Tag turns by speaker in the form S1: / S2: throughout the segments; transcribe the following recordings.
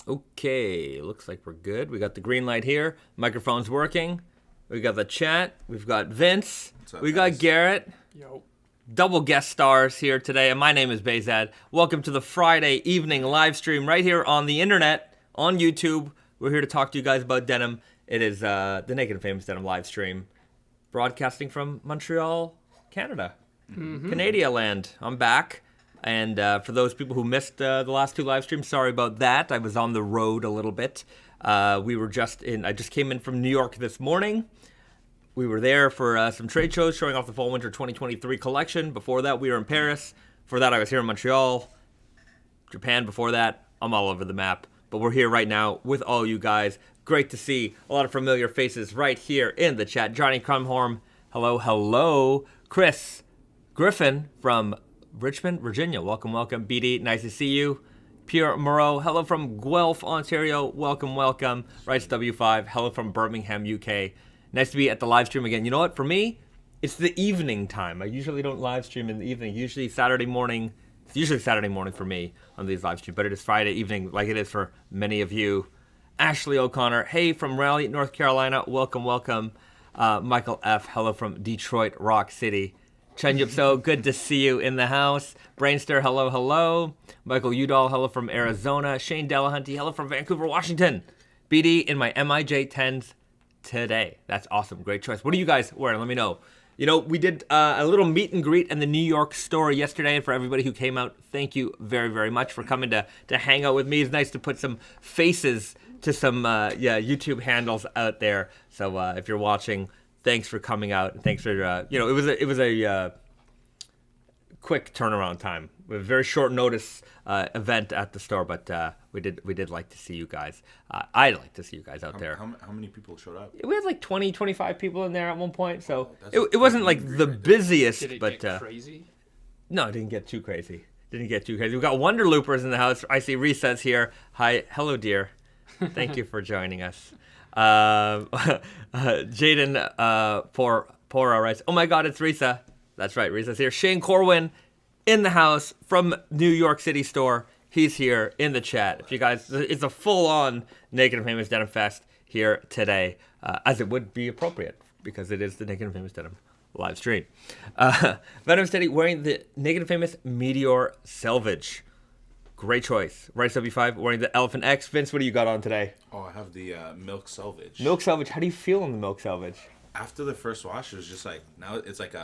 S1: Okay, looks like we're good. We got the green light here. Microphone's working. We got the chat. We've got Vince. We got Garrett.
S2: Yo.
S1: Double guest stars here today, and my name is Bahzad. Welcome to the Friday evening live stream right here on the internet, on YouTube. We're here to talk to you guys about denim. It is the Naked Famous Denim live stream, broadcasting from Montreal, Canada. Canada land. I'm back. And for those people who missed the last two live streams, sorry about that. I was on the road a little bit. I just came in from New York this morning. We were there for some trade shows showing off the Fall/Winter 2023 collection. Before that, we were in Paris. For that, I was here in Montreal. Japan before that. I'm all over the map. But we're here right now with all you guys. Great to see a lot of familiar faces right here in the chat. Johnny Crumhorn, hello, hello. Chris Griffin from Richmond, Virginia. Welcome, welcome. BD, nice to see you. Pierre Moreau, hello from Guelph, Ontario. Welcome, welcome. Rights W5, hello from Birmingham, UK. Nice to be at the live stream again. You know what? For me, it's the evening time. I usually don't live stream in the evening. Usually Saturday morning. It's usually Saturday morning for me on these live streams, but it is Friday evening like it is for many of you. Ashley O'Connor, hey from Raleigh, North Carolina. Welcome, welcome. Michael F., hello from Detroit, Rock City. Chen Yupso, good to see you in the house. Brainster, hello, hello. Michael Udall, hello from Arizona. Shane Delahunty, hello from Vancouver, Washington. BD in my MIJ 10s today. That's awesome. Great choice. What are you guys wearing? Let me know. You know, we did a little meet and greet in the New York store yesterday, and for everybody who came out, thank you very, very much for coming to hang out with me. It's nice to put some faces to some YouTube handles out there. So if you're watching, thanks for coming out. Thanks for it was a quick turnaround time. We have a very short notice event at the store, but we did like to see you guys. I like to see you guys out there.
S3: How many people showed up?
S1: We had like 20, 25 people in there at one point, so it wasn't like the busiest.
S2: Did it
S1: but
S2: get crazy?
S1: No, it didn't get too crazy. We got Wonder Loopers in the house. I see Risa's here. Hi, hello, dear. Thank you for joining us. Jaden Pora writes, oh my God, it's Risa. That's right, Risa's here. Shane Corwin in the house from New York City store. He's here in the chat. If you guys, it's a full-on Naked and Famous Denim Fest here today, as it would be appropriate because it is the Naked and Famous Denim live stream. Venom Steady wearing the Naked and Famous Meteor Selvedge. Great choice. Rice W5 wearing the Elephant X. Vince, what do you got on today?
S3: Oh, I have the Milk Selvedge.
S1: Milk Selvedge. How do you feel on the Milk Selvedge?
S3: After the first wash, it was just like, now it's like,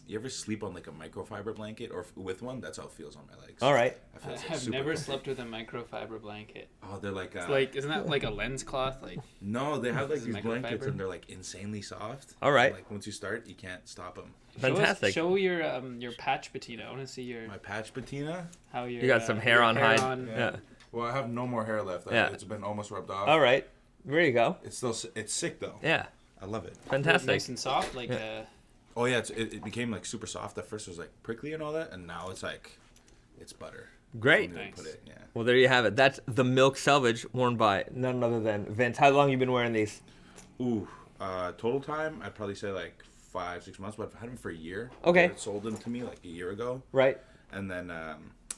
S3: you ever sleep on like a microfiber blanket or with one? That's how it feels on my legs.
S1: All right.
S2: I have never slept with a microfiber blanket.
S3: Oh, they're like...
S2: It's like, isn't that like a lens cloth? Like
S3: no, they have like these blankets
S2: microfiber?
S3: and they're like insanely soft.
S1: All right.
S3: And, like once you start, you can't stop them.
S1: Fantastic.
S2: Show your patch patina. I want to see your...
S3: My patch patina?
S2: How your...
S1: You got some hair on hide.
S3: Yeah. Well, I have no more hair left.
S1: Yeah.
S3: It's been almost rubbed off.
S1: All right. There you go.
S3: It's sick though.
S1: Yeah.
S3: I love it.
S1: Fantastic.
S2: Nice and soft, like
S3: Oh yeah, it became like super soft. At first it was like prickly and all that, and now it's like, it's butter.
S1: Great.
S2: Nice.
S3: Yeah.
S1: Well, there you have it. That's the Milk Selvedge worn by none other than Vince. How long have you been wearing these?
S3: Ooh, total time, I'd probably say like 5-6 months, but I've had them for a year.
S1: Okay.
S3: Garrett sold them to me like a year ago.
S1: Right.
S3: And then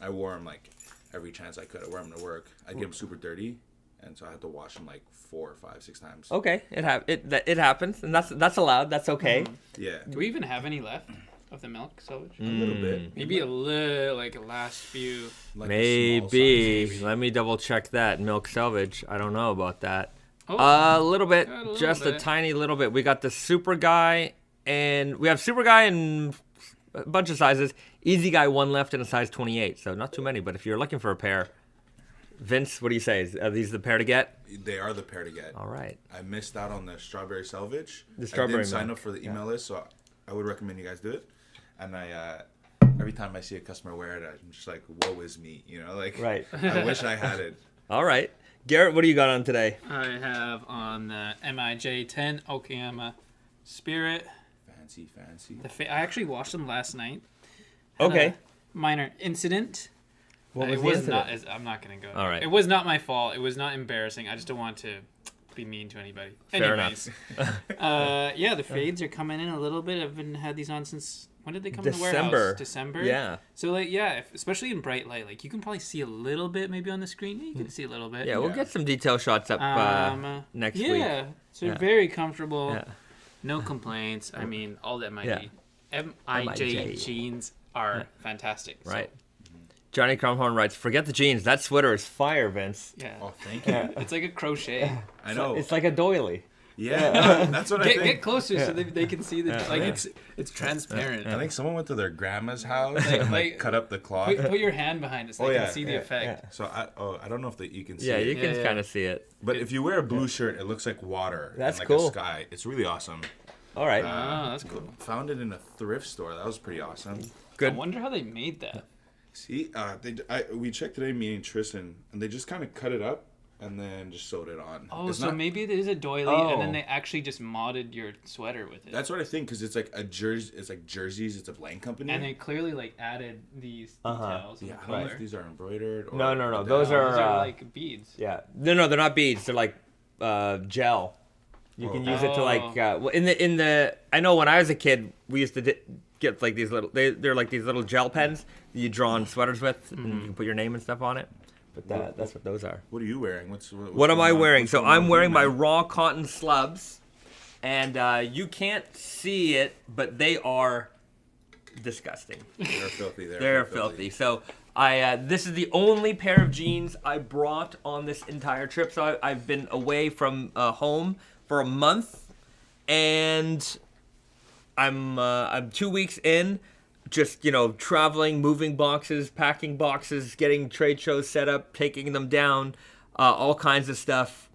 S3: I wore them like every chance I could. I wore them to work. I'd get them super dirty, and so I had to wash them like 4, 5, 6 times.
S1: Okay. It happens, and that's allowed. That's okay.
S3: Mm-hmm. Yeah.
S2: Do we even have any left of the Milk Selvedge?
S3: A little bit.
S2: Maybe a little, like a last few.
S3: Like the small size.
S1: Let me double check that. Milk Selvedge. I don't know about that.
S2: Oh,
S1: A little bit.
S2: a little
S1: Just a
S2: bit.
S1: tiny little bit. We got the Super Guy, and we have Super Guy in a bunch of sizes. Easy Guy, one left in a size 28, so not too many. But if you're looking for a pair, Vince, what do you say? Are these the pair to get?
S3: They are the pair to get.
S1: All right.
S3: I missed out on the Strawberry Selvedge.
S1: The strawberry
S3: I didn't sign
S1: milk.
S3: up for the email list, so I would recommend you guys do it. And I, every time I see a customer wear it, I'm just like, woe is me, you know? Like,
S1: Right.
S3: I wish I had it.
S1: All right. Garrett, what do you got on today?
S2: I have on the MIJ 10 Okayama Spirit.
S3: Fancy.
S2: I actually washed them last night.
S1: Okay.
S2: Minor incident.
S1: What was
S2: it
S1: the
S2: was
S1: incident?
S2: not. I'm not gonna go.
S1: All right.
S2: It was not my fault. It was not embarrassing. I just don't want to be mean to anybody.
S1: Fair
S2: Anyways, yeah, the fades are coming in a little bit. I've had these on since when did they come in
S1: December.
S2: the warehouse? December.
S1: Yeah.
S2: So like especially in bright light, like you can probably see a little bit maybe on the screen. You can see a little bit.
S1: Yeah, we'll get some detail shots up next week.
S2: Yeah. So very comfortable.
S1: Yeah.
S2: No complaints. I mean, all the
S1: Yeah.
S2: MIJ jeans are fantastic.
S1: Right. Johnny Crumhorn writes, "Forget the jeans. That sweater is fire, Vince."
S2: So, yeah.
S3: Oh, thank you.
S2: It's like a crochet.
S3: I know.
S1: It's like a doily.
S3: Yeah, that's what I think.
S2: Get closer so they can see the it's transparent.
S3: I think someone went to their grandma's house
S2: Like-
S3: and
S2: like-
S3: cut up the cloth.
S2: Put your hand behind it so they can see the effect.
S3: So I don't know if you can see
S1: Yeah,
S3: it.
S1: you can
S2: yeah.
S1: kind of see it.
S3: But if you wear a blue shirt, it looks like water.
S1: That's
S3: and like
S1: cool.
S3: a sky. It's really awesome.
S1: All right.
S2: Oh, that's cool.
S3: Found it in a thrift store. That was pretty awesome.
S1: Good.
S2: I wonder how they made that.
S3: See, we checked today, me and Tristan, and they just kind of cut it up and then just sewed it on.
S2: Oh,
S3: It's
S2: so
S3: not-
S2: maybe it is a doily,
S1: Oh.
S2: and then they actually just modded your sweater with it.
S3: That's what I think, because it's like a jersey. It's like jerseys. It's a blank company.
S2: And they clearly like added these details.
S3: yeah,
S2: of
S3: I don't know
S2: color.
S3: if these are embroidered. Or
S1: No.
S3: what the
S1: Those
S3: hell.
S1: are,
S2: Those are
S1: uh,
S2: like beads.
S1: Yeah. No, they're not beads. They're like gel. You can use it to like well, in the. I know when I was a kid, we used to get like these little. They're like these little gel pens that you draw on sweaters with, and you can put your name and stuff on it. But that's what those are.
S3: What are you wearing? What's
S1: What am
S3: going
S1: I
S3: on?
S1: wearing?
S3: What's
S1: So
S3: going on
S1: I'm
S3: with
S1: wearing
S3: you,
S1: my
S3: man?
S1: raw cotton slubs, and you can't see it, but they are disgusting.
S3: They're filthy.
S1: They're filthy. So this is the only pair of jeans I brought on this entire trip. So I've been away from home for a month, and I'm 2 weeks in, just traveling, moving boxes, packing boxes, getting trade shows set up, taking them down, all kinds of stuff.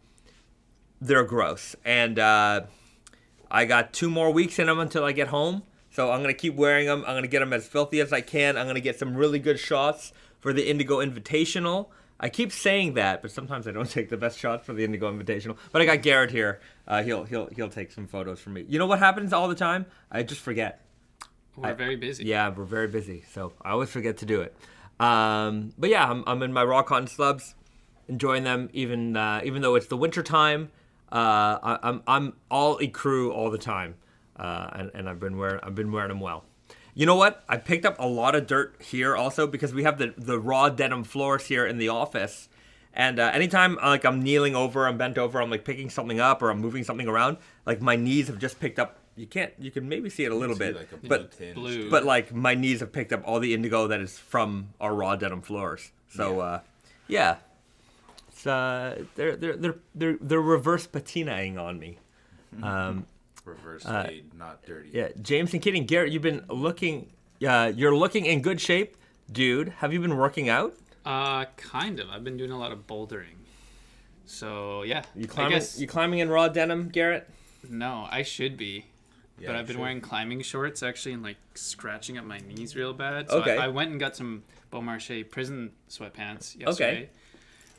S1: They're gross, and I got 2 more weeks in them until I get home. So I'm going to keep wearing them. I'm going to get them as filthy as I can. I'm going to get some really good shots for the Indigo Invitational. I keep saying that, but sometimes I don't take the best shots for the Indigo Invitational. But I got Garrett here. He'll take some photos for me. You know what happens all the time? I just forget.
S2: We're very busy.
S1: Yeah, we're very busy, so I always forget to do it. But yeah, I'm in my raw cotton slubs, enjoying them even though it's the winter time. I'm all ecru all the time. And I've been wearing them well. You know what? I picked up a lot of dirt here also because we have the raw denim floors here in the office. And anytime I'm kneeling over, I'm bent over, I'm like picking something up or I'm moving something around, like my knees have just picked up. You can maybe see it a little bit,
S3: Like a
S1: but
S2: blue.
S1: but like my knees have picked up all the indigo that is from our raw denim floors. So yeah, it's they're reverse patinaing on me.
S3: Reverse fade, not dirty.
S1: Yeah, James and Keating, Garrett, you've been looking. You're looking in good shape, dude. Have you been working out?
S2: Kind of. I've been doing a lot of bouldering. So yeah,
S1: You
S2: I
S1: climbing?
S2: guess
S1: You climbing in raw denim, Garrett?
S2: no, I should be.
S3: Yeah,
S2: But I've been
S3: sure.
S2: wearing climbing shorts actually and like scratching up my knees real bad. So
S1: Okay.
S2: I went and got some Beaumarchais prison sweatpants yesterday.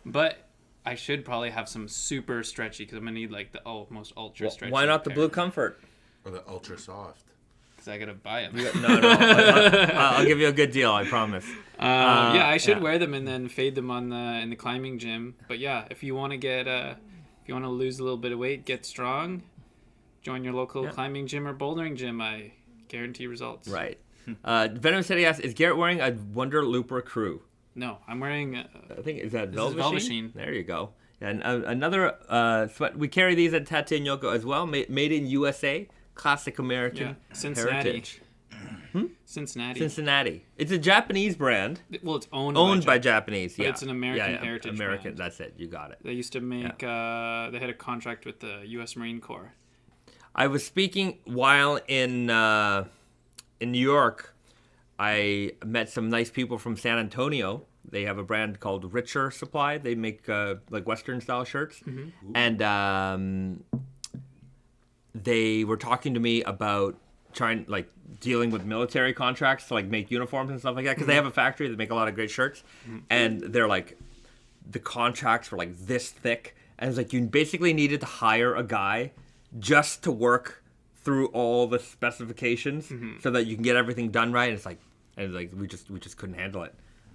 S2: But I should probably have some super stretchy because I'm gonna need like the most ultra stretchy.
S1: Why not the
S2: pair.
S1: Blue Comfort?
S3: Or the ultra soft.
S2: Because I gotta buy them.
S1: No, I'll give you a good deal, I promise.
S2: Yeah, I should
S1: yeah.
S2: wear them and then fade them on in the climbing gym. But yeah, if you want to get if you want to lose a little bit of weight, get strong, join your local climbing gym or bouldering gym. I guarantee results.
S1: Right. Venom City asks, is Garrett wearing a Wonder Looper crew?
S2: No, I'm wearing.
S1: I think is that
S2: This is
S1: Velva
S2: Velva
S1: Sheen?
S2: Sheen.
S1: There you go. And another sweat. We carry these at Tate and Yoko as well. Made in USA, classic American
S2: Cincinnati.
S1: heritage.
S2: Cincinnati.
S1: It's a Japanese brand
S2: Well, it's owned
S1: by Japanese.
S2: but
S1: Yeah,
S2: it's an American heritage
S1: American.
S2: brand.
S1: That's it. You got it.
S2: They used to make. They had a contract with the U.S. Marine Corps.
S1: I was speaking while in New York. I met some nice people from San Antonio. They have a brand called Richer Supply. They make like Western style shirts, and they were talking to me about dealing with military contracts to like make uniforms and stuff like that because they have a factory that make a lot of great shirts, and they're like the contracts were like this thick, and it's like you basically needed to hire a guy just to work through all the specifications so that you can get everything done right. And it's like we just couldn't handle it.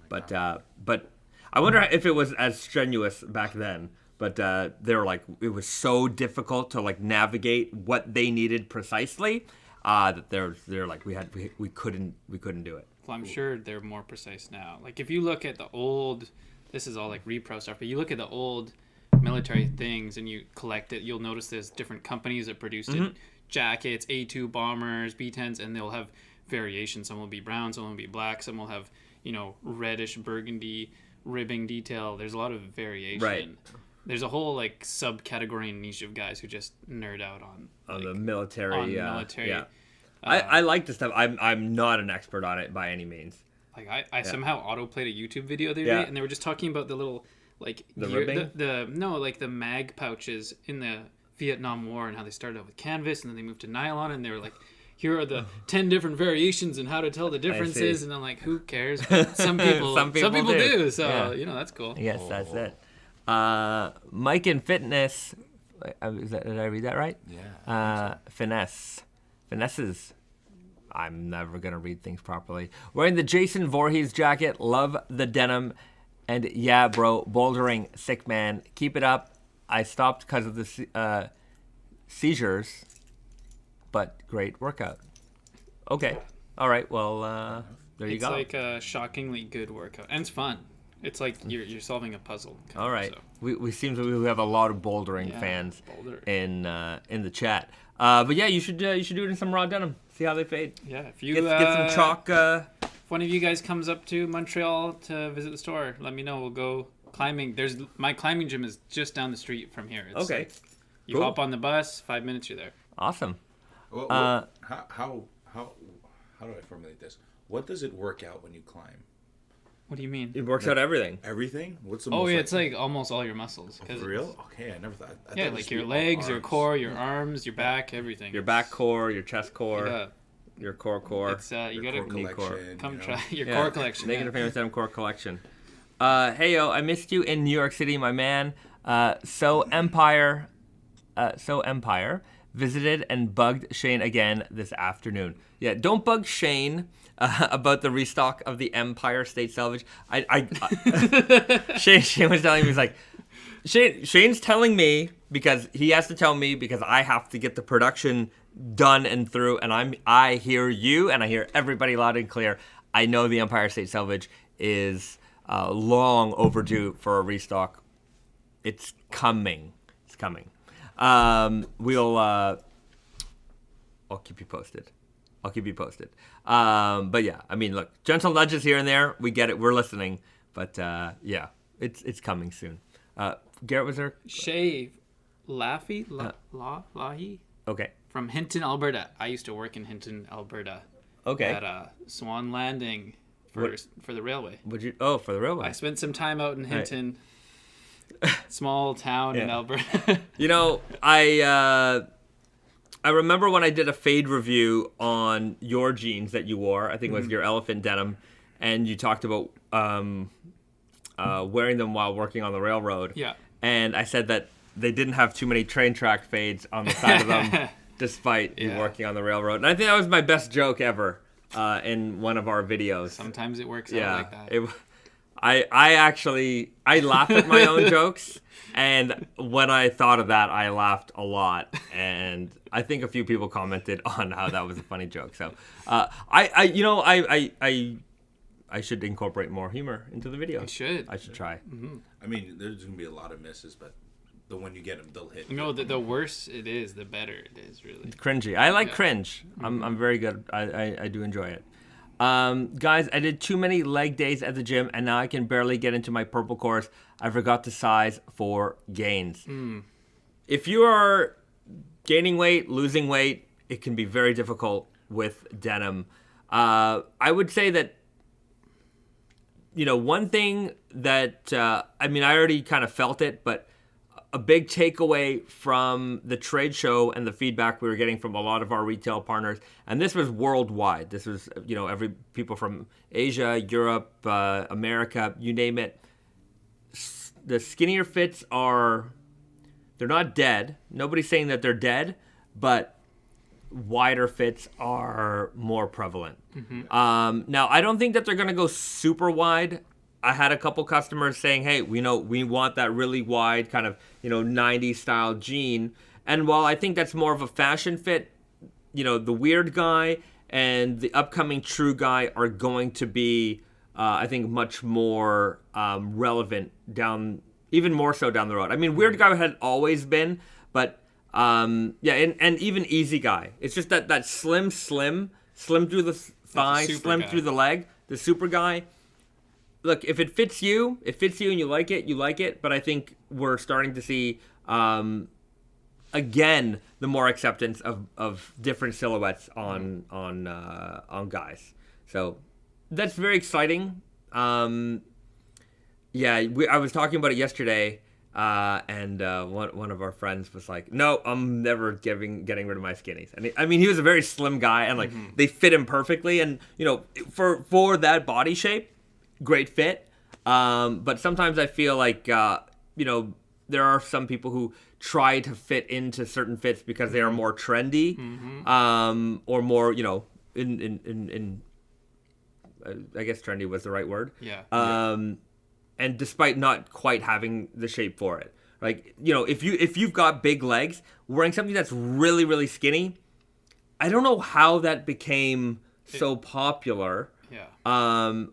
S1: But I wonder if it was as strenuous back then. But they were like, it was so difficult to like navigate what they needed precisely. that they're like we couldn't do it.
S2: Well, I'm sure they're more precise now. Like if you look at the old, this is all like repro stuff, but you look at the old military things and you collect it, you'll notice there's different companies that produced it. Jackets, A2 bombers, B10s, and they'll have variations. Some will be brown, some will be black, some will have, reddish burgundy ribbing detail. There's a lot of variation.
S1: Right.
S2: There's a whole like subcategory and niche of guys who just nerd out on
S1: The military.
S2: on military.
S1: Yeah. I like this stuff. I'm not an expert on it by any means.
S2: Like I somehow autoplayed a YouTube video the other day, and they were just talking about the little like
S1: ribbing?
S2: the mag pouches in the Vietnam War and how they started out with canvas and then they moved to nylon, and they were like, here are the 10 different variations and how to tell the differences, and I'm like, who cares? But some people do. So that's cool.
S1: Yes, that's it. Mike in Fitness. Did I read that right?
S3: Yeah.
S1: Finesse. Finesses. I'm never going to read things properly. Wearing the Jason Voorhees jacket. Love the denim. And yeah, bro, bouldering. Sick, man. Keep it up. I stopped because of the seizures. But great workout. Okay. All right. Well, there you go.
S2: It's like a shockingly good workout. And it's fun. It's like you're solving a puzzle.
S1: All right.
S2: So.
S1: We seem to we have a lot of bouldering fans in the chat. But yeah, you should do it in some raw denim. See how they fade.
S2: Yeah, if you
S1: get some chalk.
S2: If one of you guys comes up to Montreal to visit the store, let me know. We'll go climbing. My climbing gym is just down the street from here. It's
S1: okay.
S2: Like, you
S1: Cool.
S2: hop on the bus, 5 minutes, you're there.
S1: Awesome.
S3: How do I formulate this? What does it work out when you climb?
S2: What do you mean?
S1: It works out everything.
S3: Everything? What's the
S2: Oh
S3: most?
S2: yeah, it's like almost all your muscles.
S3: For real? Okay, I never thought. I
S2: Yeah,
S3: thought
S2: like
S3: just
S2: your
S3: be
S2: legs, your
S3: arms.
S2: core, your arms, your back, everything.
S1: Your back core, your chest core,
S2: Yeah.
S1: your core.
S2: It's you
S3: Your
S2: gotta
S3: core collection,
S2: come
S3: you know?
S2: try your core collection.
S1: Naked Famous Denim core collection. Hey yo, I missed you in New York City, my man. So Empire visited and bugged Shane again this afternoon. Yeah, don't bug Shane about the restock of the Empire State Selvedge. Shane was telling me, he's like, Shane's telling me because he has to tell me because I have to get the production done and through, and I hear you and I hear everybody loud and clear. I know the Empire State Selvedge is long overdue for a restock. It's coming. It's coming. I'll keep you posted. But yeah, I mean, look, gentle nudges here and there. We get it. We're listening. But yeah, it's coming soon. Garrett, was there?
S2: Shay Lahi
S1: Okay.
S2: from Hinton, Alberta. I used to work in Hinton, Alberta.
S1: Okay.
S2: At Swan Landing for the railway.
S1: Would you? Oh, for the railway.
S2: I spent some time out in Hinton, small town in Alberta.
S1: I remember when I did a fade review on your jeans that you wore. I think it was your elephant denim, and you talked about wearing them while working on the railroad.
S2: Yeah.
S1: And I said that they didn't have too many train track fades on the side of them, despite you working on the railroad. And I think that was my best joke ever in one of our videos.
S2: Sometimes it works out like that.
S1: I laugh at my own jokes, and when I thought of that, I laughed a lot, and I think a few people commented on how that was a funny joke. So, I should incorporate more humor into the video.
S2: You should.
S1: I should try.
S2: Mm-hmm.
S3: I mean, there's gonna be a lot of misses, but the when you get them, they'll hit.
S2: No, the worse it is, the better it is, really.
S1: Cringy. I like cringe. I'm very good. I do enjoy it. Guys, I did too many leg days at the gym, and now I can barely get into my purple course. I forgot to size for gains. If you are gaining weight, losing weight, it can be very difficult with denim. I would say that, one thing that, I already kind of felt it, but a big takeaway from the trade show and the feedback we were getting from a lot of our retail partners, and this was worldwide. This was, every people from Asia, Europe, America, you name it. The skinnier fits they're not dead. Nobody's saying that they're dead, but wider fits are more prevalent. Now, I don't think that they're going to go super wide. I had a couple customers saying, hey, we want that really wide kind of, 90s style jean. And while I think that's more of a fashion fit, the weird guy and the upcoming true guy are going to be, I think, much more relevant even more so down the road. I mean, weird guy had always been, but and even easy guy. It's just that slim through the thigh, slim through the leg, the super guy. Look, if it fits you and you like it. But I think we're starting to see, again, the more acceptance of different silhouettes on guys. So that's very exciting. I was talking about it yesterday, and one of our friends was like, "No, I'm never getting rid of my skinnies." And he was a very slim guy, and like they fit him perfectly, and for that body shape, great fit. But sometimes I feel like there are some people who try to fit into certain fits because they are more trendy, or more in I guess trendy was the right word.
S2: Yeah.
S1: And despite not quite having the shape for it, like if you've got big legs, wearing something that's really really skinny, I don't know how that became so popular.
S2: Yeah.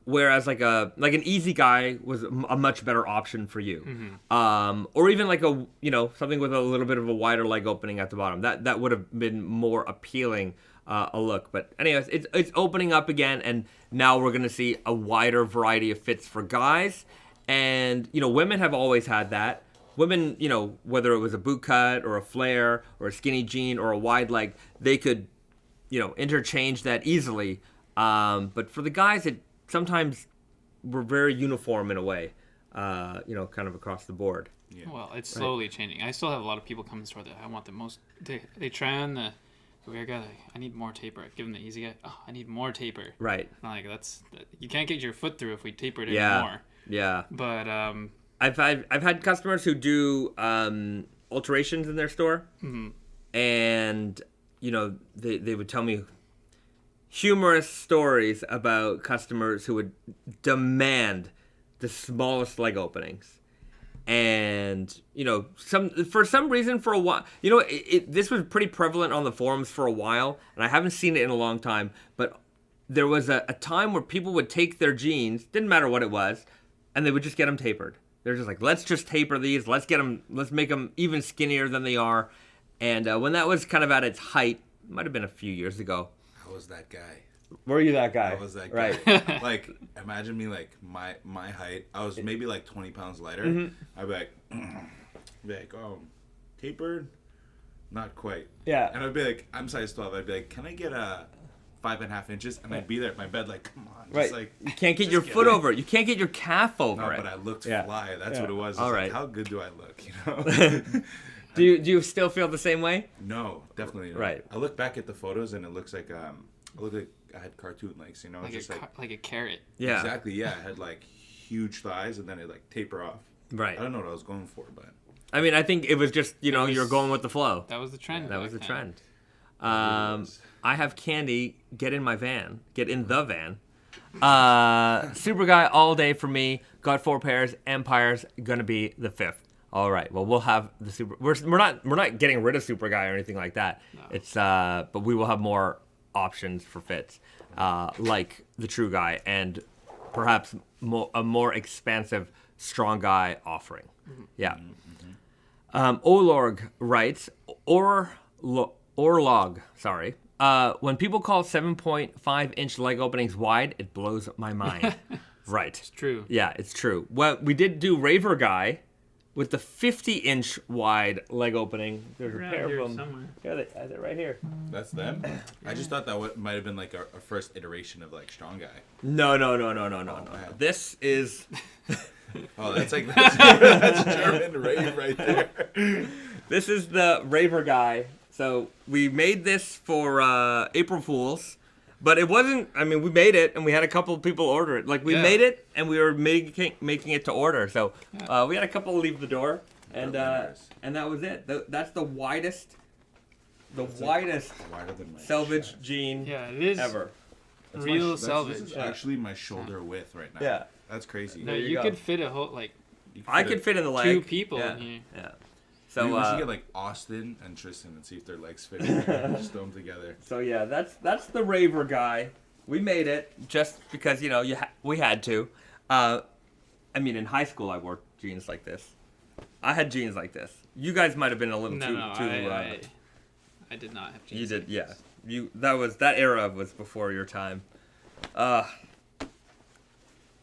S1: Whereas like an easy guy was a much better option for you. Or even like something with a little bit of a wider leg opening at the bottom. That would have been more appealing a look. But anyways, it's opening up again, and now we're gonna see a wider variety of fits for guys. And women have always had that. Women, whether it was a boot cut or a flare or a skinny jean or a wide leg, they could, interchange that easily. But for the guys, it sometimes we're very uniform in a way, kind of across the board.
S2: Yeah. Well, it's slowly changing. I still have a lot of people come to the store that I want the most. They try on the weird guy. Like, I need more taper. I give them the easy guy. Oh, I need more taper.
S1: Right.
S2: I'm like you can't get your foot through if we taper it anymore.
S1: Yeah.
S2: But
S1: I've had customers who do alterations in their store, and they would tell me humorous stories about customers who would demand the smallest leg openings. And for some reason, for a while, this was pretty prevalent on the forums for a while, and I haven't seen it in a long time, but there was a time where people would take their jeans, didn't matter what it was, and they would just get them tapered. They're just like, let's just taper these, let's make them even skinnier than they are. And when that was kind of at its height, might have been a few years ago.
S3: I was that guy.
S1: Were you that guy?
S3: I was that guy. Right. Like, imagine me, like, my height. I was maybe, like, 20 pounds lighter. I'd be like, oh, tapered? Not quite.
S1: Yeah.
S3: And I'd be like, I'm size 12. I'd be like, can I get a 5.5 inches? And I'd be there at my bed, like, come on. Just like,
S1: you can't get your foot over it. You can't get your calf over it.
S3: No, but I looked fly. That's what it was.
S1: All right.
S3: Like, how good do I look,
S1: Do you still feel the same way?
S3: No, definitely not.
S1: Right.
S3: I look back at the photos, and it looks like I had cartoon legs,
S2: like
S3: just
S2: like a carrot.
S1: Yeah.
S3: Exactly. Yeah, I had like huge thighs, and then it like taper off.
S1: Right.
S3: I don't know what I was going for, but
S1: I mean, I think it was just you're going with the flow.
S2: That was the trend.
S1: That was the trend. I have candy. Get in my van. Get in the van. Super guy all day for me. Got 4 pairs. Empire's gonna be the 5th. All right. Well, we'll have the super. We're not getting rid of super guy or anything like that. No. It's but we will have more options for fits, like the true guy and perhaps a more expansive strong guy offering. Yeah. Olorg writes Orlog. Sorry. When people call 7.5-inch leg openings wide, it blows my mind. Right.
S2: It's true.
S1: Yeah, it's true. Well, we did do Raver guy with the 50-inch wide leg opening. There's a pair of them. Somewhere. Yeah, they're right here.
S3: That's them? I just thought that might have been like our first iteration of like strong guy.
S1: No. This is...
S3: Oh, that's German rave right there.
S1: This is the Raver guy. So we made this for April Fools, but it wasn't. I mean, we made it, and we had a couple of people order it. Like we made it, and we were making it to order. So we had a couple leave the door, and that was it. That's the widest, Selvedge jean.
S2: Yeah, it is
S1: ever.
S2: Real Selvedge.
S3: This is actually my shoulder width right now. Yeah, that's crazy.
S2: No, you could fit a whole
S1: I could fit in the leg.
S2: 2 people
S1: in
S2: here.
S1: Yeah. So
S3: we should get like Austin and Tristan and see if their legs fit. Just throw them together.
S1: So yeah, that's the Raver guy. We made it just because we had to. I mean, in high school I wore jeans like this. I had jeans like this. You guys might have been a little too.
S2: I did not have jeans.
S1: You did, yeah. That era was before your time.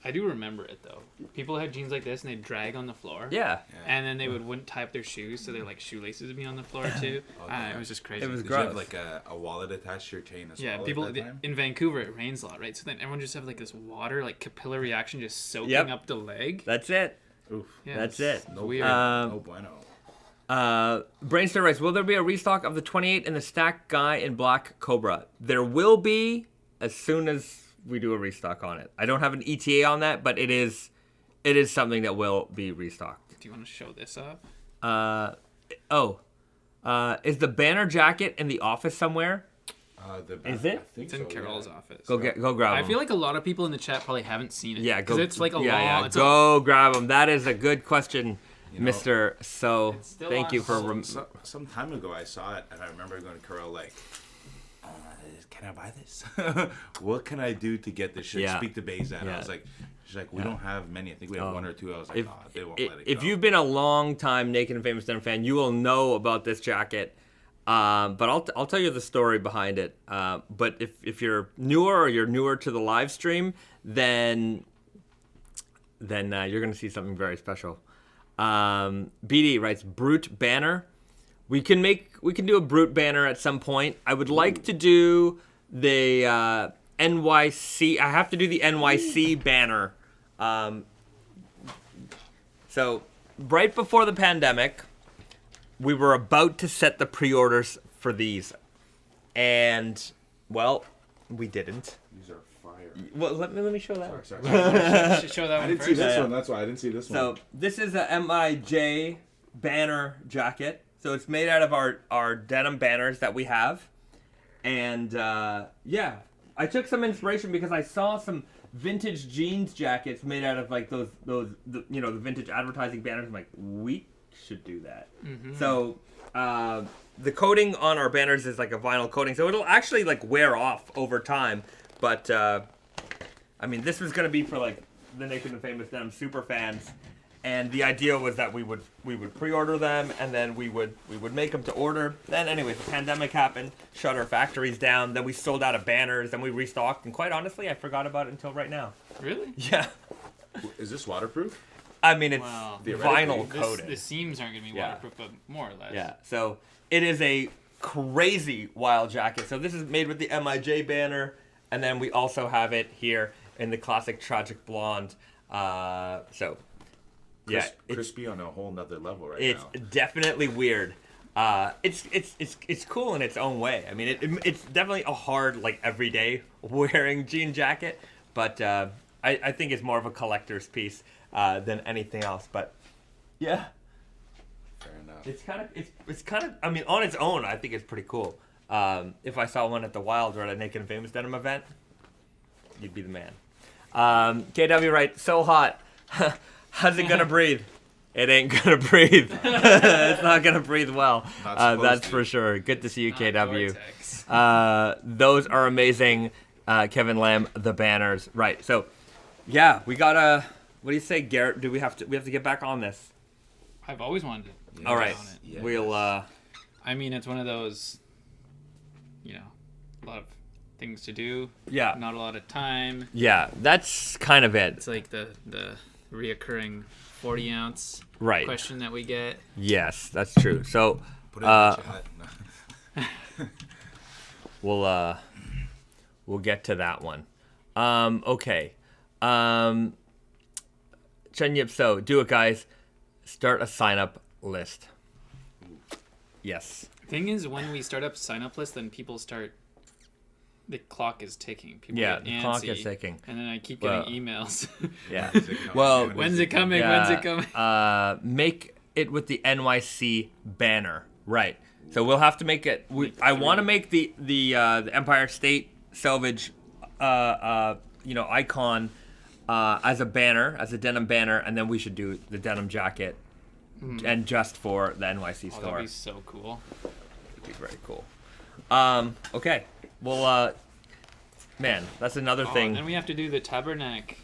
S2: I do remember it though. People had jeans like this and they'd drag on the floor.
S1: Yeah.
S2: And then they wouldn't tie up their shoes, so their like shoelaces would be on the floor too. It was just crazy.
S1: It was
S3: Did
S1: gross.
S3: you have like a wallet attached to your chain as well?
S2: Yeah, people in Vancouver it rains a lot, right? So then everyone just have like this water, like capillary action, just soaking up the leg.
S1: That's it.
S3: Oof.
S2: Yeah,
S1: That's it.
S2: No weird.
S3: No bueno.
S1: Brainstorm writes, will there be a restock of the 28 and the stack guy in black Cobra? There will be as soon as we do a restock on it. I don't have an ETA on that, but it is something that will be restocked.
S2: Do you want to show this up?
S1: Is the banner jacket in the office somewhere? Is it?
S3: I think
S2: It's in
S3: so,
S2: Carol's
S3: yeah.
S2: office.
S1: Go grab them.
S2: I feel like a lot of people in the chat probably haven't seen it.
S1: Yeah,
S2: because it's like a long.
S1: Yeah,
S2: It's
S1: go grab them. That is a good question,
S3: know,
S1: Mr. So.
S2: it's still
S1: Thank
S2: on
S1: you for.
S2: sale.
S3: Some time ago I saw it and I remember going to Carol like, can I buy this? What can I do to get this? Should I
S1: Yeah.
S3: speak to Bahzad?
S1: Yeah.
S3: I was like, she's like, we don't have many. I think we have one or two. I was like,
S1: If,
S3: they won't let it
S1: if
S3: go.
S1: you've been a long time Naked and Famous Denim fan, you will know about this jacket. But I'll tell you the story behind it. But if you're newer or you're newer to the live stream, then you're gonna see something very special. BD writes Brute banner. We can do a Brute banner at some point. I would like to do the NYC. I have to do the NYC banner. So right before the pandemic, we were about to set the pre-orders for these, and well, we didn't.
S3: These are fire.
S1: Well, let me show that. one.
S3: Sorry.
S2: Should show that
S3: I
S2: one
S3: didn't
S2: first.
S3: see this
S1: Yeah.
S3: one. That's why I didn't see this
S1: So
S3: one.
S1: this is a MIJ banner jacket. So it's made out of our denim banners that we have, and yeah, I took some inspiration because I saw some vintage jeans jackets made out of like those the vintage advertising banners. I'm like, we should do that.
S2: Mm-hmm.
S1: So the coating on our banners is like a vinyl coating, so it'll actually like wear off over time. But I mean, this was gonna be for like the Naked and Famous Denim super fans, and the idea was that we would pre-order them, and then we would make them to order. Then anyway, the pandemic happened, shut our factories down. Then we sold out of banners, then we restocked, and quite honestly, I forgot about it until right now.
S2: Really?
S1: Yeah,
S3: Is this waterproof?
S1: I mean it's
S2: Wow.
S1: vinyl coated.
S2: The seams aren't gonna be
S1: Yeah.
S2: waterproof, but more or less.
S1: Yeah, so it is a crazy wild jacket. So this is made with the MIJ banner, and then we also have it here in the classic tragic blonde. So yeah,
S3: Crispy on a whole nother level right
S1: it's
S3: now.
S1: definitely weird. It's cool in its own way. I mean, it's definitely a hard like everyday wearing jean jacket, but I think it's more of a collector's piece than anything else. But yeah.
S3: Fair enough.
S1: It's kind of I mean on its own I think it's pretty cool. If I saw one at the Wild or at a Naked and Famous Denim event, you'd be the man. KW right, so hot. How's it gonna breathe? It ain't gonna breathe. It's not gonna breathe well. That's for sure. Good to see you,
S2: Not
S1: KW.
S2: Gore-Tex.
S1: Those are amazing. Kevin Lamb, the banners. Right. So yeah, we gotta what do you say, Garrett? Do we have to get back on this?
S2: I've always wanted to.
S3: Yes.
S1: All right.
S2: on it.
S3: Yes.
S1: We'll
S2: I mean, it's one of those, a lot of things to do,
S1: yeah.
S2: not a lot of time.
S1: Yeah, that's kind of it.
S2: It's like the reoccurring 40-ounce
S1: Right.
S2: question that we get.
S1: Yes, that's true. So
S3: Put it in the chat.
S1: we'll get to that one. Okay. Chen Yip So, do it, guys. Start a sign up list. Yes.
S2: Thing is, when we start up sign-up list, then people start. The clock is ticking. People
S1: Yeah,
S2: get
S1: the clock
S2: antsy,
S1: is ticking.
S2: and then I keep
S1: Well,
S2: getting emails.
S1: Yeah.
S3: When's it coming?
S1: Well,
S2: When's it coming?
S1: Yeah,
S2: When's it coming?
S1: make it with the NYC banner, right? So we'll have to make it. I want to make the Empire State Selvedge, icon as a banner, as a denim banner, and then we should do the denim jacket and just for the NYC
S2: Oh,
S1: store.
S2: that'd be so cool.
S1: It'd be very cool. Okay. Well, man, that's another thing.
S2: And we have to do the Tabarnak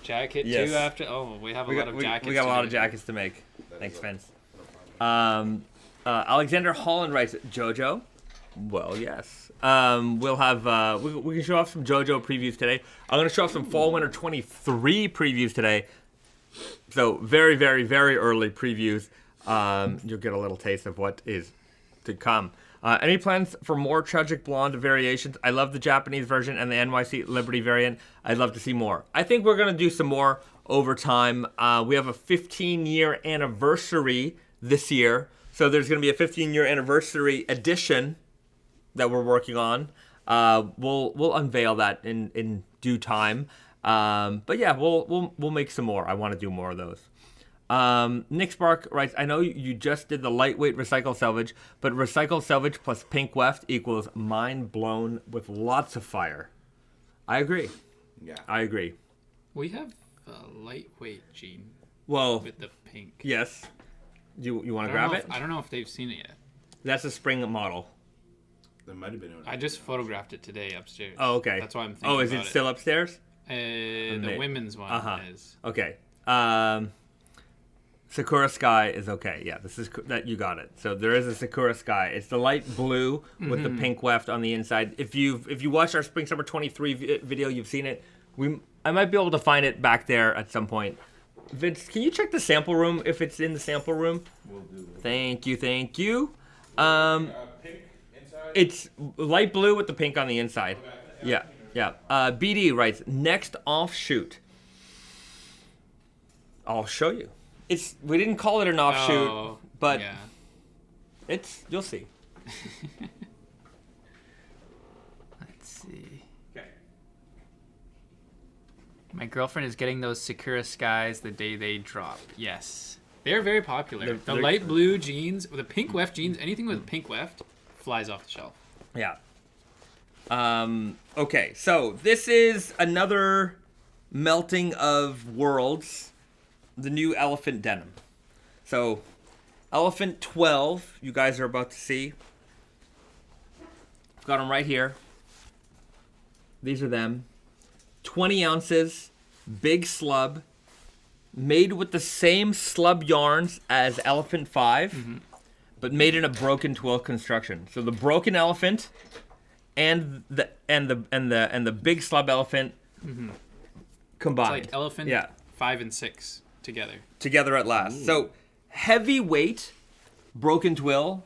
S2: jacket
S1: Yes.
S2: too after. Oh, we have a lot of jackets.
S1: We got a lot
S2: to
S1: of
S2: do.
S1: jackets to make. Thanks, Vince. Alexander Holland writes, JoJo? Well, yes. We'll have, we can show off some JoJo previews today. I'm going to show off some Fall Winter 23 previews today. So very, very, very early previews. You'll get a little taste of what is to come. Any plans for more Tragic Blonde variations? I love the Japanese version and the NYC Liberty variant. I'd love to see more. I think we're going to do some more over time. We have a 15-year anniversary this year. So there's going to be a 15-year anniversary edition that we're working on. We'll unveil that in due time. But yeah, we'll make some more. I want to do more of those. Nick Spark writes, I know you just did the lightweight recycle selvage, but recycle selvage plus pink weft equals mind blown with lots of fire. I agree.
S3: Yeah.
S1: I agree.
S2: We have a lightweight jean
S1: Well,
S2: with the pink.
S1: yes. You want to
S2: I don't
S1: grab
S2: know
S1: it?
S2: I don't know if they've seen it yet.
S1: That's a spring model.
S3: There might have been.
S2: I just photographed it today upstairs.
S1: Oh, okay.
S2: That's why I'm thinking.
S1: Oh, is
S2: about
S1: it still upstairs?
S2: The women's one is.
S1: Okay. Sakura Sky is okay. Yeah, this is that you got it. So there is a Sakura Sky. It's the light blue with the pink weft on the inside. If you watched our Spring Summer 23 video, you've seen it. I might be able to find it back there at some point. Vince, can you check the sample room if it's in the sample room?
S3: Will do.
S1: Thank you.
S3: Pink inside.
S1: It's light blue with the pink on the inside. Yeah. BD writes, next offshoot. I'll show you. We didn't call it an offshoot, but
S2: yeah.
S1: you'll see.
S2: Let's see.
S3: Okay.
S2: My girlfriend is getting those Sakura Skies the day they drop. Yes. They're very popular. The
S1: they're-
S2: light blue jeans, the pink weft jeans, anything with pink weft flies off the shelf.
S1: Yeah. Okay, so this is another melting of worlds. The new Elephant Denim. So, Elephant 12, you guys are about to see. Got them right here. These are them. 20 ounces, big slub, made with the same slub yarns as Elephant 5, but made in a broken twill construction. So the broken elephant and the big slub elephant combined.
S2: It's like Elephant 5 and 6 together
S1: at last.
S3: Ooh.
S1: So heavyweight broken twill,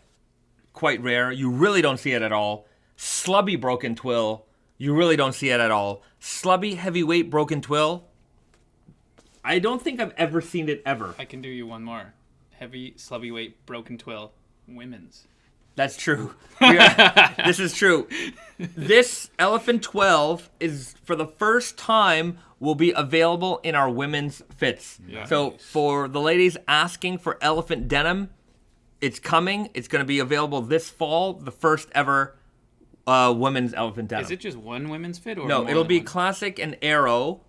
S1: quite rare. You really don't see it at all. Slubby broken twill, you really don't see it at all. Slubby heavyweight broken twill, I don't think I've ever seen it ever.
S2: I can do you one more. Heavy, slubby weight, broken twill, women's.
S1: That's true. This is true. This Elephant 12 is, for the first time, will be available in our women's fits.
S2: Yeah.
S1: So for the ladies asking for Elephant Denim, it's coming. It's going to be available this fall, the first ever women's Elephant Denim.
S2: Is it just one women's fit or
S1: No,
S2: more
S1: it'll
S2: than
S1: be
S2: one?
S1: Classic and Arrow.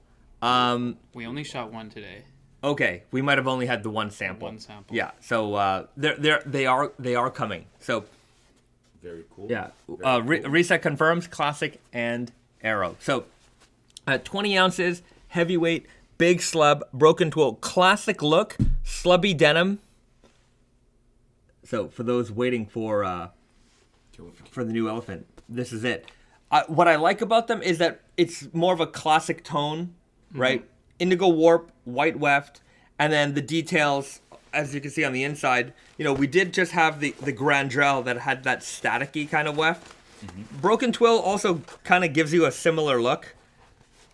S2: We only shot one today.
S1: Okay, we might have only had the one sample.
S2: One sample.
S1: Yeah, so they are coming. So
S3: Very cool.
S1: yeah,
S3: Very cool.
S1: Risa confirms Classic and Arrow. So 20 ounces, heavyweight, big slub, broken twill, classic look, slubby denim. So for those waiting for the new Elephant, this is it. What I like about them is that it's more of a classic tone, right? Indigo warp, white weft, and then the details, as you can see on the inside. You know, we did just have the Grandrel that had that staticky kind of weft. Broken twill also kind of gives you a similar look.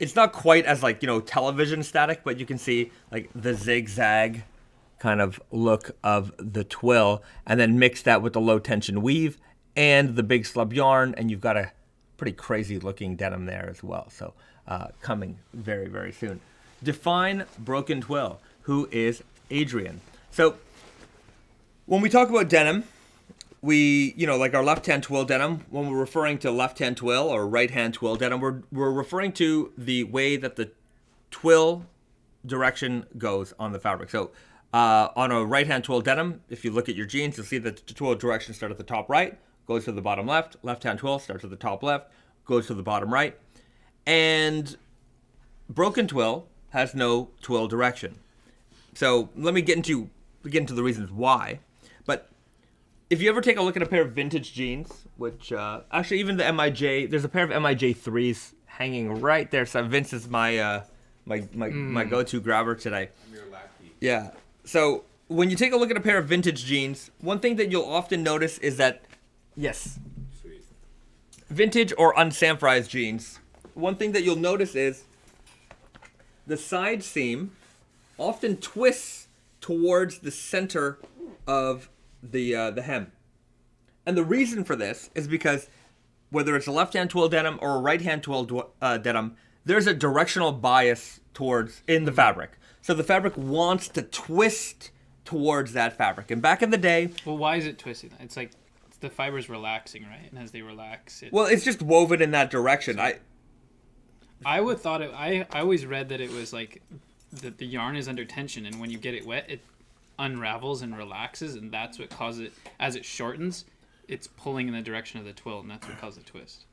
S1: It's not quite as television static, but you can see like the zigzag kind of look of the twill, and then mix that with the low tension weave and the big slub yarn, and you've got a pretty crazy looking denim there as well. So coming very, very soon. Define broken twill. Who is Adrian? So when we talk about denim, we, like our left-hand twill denim, when we're referring to left-hand twill or right-hand twill denim, we're referring to the way that the twill direction goes on the fabric. So On a right-hand twill denim, if you look at your jeans, you'll see that the twill direction starts at the top right, goes to the bottom left. Left-hand twill starts at the top left, goes to the bottom right. And broken twill has no twill direction. So let me get into the reasons why. But if you ever take a look at a pair of vintage jeans, which actually even the MIJ, there's a pair of MIJ 3s hanging right there. So Vince is my my go-to grabber today.
S3: I'm your lackey.
S1: Yeah. So when you take a look at a pair of vintage jeans, one thing that you'll often notice is that, yes,
S3: Sweet.
S1: vintage or unsanforized jeans, one thing that you'll notice is the side seam often twists towards the center of the hem. And the reason for this is because whether it's a left-hand twill denim or a right-hand twill denim, there's a directional bias towards in the fabric. So the fabric wants to twist towards that fabric. And back in the day...
S2: Well, why is it twisting? It's like the fiber's relaxing, right? And as they relax...
S1: Well, it's just woven in that direction.
S2: I would thought it... I always read that it was like that the yarn is under tension, and when you get it wet, it unravels and relaxes, and that's what causes it... As it shortens, it's pulling in the direction of the twill, and that's what causes the twist.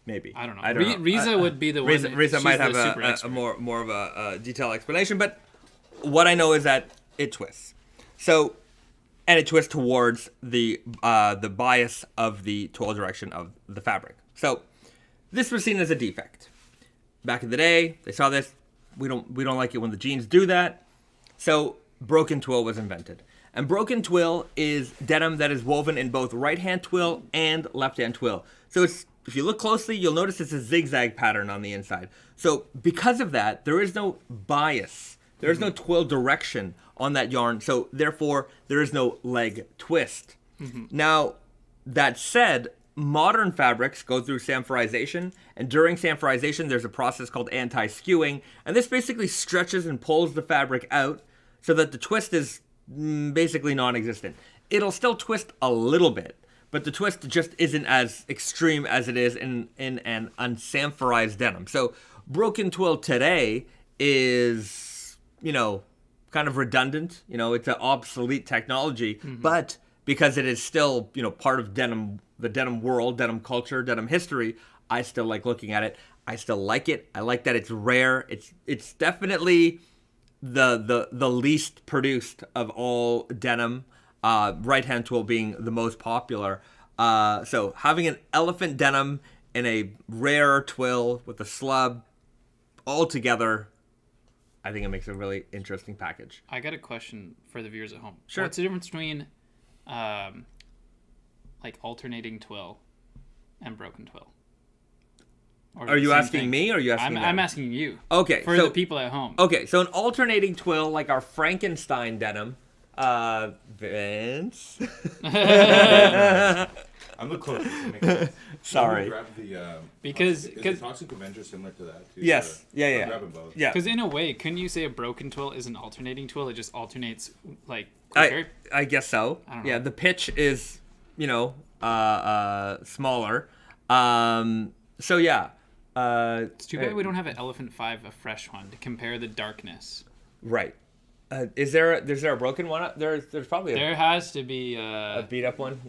S1: Maybe.
S2: I don't know.
S1: know.
S2: Risa would be the one.
S1: Risa might have a more of a detailed explanation, but what I know is that it twists. So, and it twists towards the bias of the twill direction of the fabric. So, this was seen as a defect. Back in the day, they saw this. We don't like it when the jeans do that. So, broken twill was invented. And broken twill is denim that is woven in both right-hand twill and left-hand twill. So it's, if you look closely, you'll notice it's a zigzag pattern on the inside. So because of that, there is no bias. There is no twill direction on that yarn. So therefore, there is no leg twist. Now, that said, modern fabrics go through sanforization. And during sanforization, there's a process called anti-skewing. And this basically stretches and pulls the fabric out so that the twist is basically non-existent. It'll still twist a little bit, but the twist just isn't as extreme as it is in an unsanforized denim. So broken twill today is, kind of redundant. It's an obsolete technology, but because it is still, part of denim, the denim world, denim culture, denim history, I still like looking at it. I still like it. I like that it's rare. It's definitely the least produced of all denim, right-hand twill being the most popular. So having an elephant denim in a rare twill with a slub all together, I think it makes a really interesting package.
S2: I got a question for the viewers at home.
S1: Sure.
S2: What's the difference between like alternating twill and broken twill? Or
S1: Are you asking me or are you asking them?
S2: I'm asking you.
S1: Okay.
S2: For the people at home.
S1: Okay, so an alternating twill, like our Frankenstein denim, Vince.
S3: I'm the closest. To make sense.
S1: Sorry.
S3: Grab the,
S2: Because
S3: is the Toxic Avenger similar to that? Too?
S1: Yes.
S3: So
S1: Yeah.
S3: I'm grabbing both.
S1: Yeah.
S2: in a way, couldn't you say a broken twill is an alternating twill? It just alternates like quicker.
S1: I guess so.
S2: I don't know.
S1: Yeah, the pitch is, smaller. So yeah.
S2: It's too bad we don't have an Elephant 5, a fresh one, to compare the darkness.
S1: Right. Is there a broken one? There's probably
S2: There has to be
S1: a beat up one.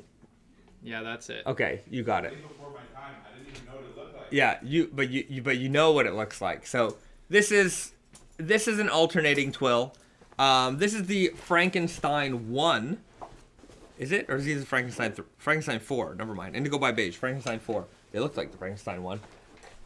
S2: Yeah, that's it.
S1: Okay, you got it.
S3: Before my time, I didn't even know what it looked like.
S1: Yeah, but you know what it looks like. So this is an alternating twill. This is the Frankenstein 1. Is it? Or is it the Frankenstein 4? Never mind. Indigo by Beige. Frankenstein 4. They look like the Frankenstein 1.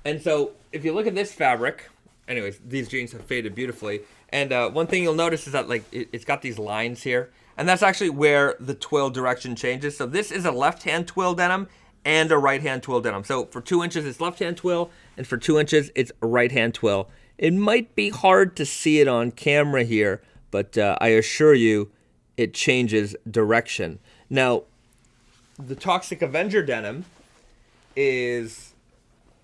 S1: And so if you look at this fabric, anyways, these jeans have faded beautifully. And one thing you'll notice is that it's got these lines here. And that's actually where the twill direction changes. So this is a left-hand twill denim and a right-hand twill denim. So for 2 inches, it's left-hand twill. And for 2 inches, it's right-hand twill. It might be hard to see it on camera here, but I assure you, it changes direction. Now, the Toxic Avenger denim is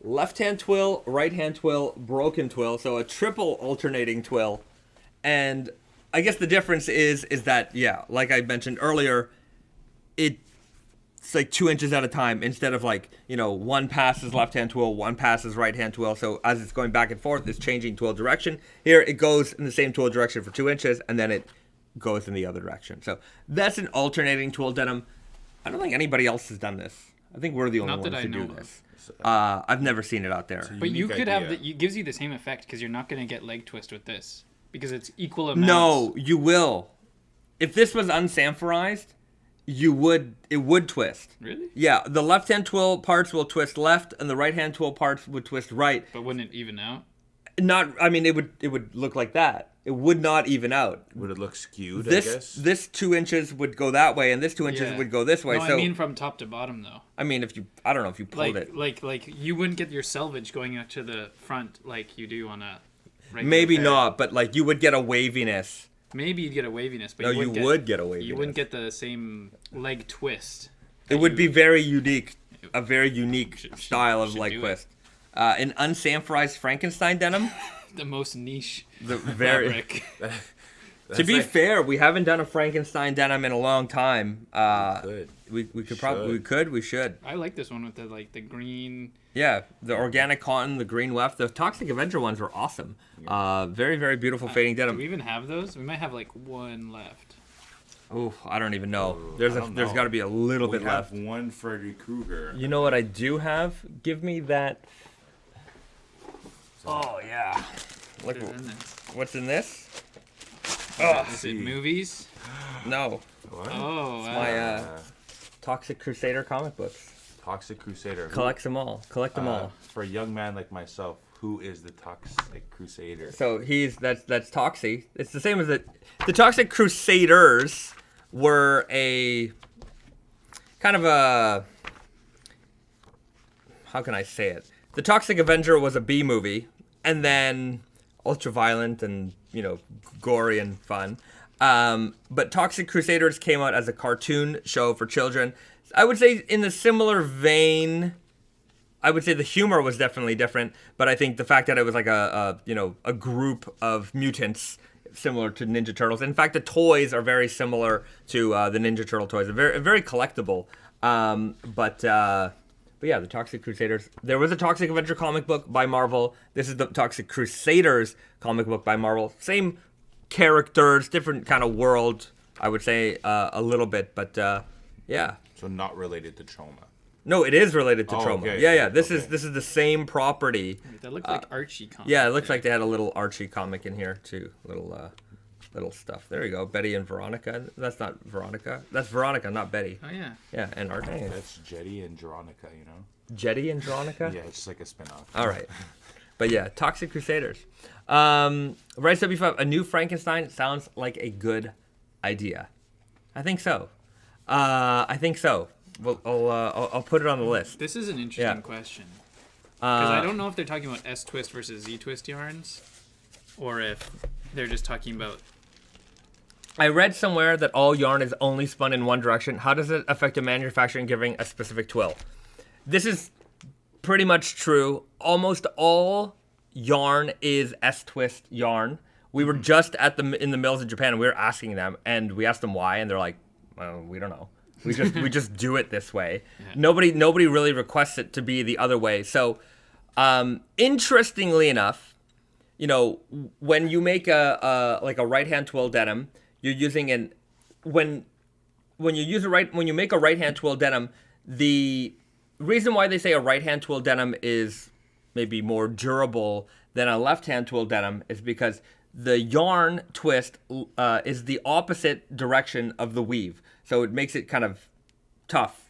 S1: left-hand twill, right-hand twill, broken twill. So a triple alternating twill. And I guess the difference is that, yeah, like I mentioned earlier, it's like 2 inches at a time instead of one pass is left-hand twill, one pass is right-hand twill. So as it's going back and forth, it's changing twill direction. Here it goes in the same twill direction for 2 inches, and then it goes in the other direction. So that's an alternating twill denim. I don't think anybody else has done this. I think we're the only ones to do this. I've never seen it out there.
S2: But you could have it gives you the same effect because you're not going to get leg twist with this because it's equal amounts.
S1: No, you will. If this was unsamforized, it would twist.
S2: Really?
S1: Yeah, the left hand twill parts will twist left, and the right hand twill parts would twist right.
S2: But wouldn't it even out?
S1: Not. I mean, it would look like that. It would not even out.
S3: Would it look skewed?
S1: This
S3: I guess?
S1: this 2 inches would go that way, and this 2 inches would go this way.
S2: No,
S1: so
S2: I mean from top to bottom though.
S1: I mean, I don't know if you pulled it.
S2: Like you wouldn't get your selvage going out to the front like you do on a regular
S1: Maybe
S2: pair.
S1: not, but like you would get a waviness.
S2: Maybe you'd get a waviness, but
S1: No,
S2: you
S1: would get a waviness.
S2: You wouldn't get the same leg twist.
S1: It would be very unique, a very unique
S2: Should-
S1: style of
S2: should
S1: leg
S2: do
S1: twist. An unsamforized Frankenstein denim.
S2: The most niche
S1: The very.
S2: fabric.
S1: To be fair, we haven't done a Frankenstein denim in a long time. We could probably we should.
S2: I like this one with the green.
S1: Yeah, the organic cotton, the green weft, the Toxic Avenger ones are awesome. Very very beautiful fading
S2: Do
S1: denim.
S2: we even have those? We might have like one left.
S1: Oh, I don't even know.
S3: I
S1: There's
S3: don't
S1: got to be a little
S3: We
S1: bit
S3: have
S1: left.
S3: one Freddy Krueger.
S1: You know what I do have? Give me that. Oh yeah. Look,
S2: What is in this?
S1: what's in this?
S2: Is it movies?
S1: No,
S3: What?
S2: Oh, wow.
S1: my Toxic Crusader comic books.
S3: Toxic Crusader.
S1: Collect them all. Collect them all.
S3: For a young man like myself, who is the Toxic Crusader?
S1: So that's Toxie. It's the same as the Toxic Crusaders were a kind of a, how can I say it? The Toxic Avenger was a B movie, and then ultra violent and gory and fun. But Toxic Crusaders came out as a cartoon show for children. I would say in a similar vein. I would say the humor was definitely different, but I think the fact that it was like a group of mutants similar to Ninja Turtles. In fact, the toys are very similar to the Ninja Turtle toys. They're very collectible. But yeah, the Toxic Crusaders. There was a Toxic Avenger comic book by Marvel. This is the Toxic Crusaders comic book by Marvel. Same characters, different kind of world, I would say a little bit, but yeah.
S3: So not related to Choma.
S1: No, it is related to
S3: Oh,
S1: Troma.
S3: okay.
S1: Yeah. This
S3: Okay.
S1: is the same property.
S2: That looked like Archie comic.
S1: Yeah, it looks like they had a little Archie comic in here too. Little stuff. There you go. Betty and Veronica. That's not Veronica. That's Veronica, not Betty.
S2: Oh yeah.
S1: Yeah, and Archie.
S3: That's Jetty and Veronica,
S1: Jetty and Veronica.
S3: Yeah, it's just like a spinoff.
S1: All right. But yeah, Toxic Crusaders. Right, 75. A new Frankenstein sounds like a good idea. I think so. Well, I'll put it on the list.
S2: This is an interesting question because I don't know if they're talking about S twist versus Z twist yarns, or if they're just talking about.
S1: I read somewhere that all yarn is only spun in one direction. How does it affect a manufacturing giving a specific twill? This is pretty much true. Almost all yarn is S-twist yarn. We were just in the mills in Japan, and we were asking them, and we asked them why, and they're like, well, we don't know. We just do it this way. Yeah. Nobody really requests it to be the other way. So, interestingly enough, when you make a right hand twill denim, you're using when you make a right hand twill denim, the reason why they say a right hand twill denim is maybe more durable than a left hand twill denim is because the yarn twist is the opposite direction of the weave. So it makes it kind of tough.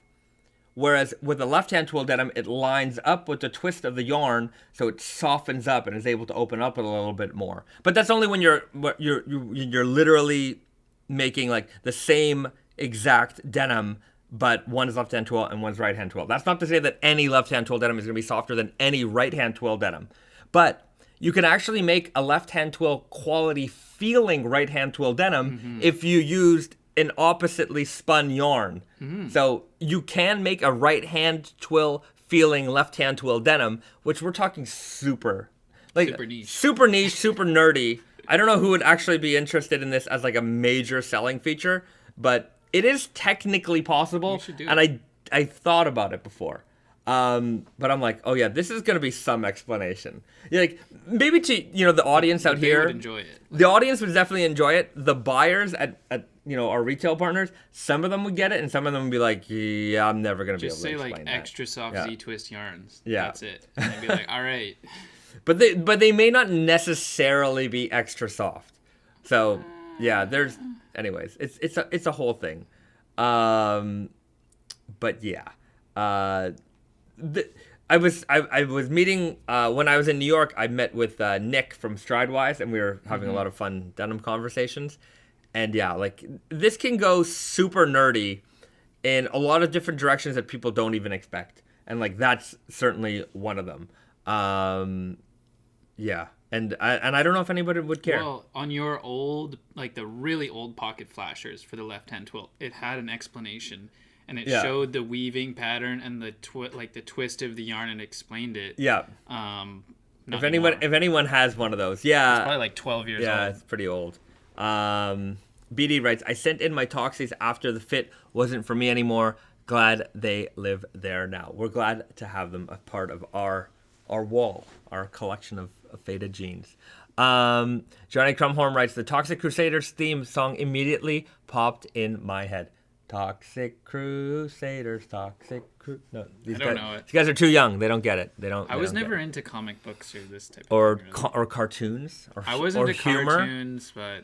S1: Whereas with a left-hand twill denim, it lines up with the twist of the yarn, so it softens up and is able to open up a little bit more. But that's only when you're literally making like the same exact denim, but one is left-hand twill and one's right-hand twill. That's not to say that any left-hand twill denim is going to be softer than any right-hand twill denim. But you can actually make a left-hand twill quality feeling right-hand twill denim if you used an oppositely spun yarn. So you can make a right-hand twill feeling left-hand twill denim, which we're talking super niche, super nerdy. I don't know who would actually be interested in this as like a major selling feature, but it is technically possible. And I thought about it before. But I'm like, oh yeah, this is gonna be some explanation. Yeah, like maybe to the audience out
S2: They
S1: here,
S2: would enjoy it.
S1: the audience would definitely enjoy it. The buyers at our retail partners, some of them would get it, and some of them would be like, yeah, I'm never gonna
S2: Just
S1: be
S2: say
S1: able to explain
S2: like
S1: that.
S2: extra soft
S1: Yeah.
S2: Z-twist yarns.
S1: Yeah.
S2: That's it. And they'd be like, all right.
S1: But they may not necessarily be extra soft. So yeah, anyways, it's a whole thing. But yeah, I was meeting when I was in New York. I met with Nick from Stridewise, and we were having a lot of fun denim conversations. And yeah, like this can go super nerdy in a lot of different directions that people don't even expect, and like that's certainly one of them. Yeah, and I don't know if anybody would care.
S2: Well, on your old, like the really old pocket flashers for the left-hand twill, it had an explanation, and it showed the weaving pattern and the twist of the yarn, and explained it.
S1: Yeah.
S2: Not
S1: If anyone has one of those, yeah,
S2: it's probably like 12 years old.
S1: yeah, it's pretty old. BD writes, I sent in my Toxies after the fit wasn't for me anymore. Glad they live there now. We're glad to have them a part of our wall, our collection of faded jeans. Johnny Crumhorn writes, the Toxic Crusaders theme song immediately popped in my head. Toxic Crusaders, No,
S2: I don't know it.
S1: These guys are too young. They don't get it.
S2: I was never into comic books or this type
S1: or
S2: of thing. Really.
S1: or cartoons.
S2: I was into
S1: humor.
S2: cartoons, but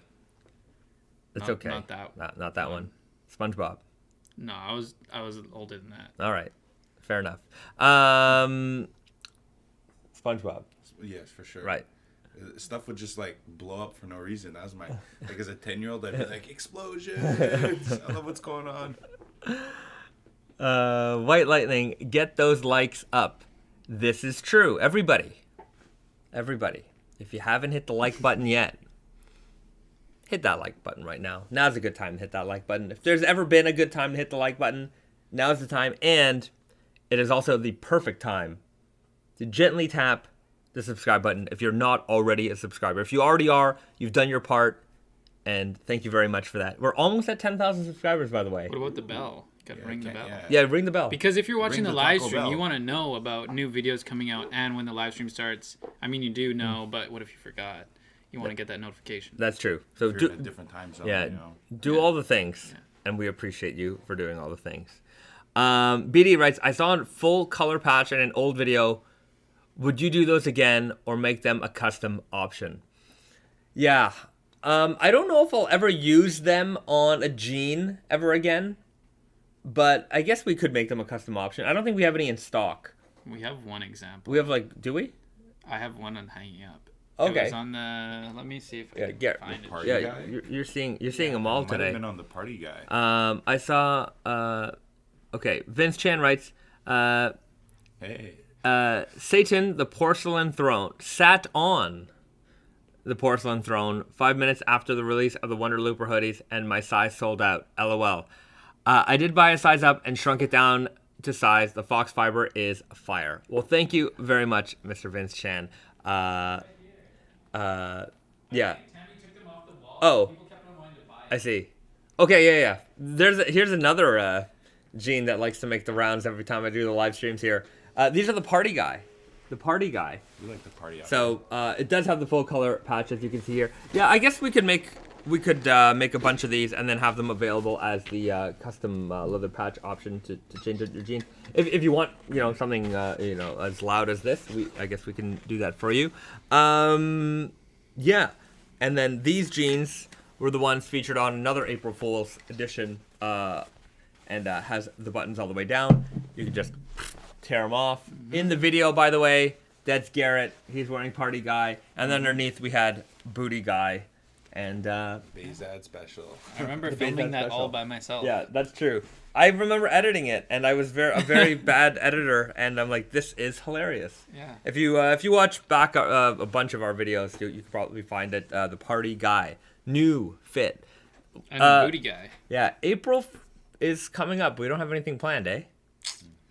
S1: It's
S2: not,
S1: okay.
S2: Not that.
S1: Not that one. SpongeBob.
S2: No, I was older than that.
S1: All right, fair enough. SpongeBob.
S3: Yes, for sure.
S1: Right.
S3: Stuff would just like blow up for no reason. That was my like as a 10-year-old, I'd be like, explosions! I love what's going on.
S1: White Lightning, get those likes up. This is true. Everybody. If you haven't hit the like button yet, hit that like button right now. Now's a good time to hit that like button. If there's ever been a good time to hit the like button, now's the time. And it is also the perfect time to gently tap the subscribe button if you're not already a subscriber. If you already are, you've done your part, and thank you very much for that. We're almost at 10,000 subscribers, by the way.
S2: What about the bell? Got to ring the bell.
S1: Yeah, ring the bell.
S2: Because if you're watching
S3: Ring
S2: the
S3: the
S2: live
S3: Taco
S2: stream,
S3: Bell.
S2: you want to know about new videos coming out and when the live stream starts. I mean, you do know, but what if you forgot? You want to get that notification.
S1: That's true. So
S3: If you're in a different time zone,
S1: yeah,
S3: you know.
S1: do all the things, and we appreciate you for doing all the things. BD writes, I saw a full color patch in an old video. Would you do those again or make them a custom option? Yeah. I don't know if I'll ever use them on a jean ever again, but I guess we could make them a custom option. I don't think we have any in stock.
S2: We have one example.
S1: We have do we?
S2: I have one on hanging up.
S1: Okay.
S2: It was on the. Let me see if I can
S1: Garrett,
S2: find it.
S3: Party
S1: Yeah,
S3: guy?
S1: you're seeing them all
S3: Might have
S1: today.
S3: been on the party guy.
S1: I saw. Okay, Vince Chan writes.
S3: Hey.
S1: Satan, the porcelain throne, sat on the porcelain throne 5 minutes after the release of the Wonder Looper hoodies, and my size sold out. LOL. I did buy a size up and shrunk it down to size. The Fox fiber is fire. Well, thank you very much, Mr. Vince Chan. Yeah. Oh, I see. Okay, yeah. Here's another gene that likes to make the rounds every time I do the live streams here. These are the party guy. The party guy.
S3: We like the party out.
S1: So it does have the full color patch, as you can see here. Yeah, I guess we could make a bunch of these and then have them available as the custom leather patch option to change out your jeans. If you want, something as loud as this, I guess we can do that for you. Yeah, and then these jeans were the ones featured on another April Fool's edition, and has the buttons all the way down. You can just tear them off. In the video, by the way, that's Garrett. He's wearing party guy, and then underneath we had booty guy, and
S3: Bahzad special.
S2: I remember
S1: The
S2: filming
S1: Bahzad
S2: that
S1: special.
S2: all by myself.
S1: yeah, that's true. I remember editing it, and I was a very bad editor, and I'm like, this is hilarious.
S2: Yeah.
S1: If you watch back a bunch of our videos, you can probably find it. The party guy, new fit.
S2: And the booty guy.
S1: Yeah, April is coming up. We don't have anything planned, eh?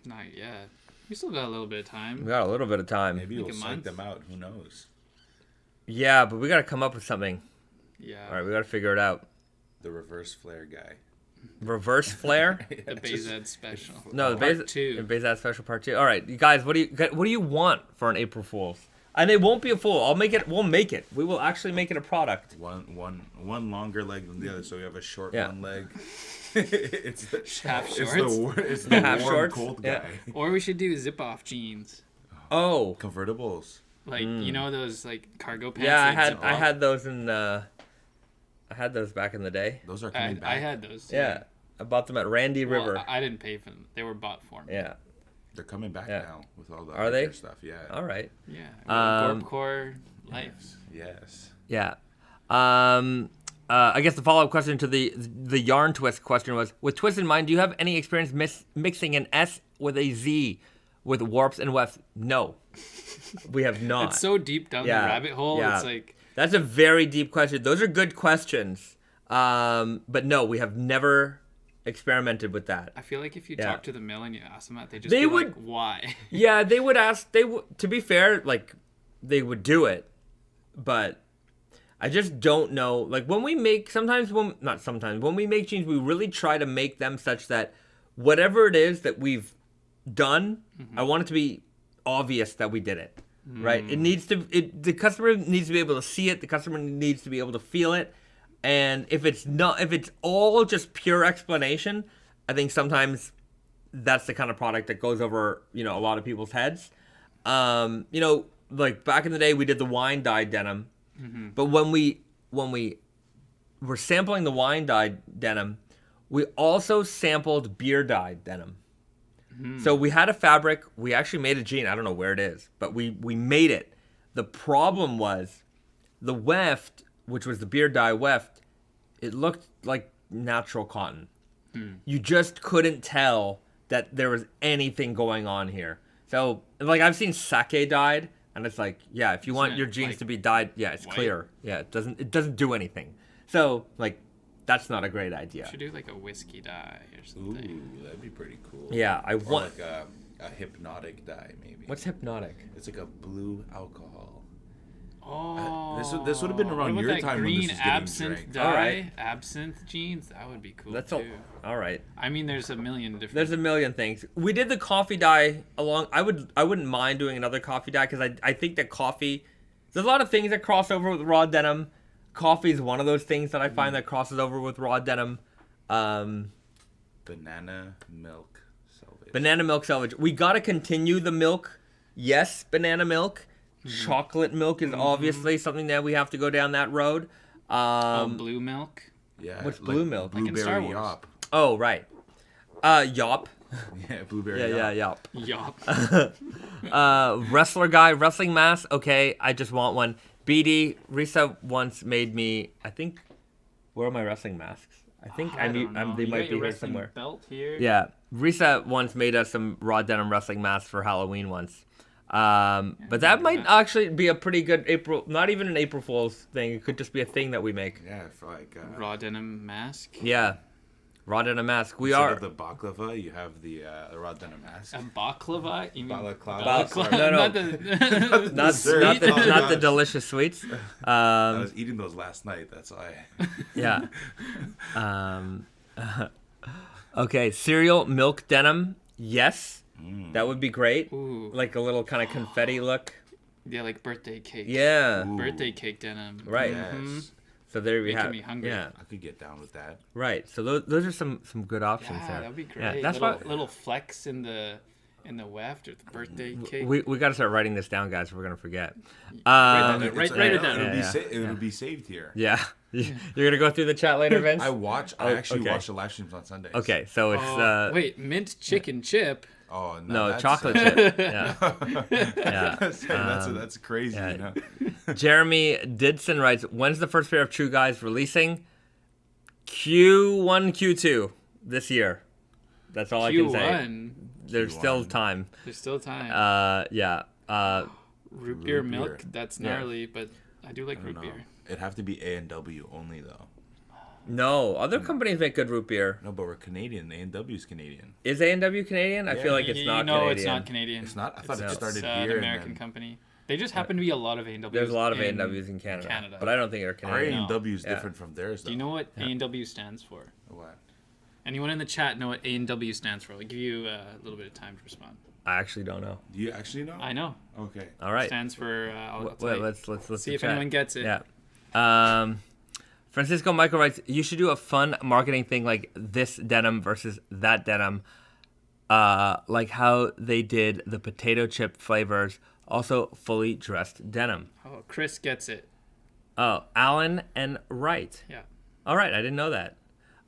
S2: Not yet. We still got a little bit of time.
S1: We got a little bit of time.
S3: Maybe
S2: Like
S3: we'll
S2: a
S3: psych
S2: month.
S3: them out. Who knows?
S1: Yeah, but we got to come up with something.
S2: Yeah.
S1: All right, we got to figure it out.
S3: The reverse flare guy.
S1: Reverse flare.
S2: The Bahzad special.
S1: No, the
S2: Part 2.
S1: Bahzad special part 2. All right, you guys, what do you want for an April Fool's? And it won't be a fool. We'll make it. We will actually make it a product.
S3: One longer leg than the other, so we have a short one leg.
S2: It's the half shorts.
S3: It's the
S1: half
S3: warm,
S1: shorts.
S3: cold
S1: Yeah.
S3: guy.
S2: Or we should do zip-off jeans.
S1: Oh,
S3: Convertibles.
S2: Like you know those like cargo pants.
S1: yeah,
S2: that
S1: I
S2: zip
S1: had those in. I had those back in the day.
S3: Those are
S2: off?
S3: coming back.
S2: I had those. Too.
S1: Yeah, I bought them at Randy
S2: Well,
S1: River.
S2: I didn't pay for them. They were bought for me.
S1: Yeah.
S3: They're coming back
S1: Yeah.
S3: now with all the
S1: Are they?
S3: other stuff. Yeah.
S1: All right.
S2: Yeah.
S1: Um,
S2: Gorpcore life.
S3: Yes.
S1: Yeah. I guess the follow-up question to the yarn twist question was: with twist in mind, do you have any experience mixing an S with a Z with warps and wefts? No, we have not.
S2: It's so deep down the rabbit hole.
S1: Yeah.
S2: It's like
S1: That's a very deep question. Those are good questions. But no, we have never experimented with that.
S2: I feel like if you
S1: Yeah.
S2: talk to the mill and you ask them that, they just
S1: They
S2: be
S1: would-
S2: like, why?
S1: Yeah, they would ask. To be fair, like they would do it, but I just don't know. Like when we make when we make jeans, we really try to make them such that whatever it is that we've done, I want it to be obvious that we did it. Right? It needs to. The customer needs to be able to see it. The customer needs to be able to feel it. And if it's all just pure explanation, I think sometimes that's the kind of product that goes over, a lot of people's heads. Like back in the day, we did the wine dyed denim, but when we were sampling the wine dyed denim, we also sampled beer dyed denim. So we had a fabric. We actually made a jean. I don't know where it is, but we made it. The problem was the weft, which was the beer dye weft, it looked like natural cotton. You just couldn't tell that there was anything going on here. So, like, I've seen sake dyed, and it's like, yeah, if you want
S2: it,
S1: your jeans
S2: like,
S1: to be dyed, yeah, it's
S2: white?
S1: clear. Yeah, it doesn't do anything. So, like, that's not a great idea.
S2: Should do like a whiskey dye or
S3: Ooh,
S2: something.
S3: that'd be pretty cool.
S1: Yeah, I
S3: Or
S1: want.
S3: like a hypnotic dye, maybe.
S1: What's hypnotic?
S3: It's like a blue alcohol.
S2: Oh,
S3: This would have been around
S2: what
S3: your
S2: about that
S3: time when
S2: green
S3: this was getting
S2: absinthe
S3: drank.
S2: dye,
S1: Alright.
S2: absinthe jeans. That would be cool
S1: That's
S2: too.
S1: all right.
S2: I mean, there's a million different.
S1: There's a million things. We did the coffee dye along. I wouldn't mind doing another coffee dye because I think that coffee. There's a lot of things that cross over with raw denim. Coffee is one of those things that I find that crosses over with raw denim.
S3: Banana milk Selvedge.
S1: Banana milk Selvedge. We gotta continue the milk. Yes, banana milk. Chocolate milk is obviously something that we have to go down that road.
S2: blue milk.
S3: Yeah.
S1: What's blue milk?
S2: Like in Star
S3: Blueberry
S2: Wars.
S3: yop.
S1: Oh right. Yop.
S3: Yeah, blueberry
S1: Yeah,
S3: yop.
S1: yop.
S2: Yup.
S1: Wrestler guy, wrestling mask. Okay, I just want one. BD, Risa once made me. I think. Where are my wrestling masks? I think
S2: don't know.
S1: they
S2: You
S1: might
S2: got
S1: be
S2: your
S1: here
S2: wrestling
S1: somewhere.
S2: Belt here.
S1: Yeah, Risa once made us some raw denim wrestling masks for Halloween once. But that might actually be a pretty good April. Not even an April Fool's thing. It could just be a thing that we make.
S3: Yeah, for like
S2: Raw denim mask.
S1: Yeah, raw denim mask. We
S3: instead
S1: are.
S3: of the baklava, you have the raw denim mask.
S2: A baklava? You mean
S3: Balaclava.
S1: Balaclava.
S3: Sorry.
S1: No, no.
S2: Not the,
S1: Not
S3: Dessert. Oh,
S1: the
S3: gosh.
S1: delicious sweets.
S3: I was eating those last night. That's why.
S1: Yeah. Okay, cereal milk denim. Yes, that would be great.
S2: Ooh.
S1: Like a little kind of confetti look.
S2: Yeah, like birthday cake.
S1: Yeah.
S3: Ooh.
S2: Birthday cake denim.
S1: Right.
S3: Yes.
S1: So there we
S2: Making
S1: have.
S2: me hungry.
S1: Yeah.
S3: I could get down with that.
S1: Right. So those are some good options
S2: Yeah,
S1: there.
S2: that'd be great.
S1: Yeah, that's
S2: little,
S1: why
S2: little flex in the weft or the birthday cake.
S1: we got to start writing this down, guys. Or we're gonna forget.
S2: Write
S1: Um,
S2: Write it down.
S3: It'll be
S1: Yeah,
S3: it'll be saved here.
S1: yeah. You're gonna go through the chat later, Vince.
S3: I actually
S1: okay.
S3: watch the live streams on Sundays.
S1: Okay, so it's
S2: Wait, mint chicken chip.
S3: Oh
S1: no
S3: that's,
S1: chocolate chip. Yeah. Yeah.
S3: that's crazy.
S1: yeah.
S3: You know?
S1: Jeremy Didson writes, when's the first pair of True Guys releasing? Q1, Q2 this year. That's all I can say.
S2: Q1.
S1: There's still time.
S2: There's still time.
S1: Yeah.
S2: Root beer
S3: root
S2: milk.
S3: beer.
S2: That's
S1: Yeah.
S2: gnarly, but I do like root
S3: No.
S2: beer.
S3: It'd have to be A&W only though.
S1: No, other companies make good root beer.
S3: No, but we're Canadian. A&W's Canadian.
S1: Is A&W Canadian? I feel like it's not
S2: No,
S1: Canadian.
S2: it's not Canadian.
S3: It's not. I thought
S1: No.
S3: it started
S2: It's
S3: here.
S2: an American
S3: and then
S2: company. They just happen to be a lot of A&Ws.
S1: There's a lot of
S2: in
S1: A&Ws in Canada,
S2: Canada.
S1: but I don't think they're
S3: our
S1: Canadian.
S3: A&W is
S1: Yeah.
S3: different from theirs. Though.
S2: Do you know what A&W stands for?
S3: What?
S2: Anyone in the chat know what A&W stands for? I'll give you a little bit of time to respond.
S1: I actually don't know.
S3: Do you actually know?
S2: I know.
S3: Okay.
S1: All right.
S2: Stands for. I'll tell
S1: Wait,
S2: you.
S1: let's
S2: see if
S1: chat.
S2: anyone gets it.
S1: Yeah. Francisco Michael writes, you should do a fun marketing thing like this denim versus that denim. Like how they did the potato chip flavors, also fully dressed denim.
S2: Oh, Chris gets it.
S1: Oh, Alan and Wright.
S2: Yeah.
S1: All right, I didn't know that.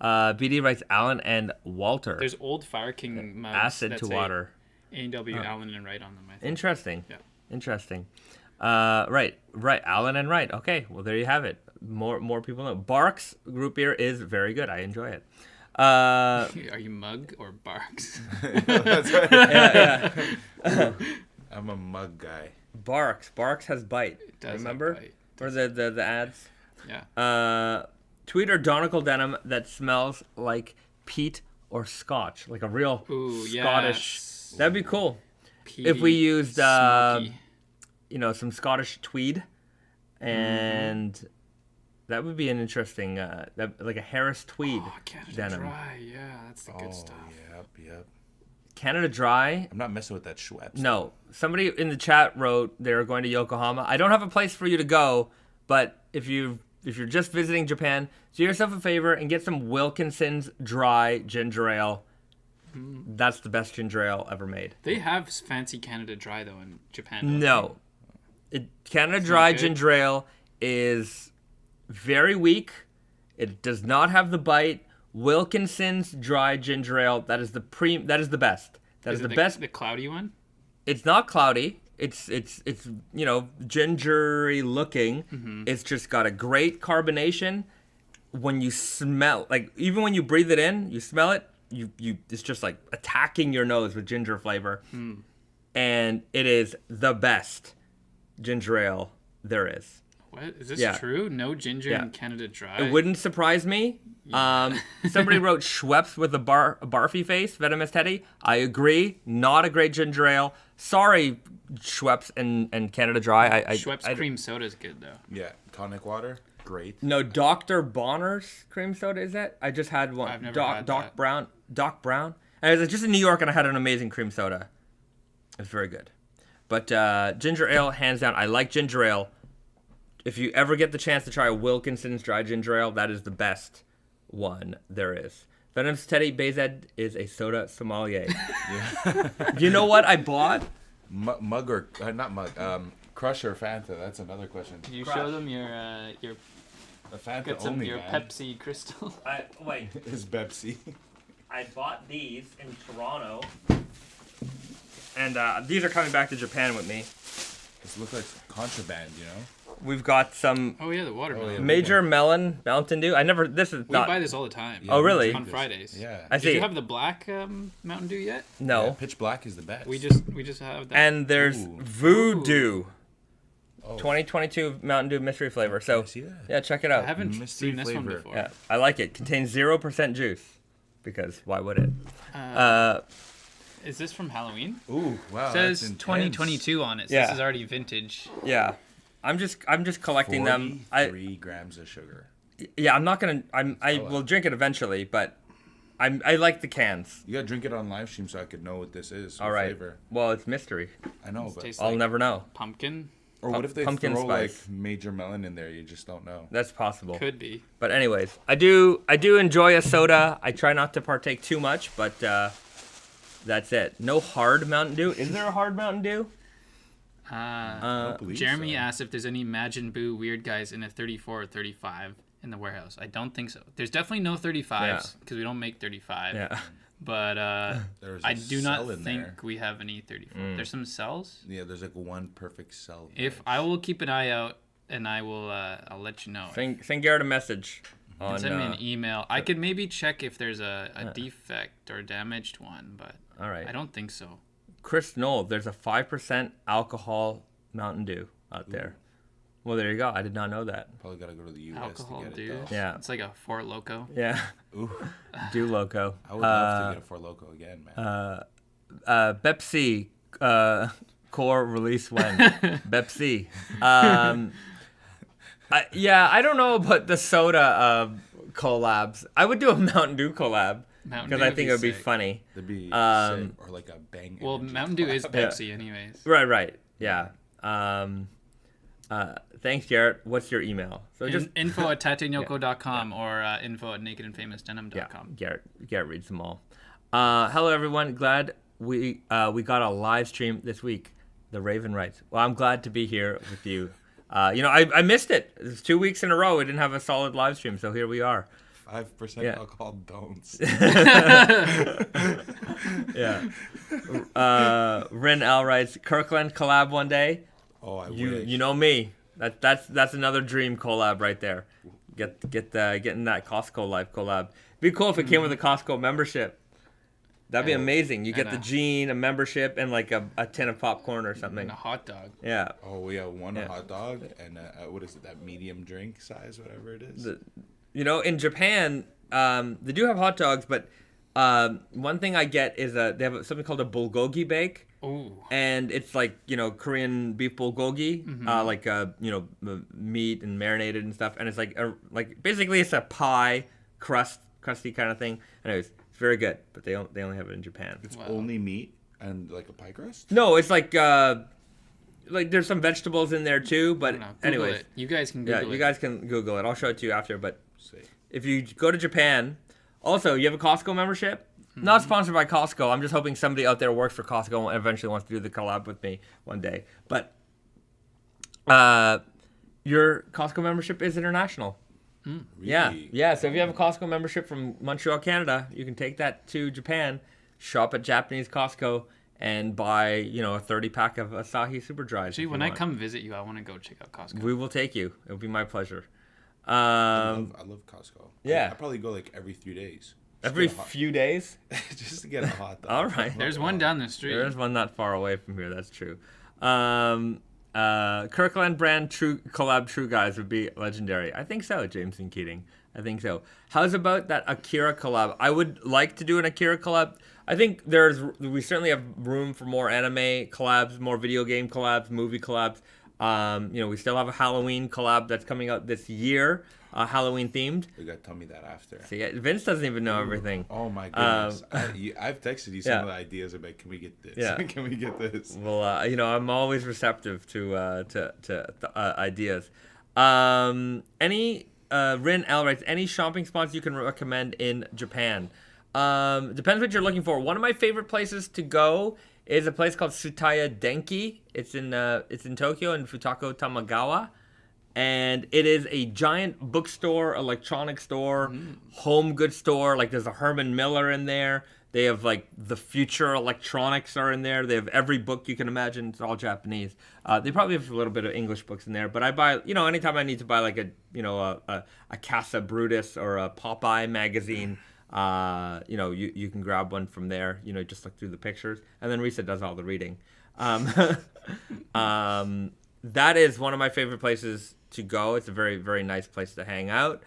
S1: BD writes Alan and Walter.
S2: There's old Fire King mugs
S1: Acid
S2: that
S1: to
S2: say
S1: water.
S2: A&W, Allen and Wright on them. I think.
S1: Interesting.
S2: Yeah.
S1: Interesting. Right. Alan and Wright. Okay, well there you have it. More people know. Barks group beer is very good. I enjoy it.
S2: Are you Mug or Barks?
S3: That's right.
S1: Yeah.
S3: I'm a mug guy.
S1: Barks has bite.
S2: It does have
S1: Remember?
S2: bite.
S1: Or the ads.
S2: Yeah.
S1: Tweed or Donegal denim that smells like peat or scotch, like a real Scottish.
S2: Yes.
S1: That'd be cool.
S2: Peaty,
S1: If we used,
S2: smoky.
S1: Some Scottish tweed, and that would be an interesting, like a Harris tweed
S2: Canada
S1: denim.
S2: Dry. Yeah, that's the good stuff.
S3: Yep.
S1: Canada Dry.
S3: I'm not messing with that Schweppes.
S1: No, somebody in the chat wrote they're going to Yokohama. I don't have a place for you to go, but if you're just visiting Japan, do yourself a favor and get some Wilkinson's Dry Ginger Ale. That's the best ginger ale ever made.
S2: They have fancy Canada Dry though in Japan. don't
S1: No, Canada
S2: It's
S1: Dry
S2: not good?
S1: ginger ale is very weak. It does not have the bite. Wilkinson's Dry Ginger Ale. That is the best. That is
S2: it
S1: the best.
S2: The cloudy one.
S1: It's not cloudy. It's gingery looking.
S2: Mm-hmm.
S1: It's just got a great carbonation. When you smell, like even when you breathe it in, you smell it. It's just like attacking your nose with ginger flavor, and it is the best ginger ale there is.
S2: What is this
S1: Yeah.
S2: true? No ginger
S1: Yeah.
S2: in Canada Dry.
S1: It wouldn't surprise me. Somebody wrote Schweppes with a barfy face, Venomous Teddy. I agree. Not a great ginger ale. Sorry, Schweppes and Canada Dry.
S2: Schweppes cream soda is good though.
S3: Yeah. Tonic water. Great.
S1: No, Dr. Bonner's cream soda, is that? I just had one.
S2: I've never had that.
S1: Doc Brown. And I was just in New York and I had an amazing cream soda. It's very good. But ginger ale, hands down. I like ginger ale. If you ever get the chance to try a Wilkinson's Dry Ginger Ale, that is the best one there is. Venom's Teddy Bahzad is a soda sommelier.
S3: Yeah.
S1: You know what I bought?
S3: Mug or not mug. Crush or Fanta? That's another question.
S2: Did you
S1: Crush.
S2: show them your
S3: The Fanta
S2: get some
S3: only,
S2: your
S3: man.
S2: Pepsi Crystal?
S1: Wait.
S3: Is Pepsi.
S1: I bought these in Toronto. And these are coming back to Japan with me.
S3: This looks like contraband, you know?
S1: We've got some
S2: Oh yeah, the watermelon.
S3: yeah.
S1: Major Melon Mountain Dew. This is
S2: We
S1: not.
S2: buy this all the time.
S1: Oh, really?
S2: On Fridays.
S3: Yeah.
S1: I
S2: Did
S1: see.
S2: you have the black Mountain Dew yet?
S1: No.
S3: Yeah, pitch black is the best.
S2: We just have that.
S1: And there's
S3: Ooh.
S1: Voodoo.
S3: Oh.
S1: 2022 Mountain Dew mystery flavor. So,
S3: I see that.
S1: yeah, check it
S2: I
S1: out.
S2: haven't
S3: Mystery
S2: seen this one
S3: flavor.
S2: before.
S1: Yeah, I like it. Contains 0% juice. Because why would it?
S2: Is this from Halloween?
S3: Ooh, wow.
S2: It says
S3: that's intense.
S2: 2022 on it. So
S1: Yeah.
S2: This is already vintage.
S1: Yeah. I'm just collecting them.
S3: 43 grams of sugar.
S1: I'm not gonna. I will drink it eventually, but I like the cans.
S3: You gotta drink it on live stream so I could know what this is.
S1: All
S3: what
S1: right.
S3: Flavor.
S1: Well, it's mystery.
S3: I know, but
S2: Tastes
S1: I'll
S2: like
S1: never know.
S2: pumpkin.
S3: or what if they
S1: pumpkin
S3: throw
S1: spice.
S3: like major melon in there? You just don't know.
S1: That's possible.
S2: Could be.
S1: But anyways, I do enjoy a soda. I try not to partake too much, but that's it. No hard Mountain Dew. Is there a hard Mountain Dew?
S3: I don't believe
S2: Jeremy
S3: so.
S2: asked if there's any Majin Buu weird guys in a 34 or 35 in the warehouse. I don't think so. There's definitely no 35s because we don't make 35.
S1: Yeah.
S2: But
S3: There's
S2: I
S3: a
S2: do not
S3: cell in
S2: think
S3: there.
S2: we have any 34. There's some cells.
S3: Yeah, there's like one perfect cell.
S2: If I will keep an eye out and I will, I'll let you know.
S1: Send Garrett a message. On,
S2: Send me an email. I could maybe check if there's a defect or damaged one, but
S1: all right.
S2: I don't think so.
S1: Chris Knoll, there's a 5% alcohol Mountain Dew out there. Well, there you go. I did not know that.
S3: Probably gotta go to the U.S.
S2: Alcohol
S3: to get
S2: Dew.
S3: it though.
S1: Yeah.
S2: It's like a Four Loco.
S1: Yeah.
S3: Ooh,
S1: Dew Loco.
S3: I would love to get a Four Loco again, man.
S1: Pepsi core release when? Pepsi. I don't know about the soda collabs. I would do a Mountain Dew collab.
S2: Mountain
S1: because
S2: Dew
S1: I think it would be
S2: sick.
S1: funny.
S3: That'd be
S1: Um,
S3: sick. Or like a Bang.
S2: Well,
S3: Energy
S2: Mountain Dew is
S3: collab.
S2: Pepsi, anyways.
S1: Right. Yeah. Thanks, Garrett. What's your email? So just
S2: Info at tateandyoko.com or info at nakedandfamousdenim.com.
S1: Garrett reads them all. Hello, everyone. Glad we got a live stream this week. The Raven writes, well, I'm glad to be here with you. I missed it. It's 2 weeks in a row. We didn't have a solid live stream, so here we are.
S3: 5% alcohol don'ts.
S1: Yeah. Rin L writes, Kirkland collab one day.
S3: Oh, I wish.
S1: You know me. That's another dream collab right there. Getting that Costco live collab. Be cool if it came with a Costco membership. That'd be amazing. You get the jean, a membership, and like a tin of popcorn or something.
S2: And a hot dog.
S1: Yeah.
S3: Oh, we have one hot dog and what is it? That medium drink size, whatever it is.
S1: In Japan, they do have hot dogs, but one thing I get is they have something called a bulgogi bake.
S2: Ooh.
S1: And it's like, Korean beef bulgogi, meat and marinated and stuff. And it's like basically it's a pie crusty kind of thing. Anyways, it's very good, but they only have it in Japan.
S3: It's only meat and like a pie crust?
S1: No, it's like there's some vegetables in there too, but anyways.
S2: It. You guys can Google it.
S1: Yeah, you guys can Google it. I'll show it to you after, but
S3: Sick.
S1: if you go to Japan, also, you have a Costco membership? Not sponsored by Costco. I'm just hoping somebody out there works for Costco and eventually wants to do the collab with me one day. But your Costco membership is international.
S3: Really?
S1: Yeah. So if you have a Costco membership from Montreal, Canada, you can take that to Japan, shop at Japanese Costco, and buy a 30-pack of Asahi Super Dries.
S2: Gee, when I come visit you, I want to go check out Costco.
S1: We will take you. It'll be my pleasure.
S3: I love Costco.
S1: Yeah.
S3: I probably go like every 3 days.
S1: Every few days?
S3: Just to get a hot dog.
S1: All right.
S2: There's one down the street.
S1: There's one not far away from here. That's true. Kirkland brand True collab True Guys would be legendary. I think so, James and Keating. I think so. How's about that Akira collab? I would like to do an Akira collab. I think we certainly have room for more anime collabs, more video game collabs, movie collabs. We still have a Halloween collab that's coming out this year, Halloween themed.
S3: You got to tell me that after.
S1: See, Vince doesn't even know everything.
S3: Oh my goodness! I've texted you some of the ideas about can we get this?
S1: Yeah.
S3: Can we get this?
S1: Well, I'm always receptive to ideas. Rin L writes, any shopping spots you can recommend in Japan? Depends what you're looking for. One of my favorite places to go is a place called Tsutaya Denki. It's in Tokyo in Futako Tamagawa, and it is a giant bookstore, electronic store, home goods store. Like there's a Herman Miller in there. They have like the future electronics are in there. They have every book you can imagine. It's all Japanese. They probably have a little bit of English books in there. But I buy, anytime I need to buy like a Casa Brutus or a Popeye magazine. You can grab one from there, just look through the pictures, and then Risa does all the reading. That is one of my favorite places to go. It's a very, very nice place to hang out.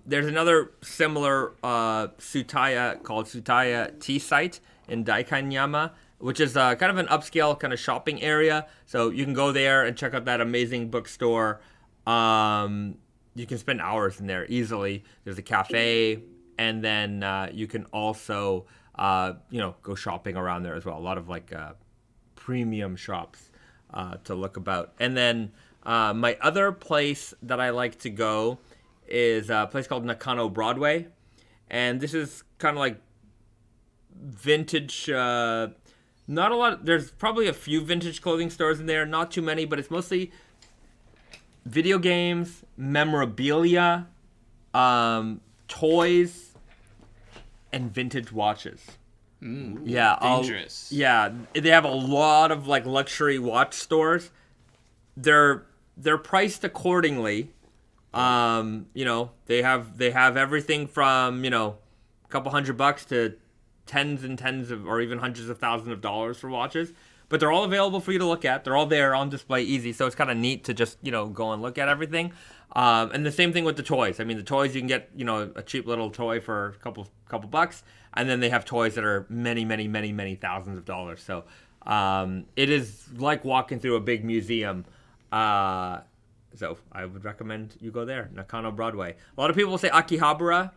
S1: There's another similar Tsutaya called Tsutaya Tea Site in Daikanyama, which is kind of an upscale kind of shopping area. So you can go there and check out that amazing bookstore. You can spend hours in there easily. There's a cafe. And then you can also, go shopping around there as well. A lot of like premium shops to look about. And then my other place that I like to go is a place called Nakano Broadway. And this is kind of like vintage, not a lot. There's probably a few vintage clothing stores in there. Not too many, but it's mostly video games, memorabilia, toys, and vintage watches. Yeah,
S2: dangerous.
S1: They have a lot of like luxury watch stores. They're priced accordingly. They have everything from a couple $100 to tens and tens of or even hundreds of thousands of dollars for watches. But they're all available for you to look at. They're all there on display, easy. So it's kind of neat to just go and look at everything. And the same thing with the toys. I mean, the toys you can get a cheap little toy for a couple bucks, and then they have toys that are many, many, many, many thousands of dollars. So it is like walking through a big museum. So I would recommend you go there, Nakano Broadway. A lot of people say Akihabara.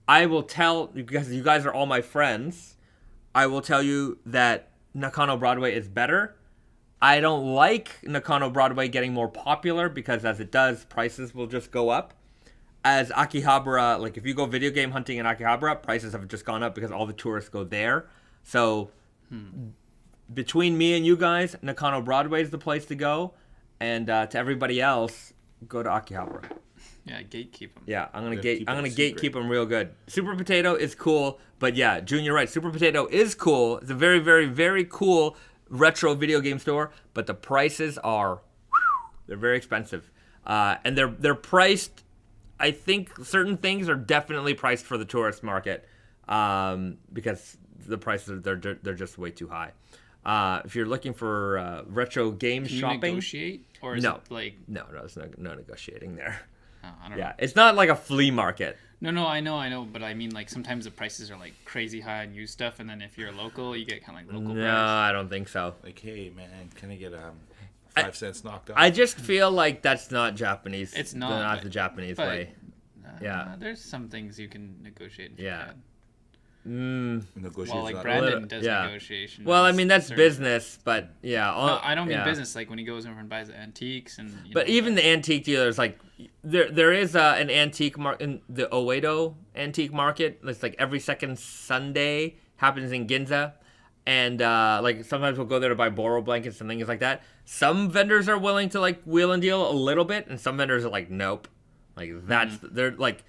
S1: I will tell, because you guys are all my friends, I will tell you that Nakano Broadway is better. I don't like Nakano Broadway getting more popular because as it does, prices will just go up. As Akihabara, like if you go video game hunting in Akihabara, prices have just gone up because all the tourists go there. So between me and you guys, Nakano Broadway is the place to go. And to everybody else, go to Akihabara.
S2: Yeah, gatekeep them.
S1: Yeah, I'm gonna gatekeep them real good. Super Potato is cool, but yeah, June, you're right. Super Potato is cool. It's a very, very, very cool retro video game store, but the prices are, they're very expensive, and they're priced. I think certain things are definitely priced for the tourist market, because the prices they're just way too high. If you're looking for retro game
S2: Can you
S1: shopping,
S2: negotiate, or is it like
S1: no, there's no negotiating there.
S2: Oh, I don't know.
S1: It's not like a flea market.
S2: No, I know, but I mean, like, sometimes the prices are, like, crazy high on used stuff, and then if you're local, you get kind of, like, local
S1: No,
S2: price.
S1: I don't think so.
S3: Like, hey, man, can I get 5 cents knocked off?
S1: I just feel like that's not Japanese.
S2: It's not,
S1: the Japanese way. Yeah.
S2: There's some things you can negotiate in
S1: Yeah.
S2: Japan.
S3: Negotiations
S2: Well, like,
S3: not-
S2: Brandon does
S1: yeah.
S2: negotiation.
S1: Well, I mean, that's
S2: certain-
S1: business, but yeah.
S2: No, I don't mean
S1: yeah.
S2: business, like, when he goes over and buys antiques and...
S1: But even the antique dealers, like, there is an antique market, in the Oedo antique market. It's like every second Sunday, happens in Ginza. And, like, sometimes we'll go there to buy Boro blankets and things like that. Some vendors are willing to, like, wheel and deal a little bit, and some vendors are like, nope. Like, that's, they're, like,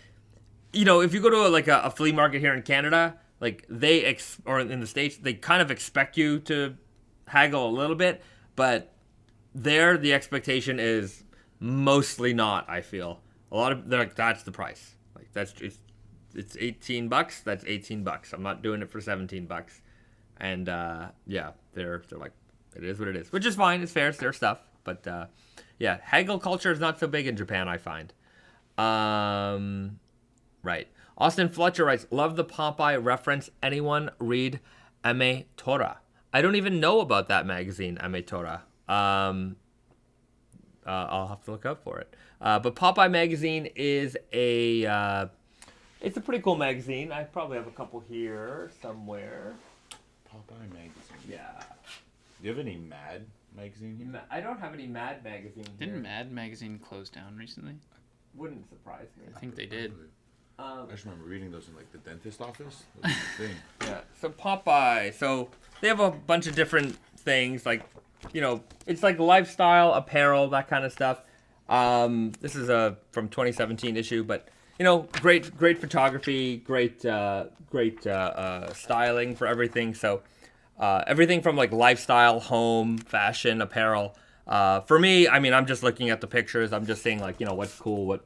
S1: you know, if you go to, a flea market here in Canada, like, or in the States, they kind of expect you to haggle a little bit, but there, the expectation is mostly not, I feel. A lot of, they're like, that's the price. Like, it's $18, that's $18. I'm not doing it for $17. And, yeah, they're like, it is what it is. Which is fine, it's fair, it's their stuff. But, yeah, haggle culture is not so big in Japan, I find. Right. Austin Fletcher writes, love the Popeye reference. Anyone read Ame Tora? I don't even know about that magazine, Ame Tora. I'll have to look up for it. But Popeye magazine is it's a pretty cool magazine. I probably have a couple here somewhere.
S3: Popeye magazine.
S1: Yeah.
S3: Do you have any Mad magazine here?
S1: I don't have any Mad magazine here.
S2: Didn't Mad Magazine close down recently?
S1: Wouldn't surprise me.
S2: I think they did.
S3: I just remember reading those in like the dentist office. That was the thing.
S1: Yeah. So Popeye. So they have a bunch of different things, like, you know, it's like lifestyle, apparel, that kind of stuff. This is a from 2017 issue, but you know, great photography, great styling for everything. So everything from like lifestyle, home, fashion, apparel. For me, I mean, I'm just looking at the pictures. I'm just seeing, like, you know, what's cool, what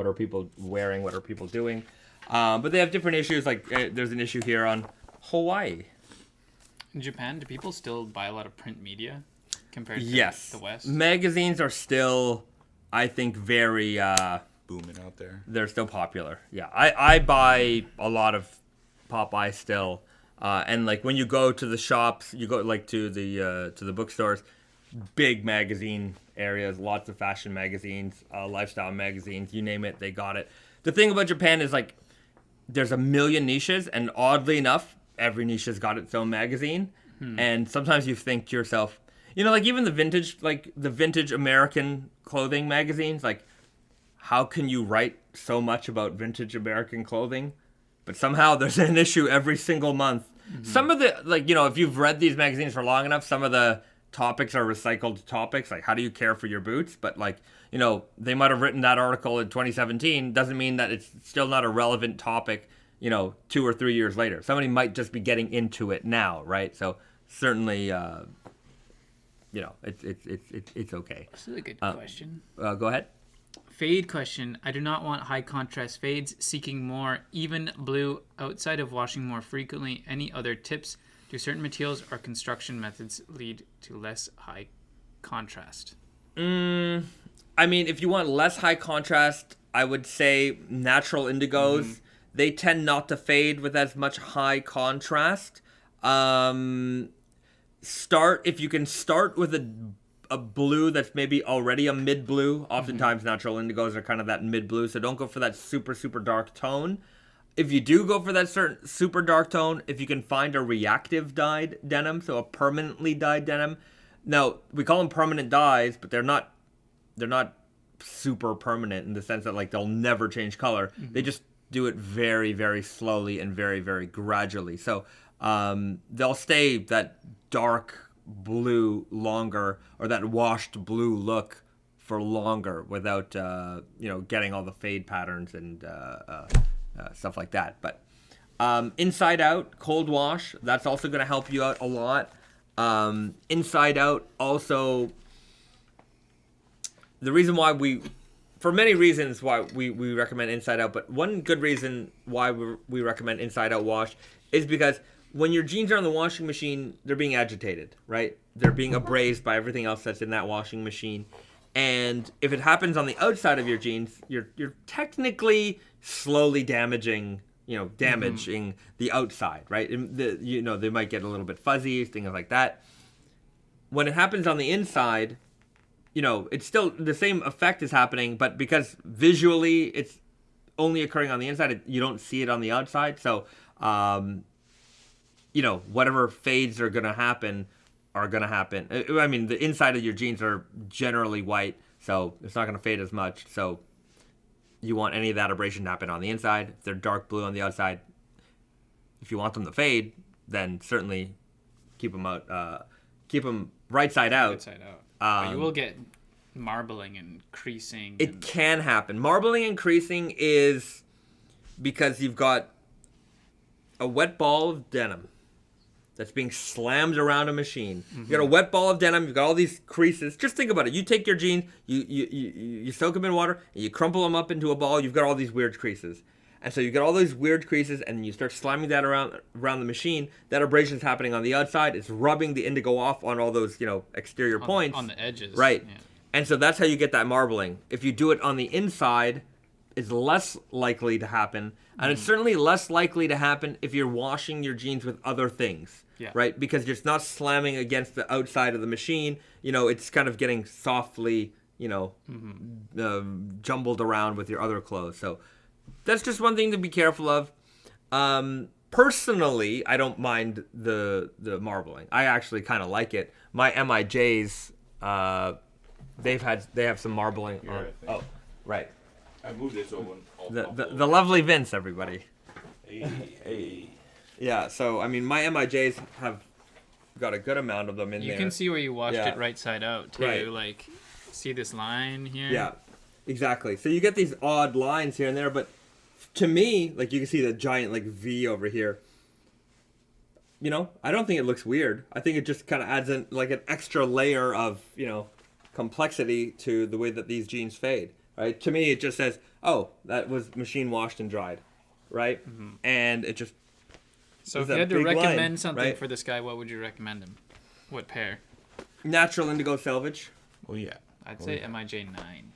S1: are people wearing, what are people doing. But they have different issues. Like, there's an issue here on Hawaii.
S2: In Japan, do people still buy a lot of print media compared to the West?
S1: Magazines are still, I think, very
S3: Booming out there.
S1: they're still popular. Yeah, I buy a lot of Popeye still. And like when you go to the shops, you go like to the bookstores. Big magazine areas, lots of fashion magazines, lifestyle magazines, you name it, they got it. The thing about Japan is, like, there's a million niches, and oddly enough, every niche has got its own magazine. And sometimes you think to yourself, you know, like even the vintage American clothing magazines, like, how can you write so much about vintage American clothing? But somehow there's an issue every single month. Some of the, like, you know, if you've read these magazines for long enough, some of the topics are recycled topics, like how do you care for your boots? But, like, you know, they might have written that article in 2017, doesn't mean that it's still not a relevant topic, you know, 2 or 3 years later. Somebody might just be getting into it now, right? So certainly, you know, it's okay.
S2: This is a good question.
S1: Go ahead.
S2: Fade question. I do not want high contrast fades. Seeking more even blue outside of washing more frequently. Any other tips? Do certain materials or construction methods lead to less high contrast?
S1: I mean, if you want less high contrast, I would say natural indigos. They tend not to fade with as much high contrast. If you can start with a blue that's maybe already a mid blue. Oftentimes natural indigos are kind of that mid blue, so don't go for that super, super dark tone. if you do go for that certain super dark tone, if you can find a reactive dyed denim, so a permanently dyed denim. Now, we call them permanent dyes, but they're not super permanent in the sense that like they'll never change color. They just do it very, very slowly and very, very gradually. So they'll stay that dark blue longer, or that washed blue look for longer without getting all the fade patterns and stuff like that. But inside out, cold wash, that's also going to help you out a lot. Inside out also, the reason why for many reasons why we recommend inside out, but one good reason why we recommend inside out wash is because when your jeans are in the washing machine, they're being agitated, right? They're being abrased by everything else that's in that washing machine. And if it happens on the outside of your jeans, you're technically slowly damaging the outside, right? They might get a little bit fuzzy, things like that. When it happens on the inside, it's still the same effect is happening, but because visually it's only occurring on the inside, you don't see it on the outside. So, whatever fades are going to happen are going to happen. I mean, the inside of your jeans are generally white, so it's not going to fade as much. So you want any of that abrasion to happen on the inside. If they're dark blue on the outside, if you want them to fade, then certainly keep them out. Keep them right side out.
S2: Right side out. But you will get marbling and creasing.
S1: It can happen. Marbling and creasing is because you've got a wet ball of denim that's being slammed around a machine. You got a wet ball of denim. You've got all these creases. Just think about it. You take your jeans, you soak them in water, and you crumple them up into a ball. You've got all these weird creases. And so you get all these weird creases, and you start slamming that around the machine. That abrasion is happening on the outside. It's rubbing the indigo off on all those exterior points.
S2: On the edges.
S1: Right.
S2: Yeah.
S1: And so that's how you get that marbling. If you do it on the inside, it's less likely to happen. And it's certainly less likely to happen if you're washing your jeans with other things.
S2: Yeah.
S1: Right? Because you're not slamming against the outside of the machine. It's kind of getting softly, jumbled around with your other clothes. So that's just one thing to be careful of. Personally, I don't mind the marbling. I actually kind of like it. My MIJs, they have some marbling on. Oh, right.
S3: I moved this over.
S1: The lovely Vince, everybody.
S3: Hey.
S1: Yeah, so I mean, my MIJs have got a good amount of them in there.
S2: You can see where you washed it right side out too.
S1: Right.
S2: Like, see this line here?
S1: Yeah, exactly. So you get these odd lines here and there, but to me, like you can see the giant like V over here. I don't think it looks weird. I think it just kind of adds in like an extra layer of complexity to the way that these jeans fade. Right? To me, it just says, "Oh, that was machine washed and dried," right? And it just.
S2: So if you had to recommend
S1: line,
S2: something
S1: right?
S2: for this guy, what would you recommend him? What pair?
S1: Natural indigo Selvedge.
S3: Oh yeah.
S2: I'd say MIJ 9.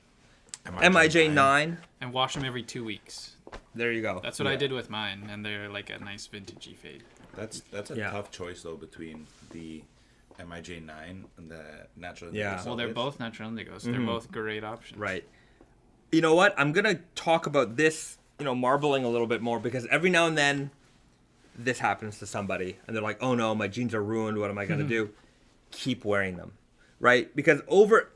S1: MIJ 9.
S2: And wash them every 2 weeks.
S1: There you go.
S2: That's what I did with mine, and they're like a nice vintagey fade.
S3: That's a tough choice though between the MIJ 9 and the natural indigo.
S1: Yeah.
S2: Well, they're both natural indigos. They're both great options.
S1: Right. You know what? I'm gonna talk about this, marbling a little bit more because every now and then, this happens to somebody, and they're like, "Oh no, my jeans are ruined. What am I gonna do?" Keep wearing them, right? Because over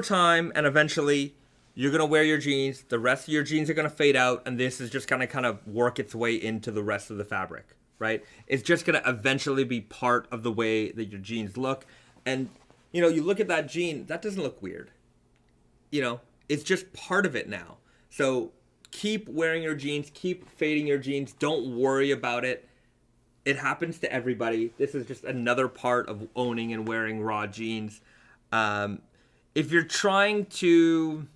S1: time and eventually, you're gonna wear your jeans. The rest of your jeans are gonna fade out, and this is just gonna kind of work its way into the rest of the fabric, right? It's just gonna eventually be part of the way that your jeans look, and you look at that jean, that doesn't look weird. It's just part of it now. So keep wearing your jeans, keep fading your jeans. Don't worry about it. It happens to everybody. This is just another part of owning and wearing raw jeans. If you're trying to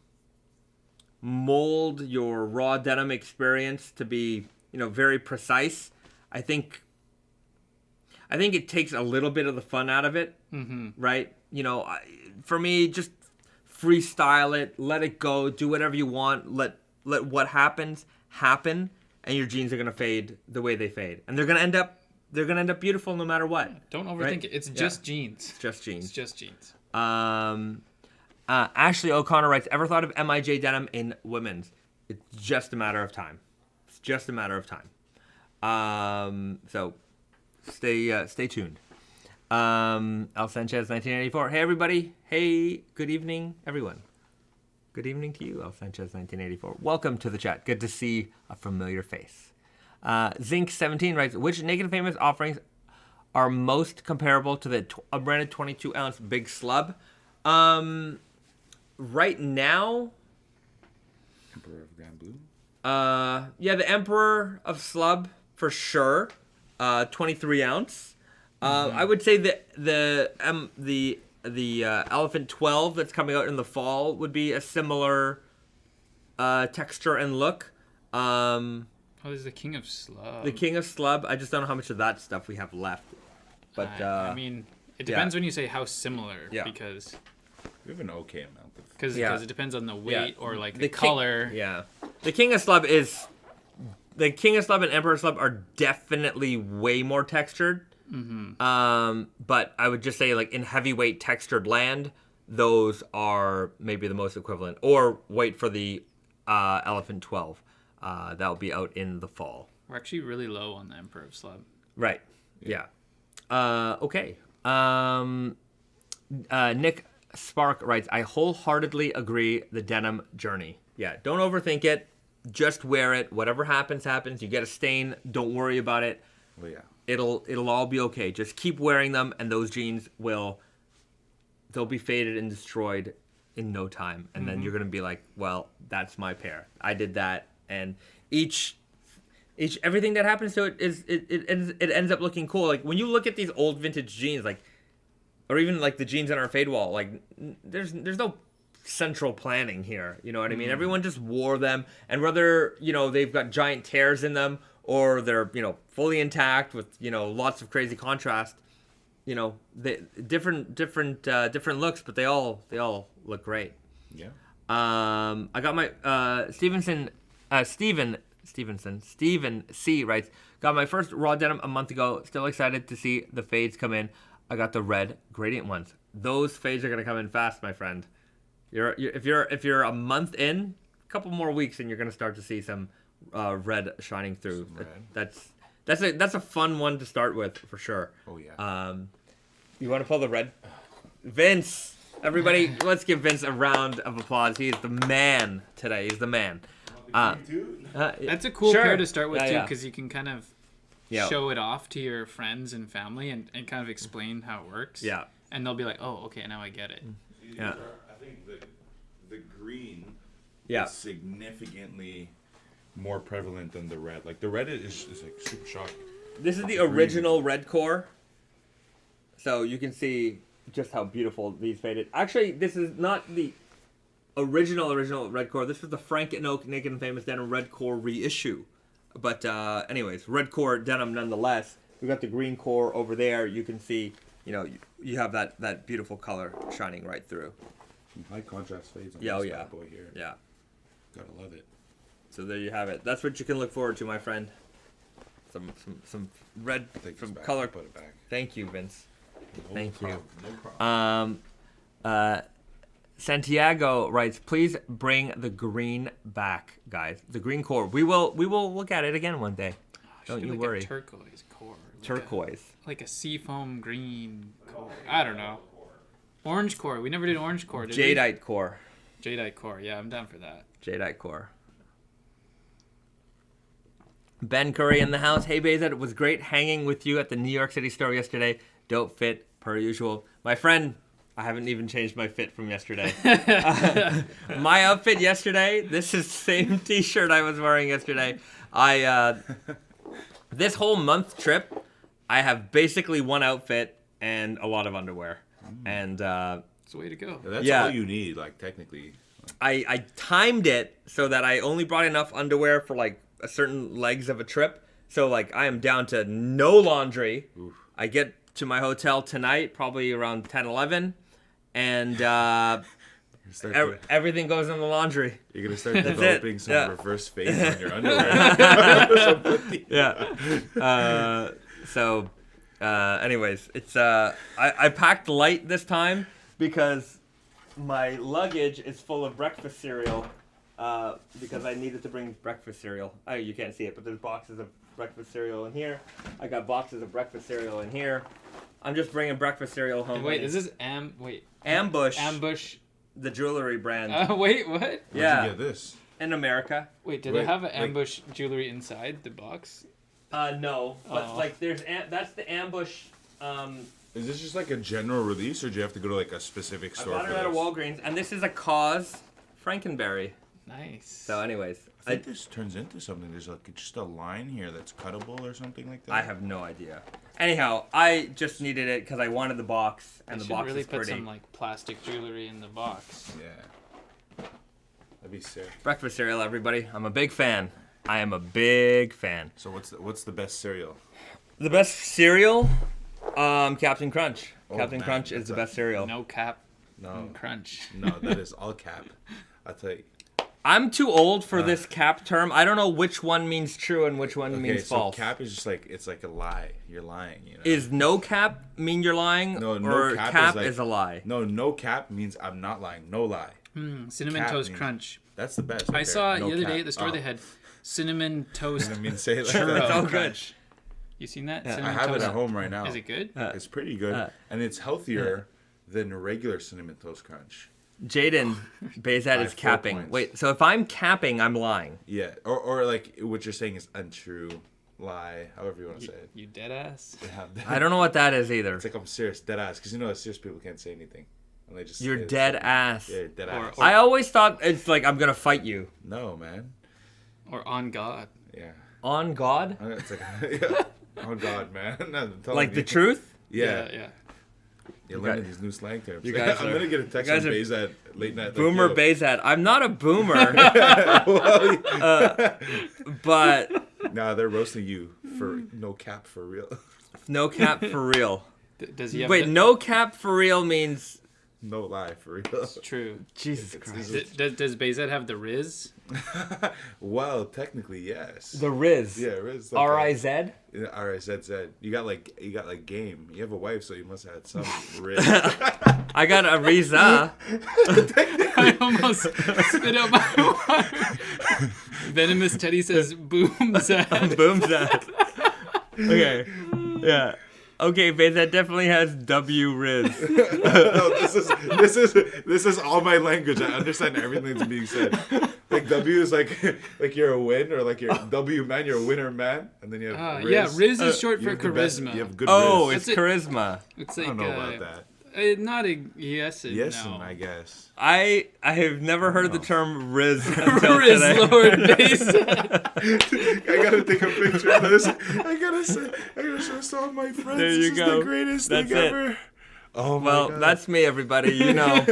S1: mold your raw denim experience to be, very precise, I think it takes a little bit of the fun out of it, right? For me, just freestyle it, let it go, do whatever you want, let what happens happen, and your jeans are gonna fade the way they fade, and they're gonna end up beautiful no matter what.
S2: Don't overthink
S1: right?
S2: it. It's just jeans.
S1: It's just jeans.
S2: It's just jeans.
S1: Ashley O'Connor writes, "Ever thought of MIJ denim in women's? It's just a matter of time. It's just a matter of time. So stay tuned. El Sanchez 1984. Hey everybody. Hey, good evening everyone. Good evening to you, El Sanchez 1984. Welcome to the chat. Good to see a familiar face. Zinc 17 writes, which Naked Famous offerings are most comparable to the branded 22 ounce big slub? Right now,
S3: Emperor of Grand Blue.
S1: yeah, the Emperor of Slub for sure. 23 ounce. I would say that the Elephant 12 that's coming out in the fall would be a similar texture and look.
S2: Oh, there's the King of Slub.
S1: The King of Slub. I just don't know how much of that stuff we have left. But
S2: I mean, it depends when you say how similar, because
S3: We have an okay amount of.
S2: because it depends on the weight or like the
S1: King-
S2: color.
S1: The King of Slub is the King of Slub and Emperor Slub are definitely way more textured. But I would just say, like, in heavyweight textured land, those are maybe the most equivalent. Or wait for the Elephant 12. That'll be out in the fall.
S2: We're actually really low on the Emperor of Slub.
S1: Right. Yeah. Okay. Nick Spark writes, I wholeheartedly agree, the denim journey. Yeah, don't overthink it. Just wear it. Whatever happens, happens. You get a stain, don't worry about it.
S3: Well, yeah.
S1: It'll all be okay. Just keep wearing them, and those jeans they'll be faded and destroyed in no time. And then you're gonna be like, well, that's my pair. I did that, and each everything that happens to it it ends up looking cool. Like when you look at these old vintage jeans, like, or even like the jeans on our fade wall, like there's no central planning here. You know what I mean? Everyone just wore them, and whether they've got giant tears in them, or they're, fully intact with, lots of crazy contrast, the different looks, but they all look great.
S3: Yeah.
S1: I got my Steven C writes, got my first raw denim a month ago. Still excited to see the fades come in. I got the red gradient ones. Those fades are gonna come in fast, my friend. If you're a month in, a couple more weeks, and you're gonna start to see some red shining through. That's a fun one to start with for sure.
S3: Oh yeah.
S1: You want to pull the red? Vince, everybody, let's give Vince a round of applause. He is the man today. He's the man.
S2: That's a cool pair to start with too, because you can kind of show it off to your friends and family and kind of explain how it works.
S1: Yeah.
S2: And they'll be like, oh, okay, now I get it.
S1: Yeah.
S3: I think the green
S1: Yeah.
S3: is significantly more prevalent than the red. Like the red is like super shocking.
S1: This is the original red core. So you can see just how beautiful these faded. Actually, this is not the original red core. This was the Frank and Oak Naked and Famous Denim red core reissue. But anyways, red core denim nonetheless. We got the green core over there. You can see, you have that beautiful color shining right through.
S3: Some high contrast fades on
S1: this
S3: bad boy here.
S1: Yeah.
S3: Gotta love it.
S1: So there you have it. That's what you can look forward to, my friend. Some red from color.
S3: Put it back.
S1: Thank you, Vince.
S3: No
S1: Thank
S3: problem.
S1: you.
S3: No problem.
S1: Santiago writes, please bring the green back, guys. The green core. We will look at it again one day. Don't you worry.
S2: A turquoise core.
S1: Turquoise.
S2: Like a seafoam green core. I don't know. Orange core. We never did orange core, did
S1: Jadeite core.
S2: we? Jadeite core. Yeah, I'm down for that.
S1: Jadeite core. Ben Curry in the house. Hey, Bahzad, it was great hanging with you at the New York City store yesterday. Dope fit, per usual. My friend, I haven't even changed my fit from yesterday. My outfit yesterday, this is the same t-shirt I was wearing yesterday. This whole month trip, I have basically one outfit and a lot of underwear. And
S2: It's the way to go.
S3: That's all you need, like, technically.
S1: I timed it so that I only brought enough underwear for, like, a certain legs of a trip. So, like, I am down to no laundry.
S3: Oof.
S1: I get to my hotel tonight, probably around 10, 11. And everything goes in the laundry.
S3: You're going to start developing some reverse fades on your underwear.
S1: Anyways, it's I packed light this time because my luggage is full of breakfast cereal because I needed to bring breakfast cereal. Oh, you can't see it, but there's boxes of breakfast cereal in here. I got boxes of breakfast cereal in here. I'm just bringing breakfast cereal home.
S2: Wait, is this
S1: Ambush?
S2: Ambush.
S1: The jewelry brand.
S2: Wait, what?
S3: Where'd
S1: Yeah.
S3: you get this?
S1: In America.
S2: Wait, did they have an Ambush jewelry inside the box?
S1: No, but like that's the Ambush.
S3: Is this just like a general release, or do you have to go to like a specific store?
S1: I bought
S3: for
S1: it at a
S3: this?
S1: Walgreens, and this is a Cause Frankenberry.
S2: Nice.
S1: So, anyways,
S3: I think this turns into something. There's like just a line here that's cuttable or something like that.
S1: I have no idea. Anyhow, I just needed it because I wanted the box, and the box
S2: really
S1: is
S2: put
S1: pretty.
S2: some like plastic jewelry in the box.
S3: Yeah. That'd be sick.
S1: Breakfast cereal, everybody. I'm a big fan. I am a big fan.
S3: So what's the best cereal?
S1: The best cereal, Captain Crunch.
S3: Oh,
S1: Captain
S3: man,
S1: Crunch is
S3: that's
S1: the best cereal.
S2: No cap.
S3: No.
S2: Crunch.
S3: No, that is all cap. I'll tell you.
S1: I'm too old for this cap term. I don't know which one means true and which one means
S3: so
S1: false.
S3: cap is just like, it's like a lie. You're lying, you know?
S1: Is no cap mean you're lying?
S3: No
S1: or
S3: cap
S1: is a lie?
S3: No cap means I'm not lying. No lie.
S2: Cinnamon
S3: Cap
S2: Toast
S3: means-
S2: Crunch.
S3: That's the best.
S2: I
S3: right
S2: saw
S3: there. No
S2: the other
S3: cap.
S2: day at the store
S3: Oh.
S2: they had cinnamon toast.
S3: I mean, say it like
S2: churro
S3: that.
S1: It's all good.
S2: crunch. You seen that?
S1: Yeah.
S3: I
S2: Cinnamon
S3: have it
S2: toast.
S3: at home right now.
S2: Is it good?
S3: It's pretty good, and it's healthier than regular cinnamon toast crunch.
S1: Jaden, Bahzad
S3: By
S1: is
S3: 4
S1: capping.
S3: points.
S1: Wait, so if I'm capping, I'm lying.
S3: Yeah, or like what you're saying is untrue, lie, however you want to say it.
S2: You dead ass.
S3: Yeah,
S1: I don't know what that is either.
S3: It's like I'm serious, dead ass, because you know serious people can't say anything, and they just
S1: You're
S3: say
S1: dead
S3: something.
S1: ass.
S3: Yeah, you're dead
S2: Or-
S3: ass.
S1: I always thought it's like I'm gonna fight you.
S3: No, man.
S2: Or on God.
S3: Yeah.
S1: On God?
S3: It's like, yeah. Oh God, man. I'm telling
S1: Like
S3: you.
S1: the truth?
S3: Yeah.
S2: Yeah.
S3: You're
S1: You
S3: learning
S1: guys-
S3: these new slang terms.
S1: you guys
S3: I'm
S1: are-
S3: gonna get a text
S1: you
S3: from
S1: guys
S3: Bahzad late night.
S1: Boomer
S3: like,
S1: Bahzad. I'm not a boomer, but
S3: Nah, they're roasting you for no cap for real.
S1: no cap for real.
S2: Does he have
S1: Wait, no cap for real means
S3: No lie for real.
S2: True.
S1: Jesus Christ.
S2: Does Bahzad have the Riz?
S3: Well, technically yes.
S1: The Riz.
S3: Yeah, Riz. Like
S1: R-I-Z?
S3: R-I-Z-Z. You got like game. You have a wife, so you must have had some Riz.
S1: I got a Risa.
S2: I almost spit out my water. Venomous Teddy says, boom, Zad.
S1: Boom Zad. Okay. Yeah. Okay, Bahzad definitely has W Riz.
S3: No, this is all my language. I understand everything that's being said. Like W is like you're a win, or like you're W man, you're a winner man, and then you have Riz.
S2: Yeah, Riz is short
S3: You
S2: for
S3: have the best-
S2: charisma.
S3: you have good
S1: Oh,
S3: Riz.
S1: it's charisma.
S2: It's
S3: I
S2: like
S3: don't know about that.
S2: Not a yes and
S3: Yes,
S2: no.
S3: and I guess.
S1: I have never heard the term Riz until
S2: Riz
S1: today.
S2: Lord Bahzad.
S3: I gotta take a picture of this. I gotta show some of my friends.
S1: There
S3: this
S1: you
S3: is
S1: go.
S3: the greatest
S1: That's
S3: thing
S1: it.
S3: ever. Oh my
S1: Well,
S3: God.
S1: that's me, everybody. You know,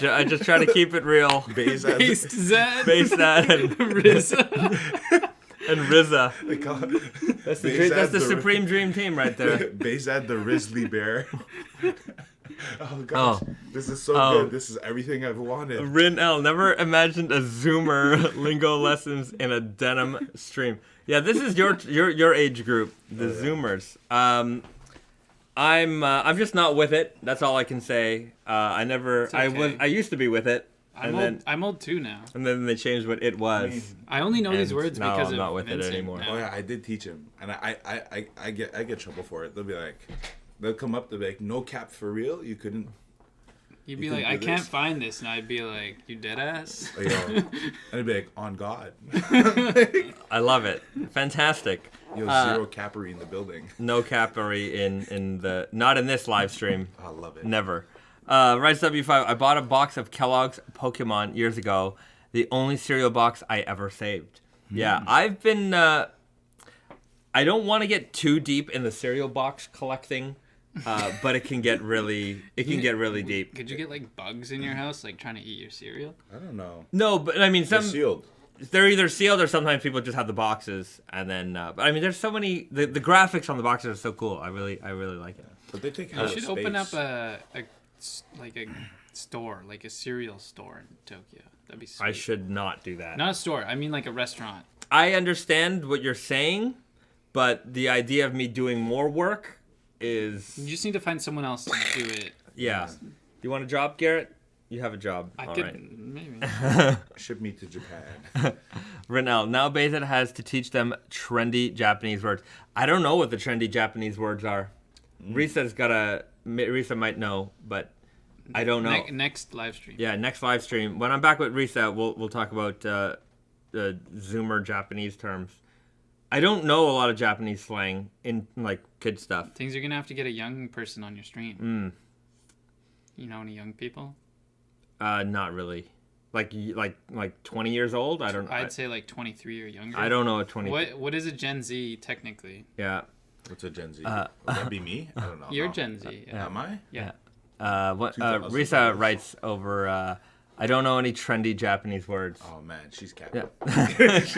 S1: I just try to keep it real.
S3: Bahzad.
S2: Based Zad.
S1: Bahzad and
S2: Riz.
S1: and Riza.
S3: They call it
S1: That's the
S3: Bahzad
S1: that's the supreme dream team right there.
S3: Bahzad the Risley Bear. Oh gosh, this is so
S1: Oh.
S3: good. This is everything I've wanted.
S1: Rin L never imagined a Zoomer lingo lessons in a denim stream. Yeah, this is your age group, the Zoomers. I'm just not with it. That's all I can say. I used to be with it,
S2: I'm old too now.
S1: and then they changed what it was.
S2: I only know these
S1: And
S2: words
S1: now
S2: because
S1: I'm
S2: of
S1: not with it
S2: Vincent
S1: anymore.
S2: now.
S3: Oh yeah, I did teach him, and I get trouble for it. They'll be like, they'll come up, they'll be like, no cap for real. You couldn't.
S2: You'd be
S3: You
S2: like,
S3: can
S2: I
S3: do
S2: can't
S3: this.
S2: find this, and I'd be like, you dead ass.
S3: You know, and it'd be like, on God.
S1: I love it. Fantastic.
S3: Yo, zero capery in the building.
S1: No capery in the not in this live stream.
S3: I love it.
S1: Never. Rice W5. I bought a box of Kellogg's Pokemon years ago. The only cereal box I ever saved. Yeah, I've been. I don't want to get too deep in the cereal box collecting, but it can get really deep.
S2: Could you get like bugs in your house, like trying to eat your cereal?
S3: I don't know.
S1: No, but I mean
S3: They're
S1: some.
S3: sealed.
S1: They're either sealed or sometimes people just have the boxes and then. But I mean, there's so many. The graphics on the boxes are so cool. I really like it.
S3: But they take
S2: You
S3: hella
S2: should
S3: space.
S2: open up a store, like a cereal store in Tokyo. That'd be sweet.
S1: I should not do that.
S2: Not a store. I mean like a restaurant.
S1: I understand what you're saying, but the idea of me doing more work is
S2: You just need to find someone else to do it.
S1: yeah. You want to drop, Garrett? You have a job.
S2: I
S1: All
S2: could
S1: right.
S2: maybe.
S3: Ship me to Japan.
S1: Renell, now Bahzad has to teach them trendy Japanese words. I don't know what the trendy Japanese words are. Risa might know, but I don't know.
S2: Next live stream.
S1: Yeah, next live stream. When I'm back with Risa, we'll talk about the Zoomer Japanese terms. I don't know a lot of Japanese slang in like kid stuff.
S2: Things you're gonna have to get a young person on your stream. You know any young people?
S1: Not really. Like 20 years old.
S2: I'd say like 23 or younger.
S1: I don't know a 20.
S2: What is a Gen Z technically?
S1: Yeah.
S3: What's a Gen Z? Would that be me? I don't know.
S2: You're Gen Z. Yeah.
S3: Am I?
S2: Yeah.
S1: Risa writes over. I don't know any trendy Japanese words.
S3: Oh man, she's capping.
S1: This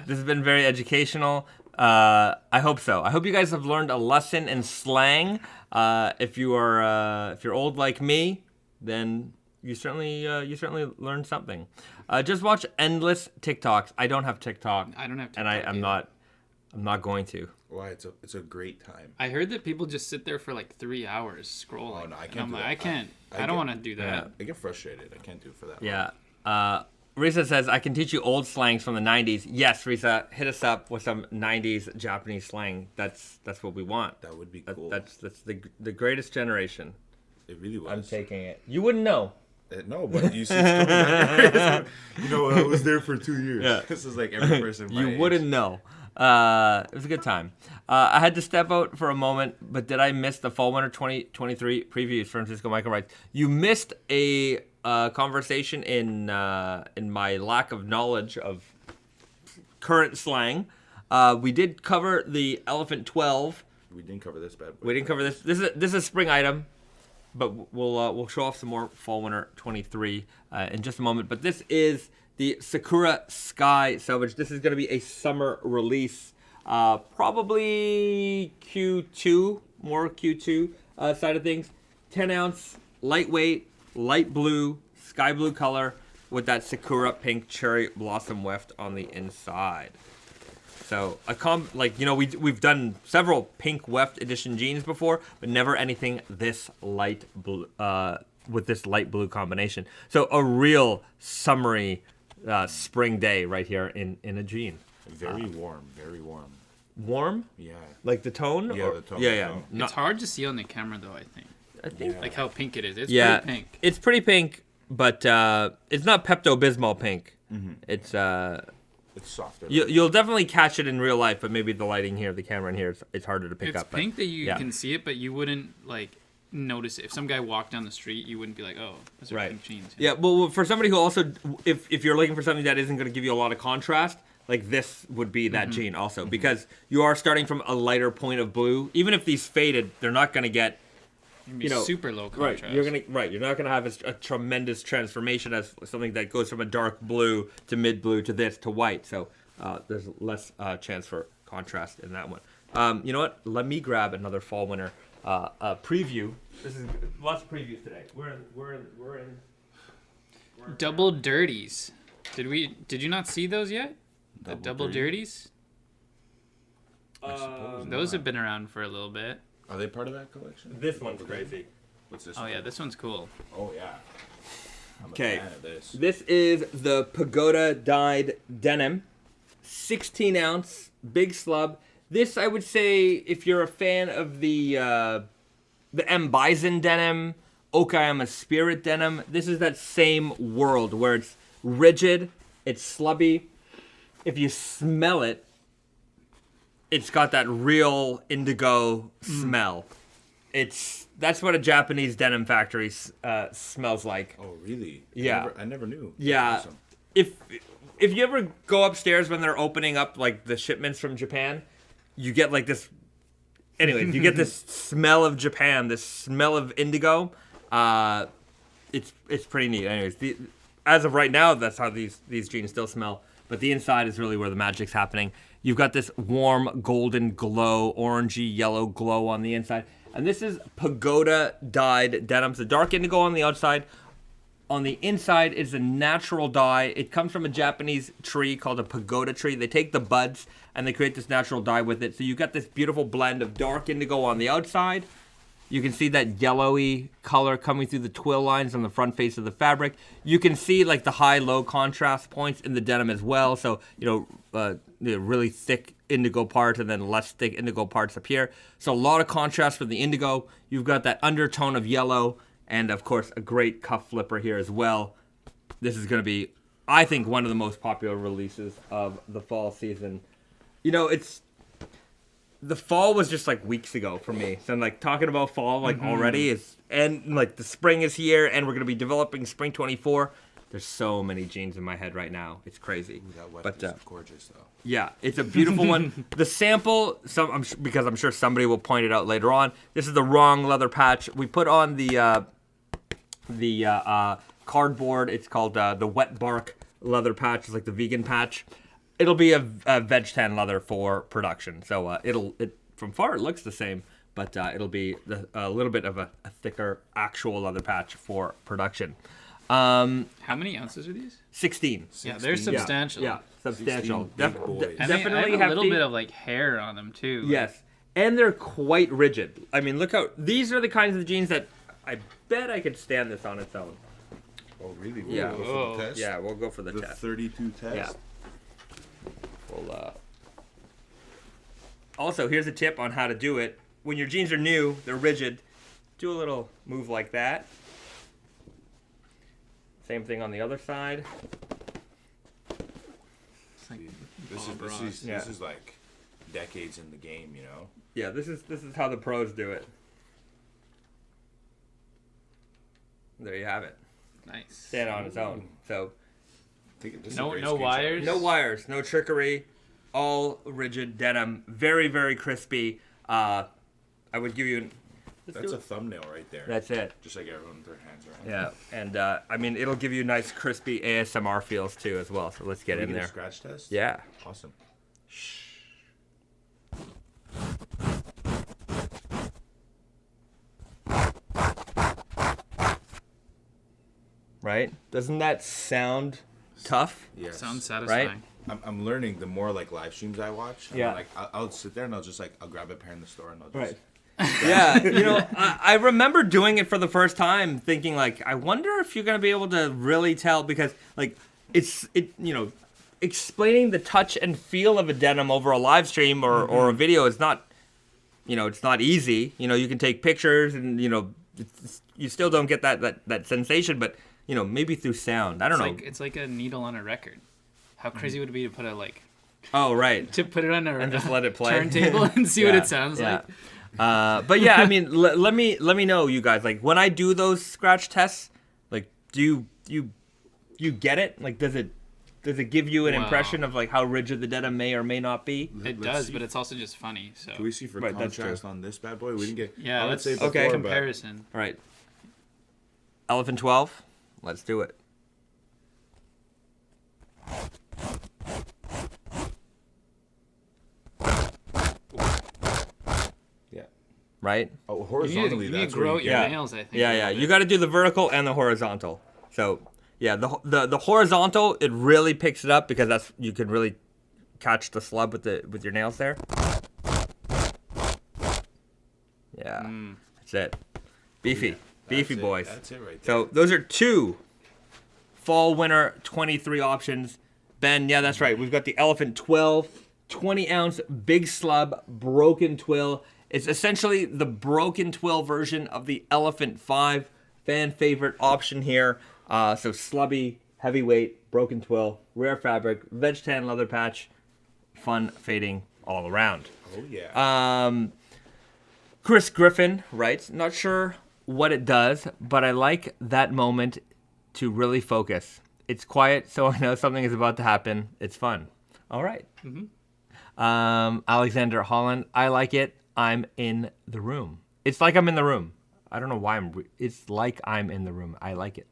S1: has been very educational. I hope so. I hope you guys have learned a lesson in slang. If you're old like me, then you certainly learned something. Just watch endless TikToks. I don't have TikTok.
S2: I don't have TikTok.
S1: And I'm not going to.
S3: Why? It's a great time.
S2: I heard that people just sit there for like 3 hours scrolling.
S3: Oh no, I can't.
S2: And I'm
S3: do
S2: like,
S3: that.
S2: I can't. I don't want to do that.
S1: Yeah.
S3: I get frustrated. I can't do it for that.
S1: Yeah. Risa says, I can teach you old slangs from the 90s. Yes, Risa, hit us up with some 90s Japanese slang. That's what we want.
S3: That would be cool.
S1: That's the greatest generation.
S3: It really was.
S1: I'm taking it. You wouldn't know.
S3: No, but you see, it's coming back. You know, I was there for 2 years.
S1: Yeah.
S3: This is like every person.
S1: You wouldn't know. It was a good time. I had to step out for a moment, but did I miss the Fall Winter 2023 previews? Francisco Michael writes, you missed a conversation in my lack of knowledge of current slang. We did cover the Elephant 12.
S3: We didn't cover this bad boy.
S1: We didn't cover this. This is a spring item, but we'll show off some more Fall Winter 23 in just a moment. But this is the Sakura Sky Selvedge. This is going to be a summer release, probably Q2, more Q2 side of things. 10 ounce, lightweight, light blue, sky blue color with that Sakura pink cherry blossom weft on the inside. So we've done several pink weft edition jeans before, but never anything this light blue with this light blue combination. So a real summery spring day right here in a jean.
S3: Very warm, very warm.
S1: Warm?
S3: Yeah.
S1: Like the tone?
S3: Yeah, the tone.
S1: Yeah.
S2: It's hard to see on the camera though. I think
S3: Yeah.
S2: like how pink it is. It's
S1: Yeah,
S2: pretty pink.
S1: it's pretty pink, but it's not Pepto-Bismol pink.
S3: Mm-hmm.
S1: It's
S3: It's softer.
S1: you'll definitely catch it in real life, but maybe the lighting here, the camera in here, it's harder to pick
S2: It's
S1: up. but-
S2: pink that you
S1: yeah.
S2: can see it, but you wouldn't like notice it. If some guy walked down the street, you wouldn't be like, oh, those are
S1: Right.
S2: pink jeans.
S1: Yeah, well, for somebody who also, if you're looking for something that isn't going to give you a lot of contrast, like this would be that jean also, because you are starting from a lighter point of blue. Even if these faded, they're not going to get,
S2: Super low contrast.
S1: You're not gonna have a tremendous transformation as something that goes from a dark blue to mid blue to this to white. So there's less chance for contrast in that one. You know what? Let me grab another fall winter preview. This is lots of previews today. We're in
S2: Double dirties. Did you not see those yet? The double dirties?
S3: I suppose
S2: Those
S3: not.
S2: have been around for a little bit.
S3: Are they part of that collection?
S1: This one's crazy.
S3: What's this?
S2: Oh
S3: one?
S2: yeah, this one's cool.
S3: Oh yeah. I'm a
S1: Okay.
S3: fan of this.
S1: This is the Pagoda dyed denim, 16 ounce, big slub. This I would say if you're a fan of the M Bison denim, Okayama Spirit denim, this is that same world where it's rigid, it's slubby. If you smell it, it's got that real indigo smell. That's what a Japanese denim factory smells like.
S3: Oh really?
S1: Yeah.
S3: I never knew.
S1: Yeah.
S3: Awesome.
S1: If you ever go upstairs when they're opening up like the shipments from Japan, you get like this. Anyways, you get this smell of Japan, this smell of indigo. It's pretty neat. Anyways, as of right now, that's how these jeans still smell. But the inside is really where the magic's happening. You've got this warm golden glow, orangey yellow glow on the inside. And this is Pagoda dyed denim. It's a dark indigo on the outside. On the inside is a natural dye. It comes from a Japanese tree called a pagoda tree. They take the buds and they create this natural dye with it. So you got this beautiful blend of dark indigo on the outside. You can see that yellowy color coming through the twill lines on the front face of the fabric. You can see like the high-low contrast points in the denim as well. So, the really thick indigo parts and then less thick indigo parts up here. So a lot of contrast with the indigo. You've got that undertone of yellow and, of course, a great cuff flipper here as well. This is going to be, I think, one of the most popular releases of the fall season. The fall was just like weeks ago for me. So like talking about fall like already is, and like the spring is here and we're going to be developing spring 24. There's so many jeans in my head right now. It's crazy.
S3: But gorgeous though.
S1: Yeah, it's a beautiful one. The sample, because I'm sure somebody will point it out later on. This is the wrong leather patch. We put on the cardboard. It's called the wet bark leather patch. It's like the vegan patch. It'll be a veg tan leather for production. So from far it looks the same, but it'll be a little bit of a thicker actual leather patch for production.
S2: How many ounces are these?
S1: 16.
S2: Yeah, they're substantial.
S1: Yeah, substantial.
S3: Big boys.
S2: And
S1: Definitely
S2: they have a little
S1: hefty.
S2: bit of like hair on them too.
S1: Yes, and they're quite rigid. I mean, look how these are the kinds of jeans that I bet I could stand this on its own.
S3: Oh, really?
S1: Yeah.
S3: We'll go for the test?
S1: Yeah, we'll go for the
S3: The
S1: test.
S3: 32 test?
S1: Yeah. Also, here's a tip on how to do it. When your jeans are new, they're rigid, do a little move like that. Same thing on the other side.
S2: It's like
S3: This is like decades in the game, you know?
S1: Yeah, this is how the pros do it. There you have it.
S2: nice.
S1: Stand on its own. So
S2: No wires.
S1: no wires, no trickery, all rigid denim, very, very crispy. I would give you
S3: That's a thumbnail right there.
S1: That's it.
S3: Just like everyone with their hands around.
S1: Yeah, and I mean it'll give you nice crispy ASMR feels too as well. So let's get in
S3: Can we
S1: there.
S3: a scratch test?
S1: Yeah.
S3: Awesome.
S1: Right? Doesn't that sound tough?
S3: Yes.
S2: Sounds satisfying.
S3: I'm learning the more like live streams I watch.
S1: Yeah.
S3: Like I'll sit there and I'll just like I'll grab a pair in the store and I'll just.
S1: Yeah, I remember doing it for the first time, thinking like, I wonder if you're gonna be able to really tell because like explaining the touch and feel of a denim over a live stream or a video is not, it's not easy. You can take pictures and you still don't get that sensation, but maybe through sound. I don't know.
S2: It's like a needle on a record. How crazy would it be to put
S1: Oh right.
S2: to put it on a
S1: And just let it play.
S2: turntable and see what it sounds like?
S1: But yeah, I mean, let me know, you guys. Like when I do those scratch tests, like do you get it? Like does it give you an impression of like how rigid the denim may or may not be?
S2: It does, but it's also just funny. So
S3: Can we see for
S1: Right, that's
S3: contrast on this bad boy? We didn't get.
S2: yeah,
S3: I would
S2: let's
S3: say
S2: okay
S3: before, but
S2: comparison.
S1: All right. Elephant 12. Let's do it.
S3: Yeah.
S1: Right?
S3: Oh,
S2: You need
S3: horizontally,
S2: to
S3: that's
S2: grow
S3: where
S2: out
S3: you
S2: your
S1: Yeah.
S2: nails. I think.
S1: Yeah. You got to do the vertical and the horizontal. So yeah, the horizontal, it really picks it up because you can really catch the slub with your nails there. Yeah, that's it. Beefy
S3: That's
S1: boys.
S3: That's it right there.
S1: So those are two fall winter 23 options. Ben, yeah, that's right. We've got the Elephant 12, 20 ounce big slub broken twill. It's essentially the broken twill version of the Elephant 5 fan favorite option here. So slubby, heavyweight, broken twill, rare fabric, veg tan leather patch, fun fading all around.
S3: Oh yeah.
S1: Chris Griffin writes, not sure what it does, but I like that moment to really focus. It's quiet, so I know something is about to happen. It's fun. All right. Alexander Holland, I like it. I'm in the room. It's like I'm in the room. I don't know why it's like I'm in the room. I like it.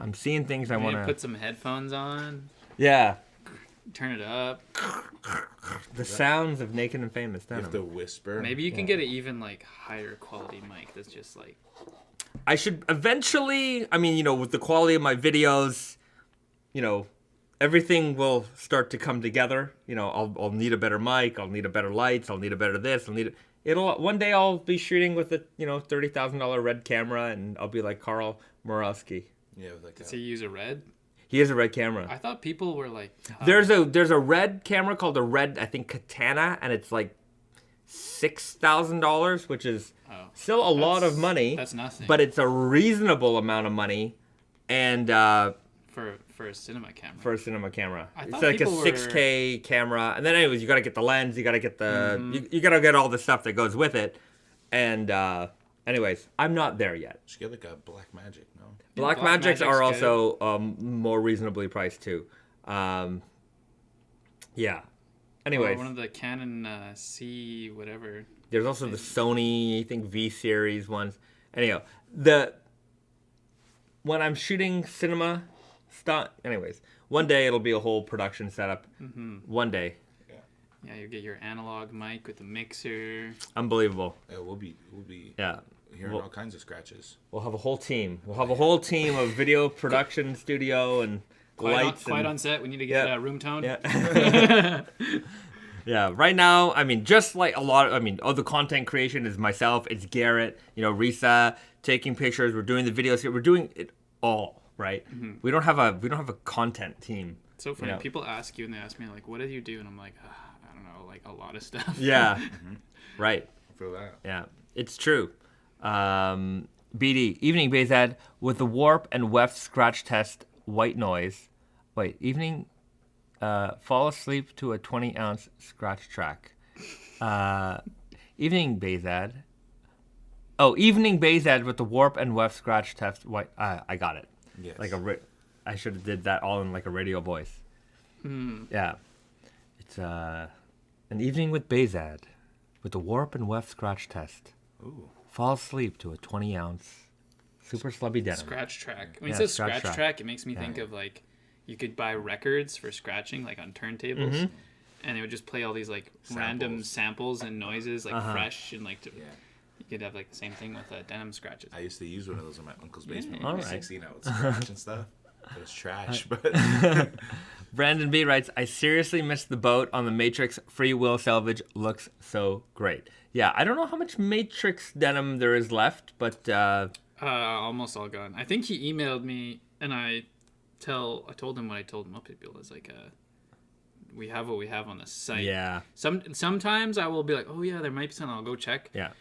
S1: I'm seeing things I want to
S2: put some headphones on.
S1: Yeah.
S2: Turn it up.
S1: The sounds of Naked and Famous
S3: You have
S1: Denim.
S3: to whisper.
S2: Maybe you can get an even higher quality mic that's just
S1: I should eventually, with the quality of my videos, everything will start to come together. I'll need a better mic, I'll need a better lights, I'll need a better this, one day I'll be shooting with a $30,000 red camera, and I'll be like Carl Morowski.
S3: Yeah, with like
S2: Does he use a red?
S1: He has a red camera.
S2: I thought people were like...
S1: There's a red camera called a red, I think, Katana, and it's like $6,000, which is still a lot of money.
S2: That's nothing.
S1: But it's a reasonable amount of money, and
S2: for a cinema camera.
S1: For a cinema camera,
S2: I
S1: it's
S2: thought
S1: like a
S2: people
S1: 6K camera, and then anyways, you gotta get the lens, you gotta get the you gotta get all the stuff that goes with it, and anyways, I'm not there yet.
S3: Should get like a Black Magic, no?
S1: Black Magics are also more reasonably priced too. Yeah. Anyways,
S2: one of the Canon C whatever.
S1: There's also the Sony, I think V series ones. Anyhow, when I'm shooting cinema stuff, anyways, one day it'll be a whole production setup. One day.
S2: Yeah, you get your analog mic with the mixer.
S1: Unbelievable.
S3: Yeah, we'll be hearing all kinds of scratches.
S1: We'll have a whole team. We'll have a whole team of video production studio and lights.
S2: Quiet on set. We need to get room tone.
S1: Yeah. Yeah. Right now, I mean, just like the content creation is myself. It's Garrett. Risa taking pictures. We're doing the videos here. We're doing it all. Right. We don't have a content team.
S2: It's so funny. People ask you and they ask me like, "What do you do?" And I'm like, I don't know, like a lot of stuff.
S1: Yeah. Right.
S3: I feel that.
S1: Yeah, it's true. BD, evening Bahzad with the warp and weft scratch test white noise. Wait, evening, fall asleep to a 20-ounce scratch track. Evening Bahzad. Oh, evening Bahzad with the warp and weft scratch test white. I got it.
S3: Yes.
S1: I should have did that all in like a radio voice. Yeah. It's an evening with Bahzad with the warp and weft scratch test.
S3: Ooh.
S1: Fall asleep to a 20-ounce super slubby denim.
S2: Scratch track. When it says scratch track, it makes me think of like you could buy records for scratching like on turntables, and they would just play all these like random samples and noises like fresh and like you could have like the same thing with denim scratches.
S3: I used to use one of those in my uncle's basement.
S1: All
S3: When I was
S1: right.
S3: 16, I would scratch and stuff. It was trash, but
S1: Brandon B writes, I seriously missed the boat on the Matrix Free Will Selvedge. Looks so great. Yeah, I don't know how much Matrix denim there is left, but
S2: almost all gone. I think he emailed me and I told him what I told most people is like we have what we have on the site.
S1: Yeah.
S2: Sometimes I will be like, oh yeah, there might be something. I'll go check.
S1: Yeah.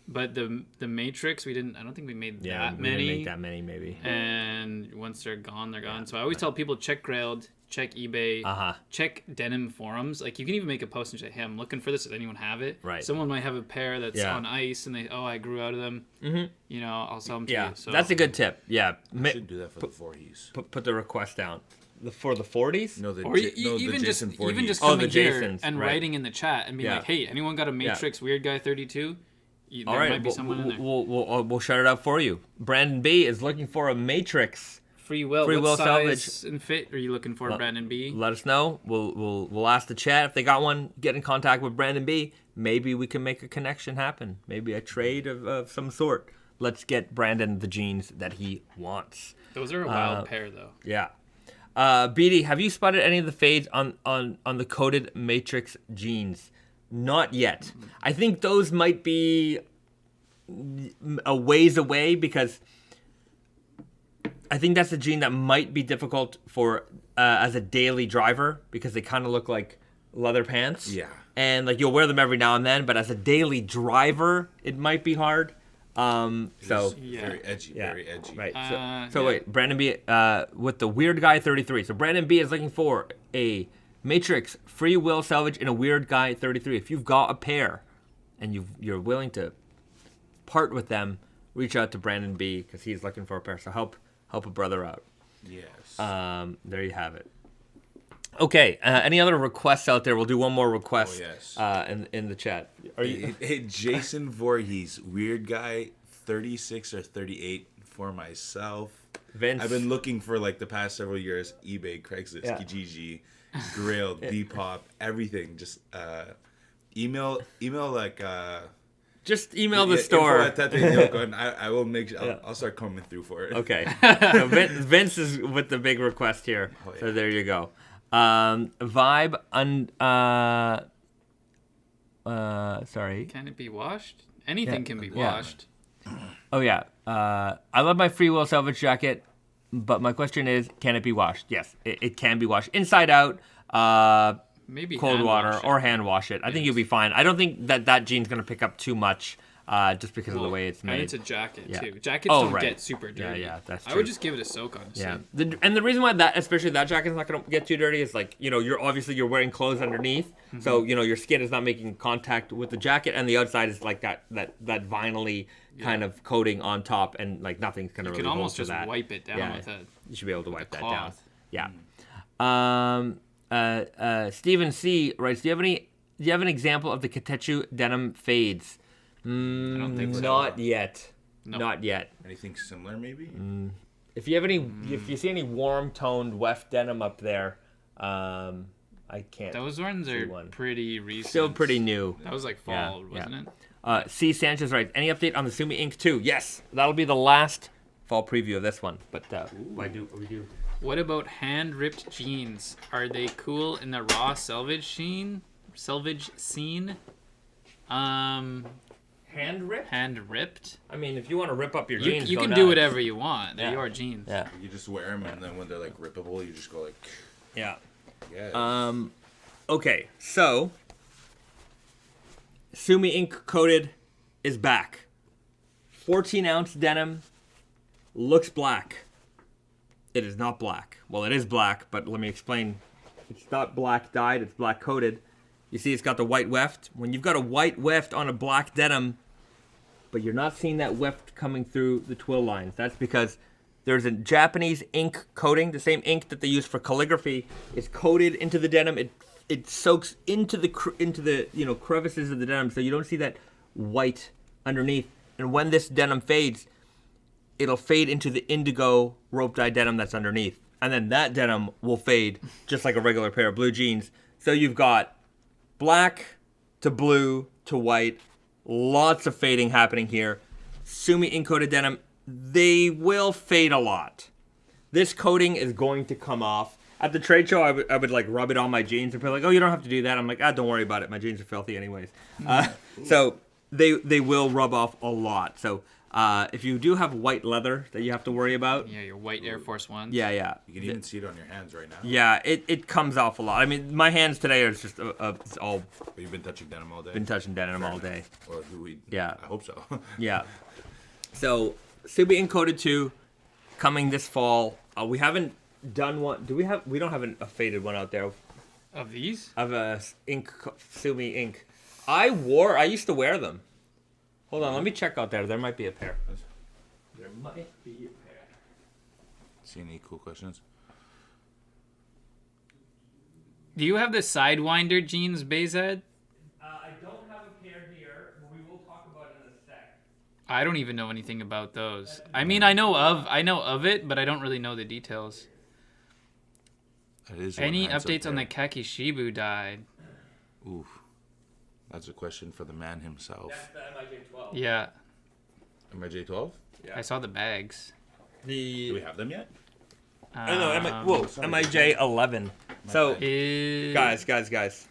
S2: But the Matrix, I don't think we made that
S1: we
S2: many.
S1: didn't make that many, maybe.
S2: And once they're gone, they're gone. So I always tell people, check Grailed, check eBay, check denim forums. Like you can even make a post and say, hey, I'm looking for this. Does anyone have it?
S1: Right.
S2: Someone might have a pair that's on ice and I grew out of them. I'll sell them to you. So
S1: that's a good tip. Yeah.
S3: I should do that for the Voorhees.
S1: Put the request down. For the 40s?
S3: No, the
S2: even
S3: Jason
S2: just
S3: Voorhees.
S2: coming
S1: the
S2: here
S1: Jasons,
S2: and writing in the chat and being like, hey, anyone got a Matrix Weird Guy 32? There might be someone in there.
S1: We'll shut it up for you. Brandon B is looking for a Matrix
S2: Free Will.
S1: Free
S2: what
S1: Will
S2: size
S1: Selvedge.
S2: and fit are you looking for, Brandon B?
S1: Let us know. We'll ask the chat if they got one. Get in contact with Brandon B. Maybe we can make a connection happen. Maybe a trade of some sort. Let's get Brandon the jeans that he wants.
S2: Those are a wild pair, though.
S1: Yeah. BD, have you spotted any of the fades on the coated Matrix jeans? Not yet. I think those might be a ways away because I think that's a jean that might be difficult for as a daily driver because they kind of look like leather pants.
S3: Yeah.
S1: And like you'll wear them every now and then, but as a daily driver, it might be hard.
S3: Very edgy, very edgy.
S1: Right. So wait, Brandon B with the Weird Guy 33. So Brandon B is looking for a Matrix Free Will Selvedge in a Weird Guy 33. If you've got a pair and you're willing to part with them, reach out to Brandon B because he's looking for a pair. So help a brother out.
S3: Yes.
S1: There you have it. Okay. Any other requests out there? We'll do one more request.
S3: Oh, yes.
S1: In the chat. Are you?
S3: Hey, Jason Voorhees, Weird Guy 36 or 38 for myself.
S1: Vince.
S3: I've been looking for like the past several years. eBay, Craigslist, Kijiji, Grailed, Depop, everything. Just email like.
S1: Just email the store.
S3: Info at Tate and Yoko, and I will make sure I'll start coming through for it.
S1: Okay. So Vince is with the big request here.
S3: Oh, yeah.
S1: So there you go. Vibe Sorry.
S2: Can it be washed? Anything
S1: Yeah.
S2: can be
S3: Yeah.
S2: washed.
S1: Oh yeah. I love my Free Will Selvedge jacket, but my question is, can it be washed? Yes, it can be washed inside out.
S2: Maybe
S1: Cold
S2: hand
S1: water
S2: wash it.
S1: or hand wash it. I think you'll be fine. I don't think that jean's gonna pick up too much, just because of the way it's made.
S2: And it's a jacket
S1: Yeah.
S2: too. Jackets
S1: Oh,
S2: don't
S1: right.
S2: get super dirty.
S1: Yeah, that's
S2: I
S1: true.
S2: would just give it a soak, honestly.
S1: Yeah, and the reason why that, especially that jacket's not gonna get too dirty, is like, you know, you're wearing clothes underneath, so you know your skin is not making contact with the jacket, and the outside is like that vinyl-y kind of coating on top, and like nothing's gonna
S2: You
S1: really
S2: can
S1: hold
S2: almost
S1: to
S2: just
S1: that.
S2: wipe it down
S1: Yeah.
S2: with a.
S1: You should be able to wipe that down.
S2: cloth.
S1: Yeah. Stephen C writes, Do you have an example of the Katechu denim fades?
S2: I don't think so.
S1: Not yet.
S2: No.
S1: Not yet.
S3: Anything similar, maybe?
S1: If you have if you see any warm toned weft denim up there, I can't.
S2: Those ones
S1: see
S2: are
S1: one.
S2: pretty recent.
S1: Still pretty new.
S2: That was like fall, wasn't it?
S1: C Sanchez writes, any update on the Sumi Ink 2? Yes, that'll be the last fall preview of this one. But we do.
S2: What about hand ripped jeans? Are they cool in the raw Selvedge scene?
S1: Hand rip?
S2: Hand ripped.
S1: I mean, if you want to rip up your jeans,
S2: You
S1: go
S2: can
S1: nuts.
S2: do whatever you want. They're
S1: Yeah.
S2: your jeans.
S1: Yeah.
S3: You just wear them, and then when they're like rippable, you just go like,
S1: Yeah.
S3: yeah.
S1: Okay, so Sumi Ink Coated is back. 14-ounce denim, looks black. It is not black. Well, it is black, but let me explain. It's not black dyed, it's black coated. You see it's got the white weft. When you've got a white weft on a black denim, but you're not seeing that weft coming through the twill lines, that's because there's a Japanese ink coating, the same ink that they use for calligraphy, is coated into the denim. It soaks into the crevices of the denim, so you don't see that white underneath. And when this denim fades, it'll fade into the indigo rope dye denim that's underneath, and then that denim will fade just like a regular pair of blue jeans. So you've got black to blue to white, lots of fading happening here. Sumi ink coated denim, they will fade a lot. This coating is going to come off. At the trade show, I would like rub it on my jeans and be like, oh, you don't have to do that. I'm like, don't worry about it. My jeans are filthy anyways. So they will rub off a lot. So if you do have white leather that you have to worry about.
S2: Yeah, your white Air Force Ones.
S1: Yeah.
S3: You can even see it on your hands right now.
S1: Yeah, it comes off a lot. I mean, my hands today are just it's all
S3: But you've been touching denim all day.
S1: been touching denim all day.
S3: Or
S1: Yeah.
S3: I hope so.
S1: Yeah. So, Sumi Ink Coated 2 coming this fall. We haven't done one. Do we have? We don't have a faded one out there
S2: Of these?
S1: of a Sumi Ink. I used to wear them. Hold on, let me check out there. There might be a pair. There might be a pair.
S3: See any cool questions?
S2: Do you have the Sidewinder jeans, Bahzad?
S1: I don't have a pair here. We will talk about it in a sec.
S2: I don't even know anything about those. I mean, I know of it, but I don't really know the details.
S3: That is
S2: Any
S3: one hands up
S2: updates on the
S3: there.
S2: Kakishibu dye?
S3: Oof. That's a question for the man himself.
S1: That's the MIJ12.
S2: Yeah,
S3: MJ12?
S1: Yeah.
S2: I saw the bags.
S3: Do we have them yet?
S1: I don't know. MIJ11. So, guys.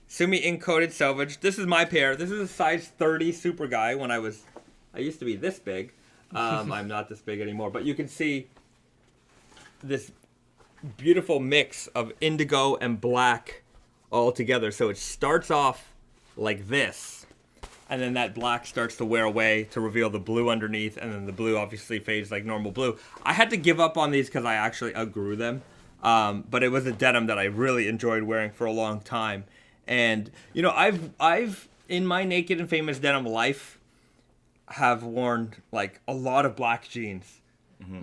S1: Sumi Ink Coated Selvedge. This is my pair. This is a size 30 super guy. I used to be this big. I'm not this big anymore. But you can see this beautiful mix of indigo and black all together. So it starts off like this, and then that black starts to wear away to reveal the blue underneath, and then the blue obviously fades like normal blue. I had to give up on these because I actually outgrew them, but it was a denim that I really enjoyed wearing for a long time. And you know, I've in my Naked and Famous Denim life have worn like a lot of black jeans,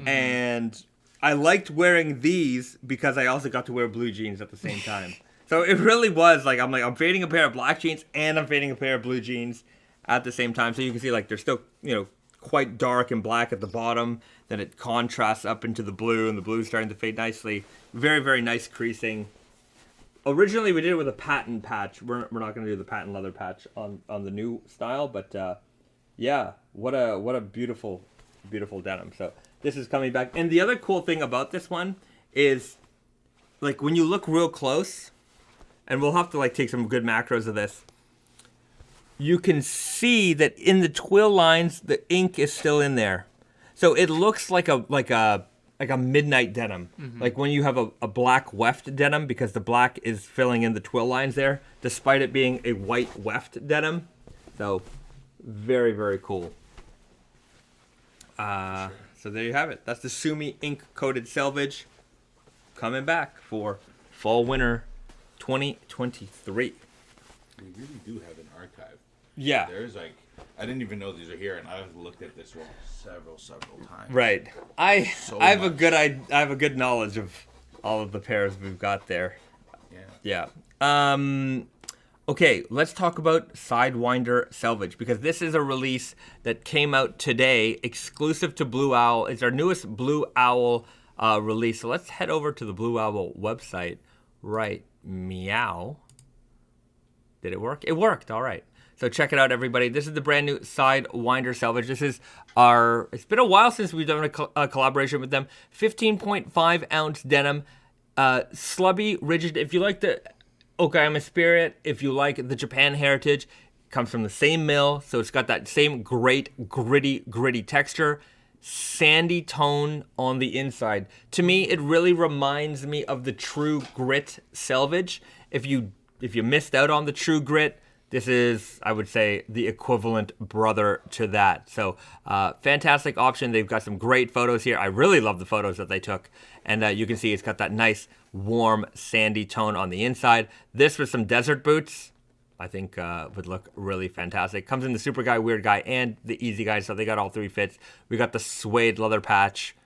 S1: and I liked wearing these because I also got to wear blue jeans at the same time. So it really was like I'm fading a pair of black jeans and I'm fading a pair of blue jeans at the same time. So you can see like they're still, you know, quite dark and black at the bottom. Then it contrasts up into the blue, and the blue is starting to fade nicely. Very, very nice creasing. Originally we did it with a patent patch. We're not going to do the patent leather patch on the new style, but yeah, what a beautiful denim. So this is coming back. And the other cool thing about this one is like when you look real close, and we'll have to like take some good macros of this. you can see that in the twill lines, the ink is still in there. So it looks like a midnight denim. Like when you have a black weft denim, because the black is filling in the twill lines there, despite it being a white weft denim. So very, very cool. So there you have it. That's the Sumi Ink coated Selvedge coming back for fall winter 2023.
S3: We really do have an archive.
S1: Yeah.
S3: There's like, I didn't even know these are here, and I've looked at this one several times.
S1: Right. I have
S3: much.
S1: I have a good knowledge of all of the pairs we've got there.
S3: Yeah.
S1: Yeah. Okay, let's talk about Sidewinder Selvedge, because this is a release that came out today, exclusive to Blue Owl. It's our newest Blue Owl release. So let's head over to the Blue Owl website right meow. Did it work? It worked. All right. So check it out, everybody. This is the brand new Sidewinder Selvedge. This is it's been a while since we've done a collaboration with them. 15.5 ounce denim, slubby, rigid. If you like the Okayama Spirit, if you like the Japan heritage, comes from the same mill, so it's got that same great gritty texture, sandy tone on the inside. To me, it really reminds me of the True Grit Selvedge. If you missed out on the True Grit, this is, I would say, the equivalent brother to that. So, fantastic option. They've got some great photos here. I really love the photos that they took. And you can see it's got that nice, warm, sandy tone on the inside. This with some desert boots, I think would look really fantastic. Comes in the Super Guy, Weird Guy, and the Easy Guy, so they got all three fits. We got the suede leather patch.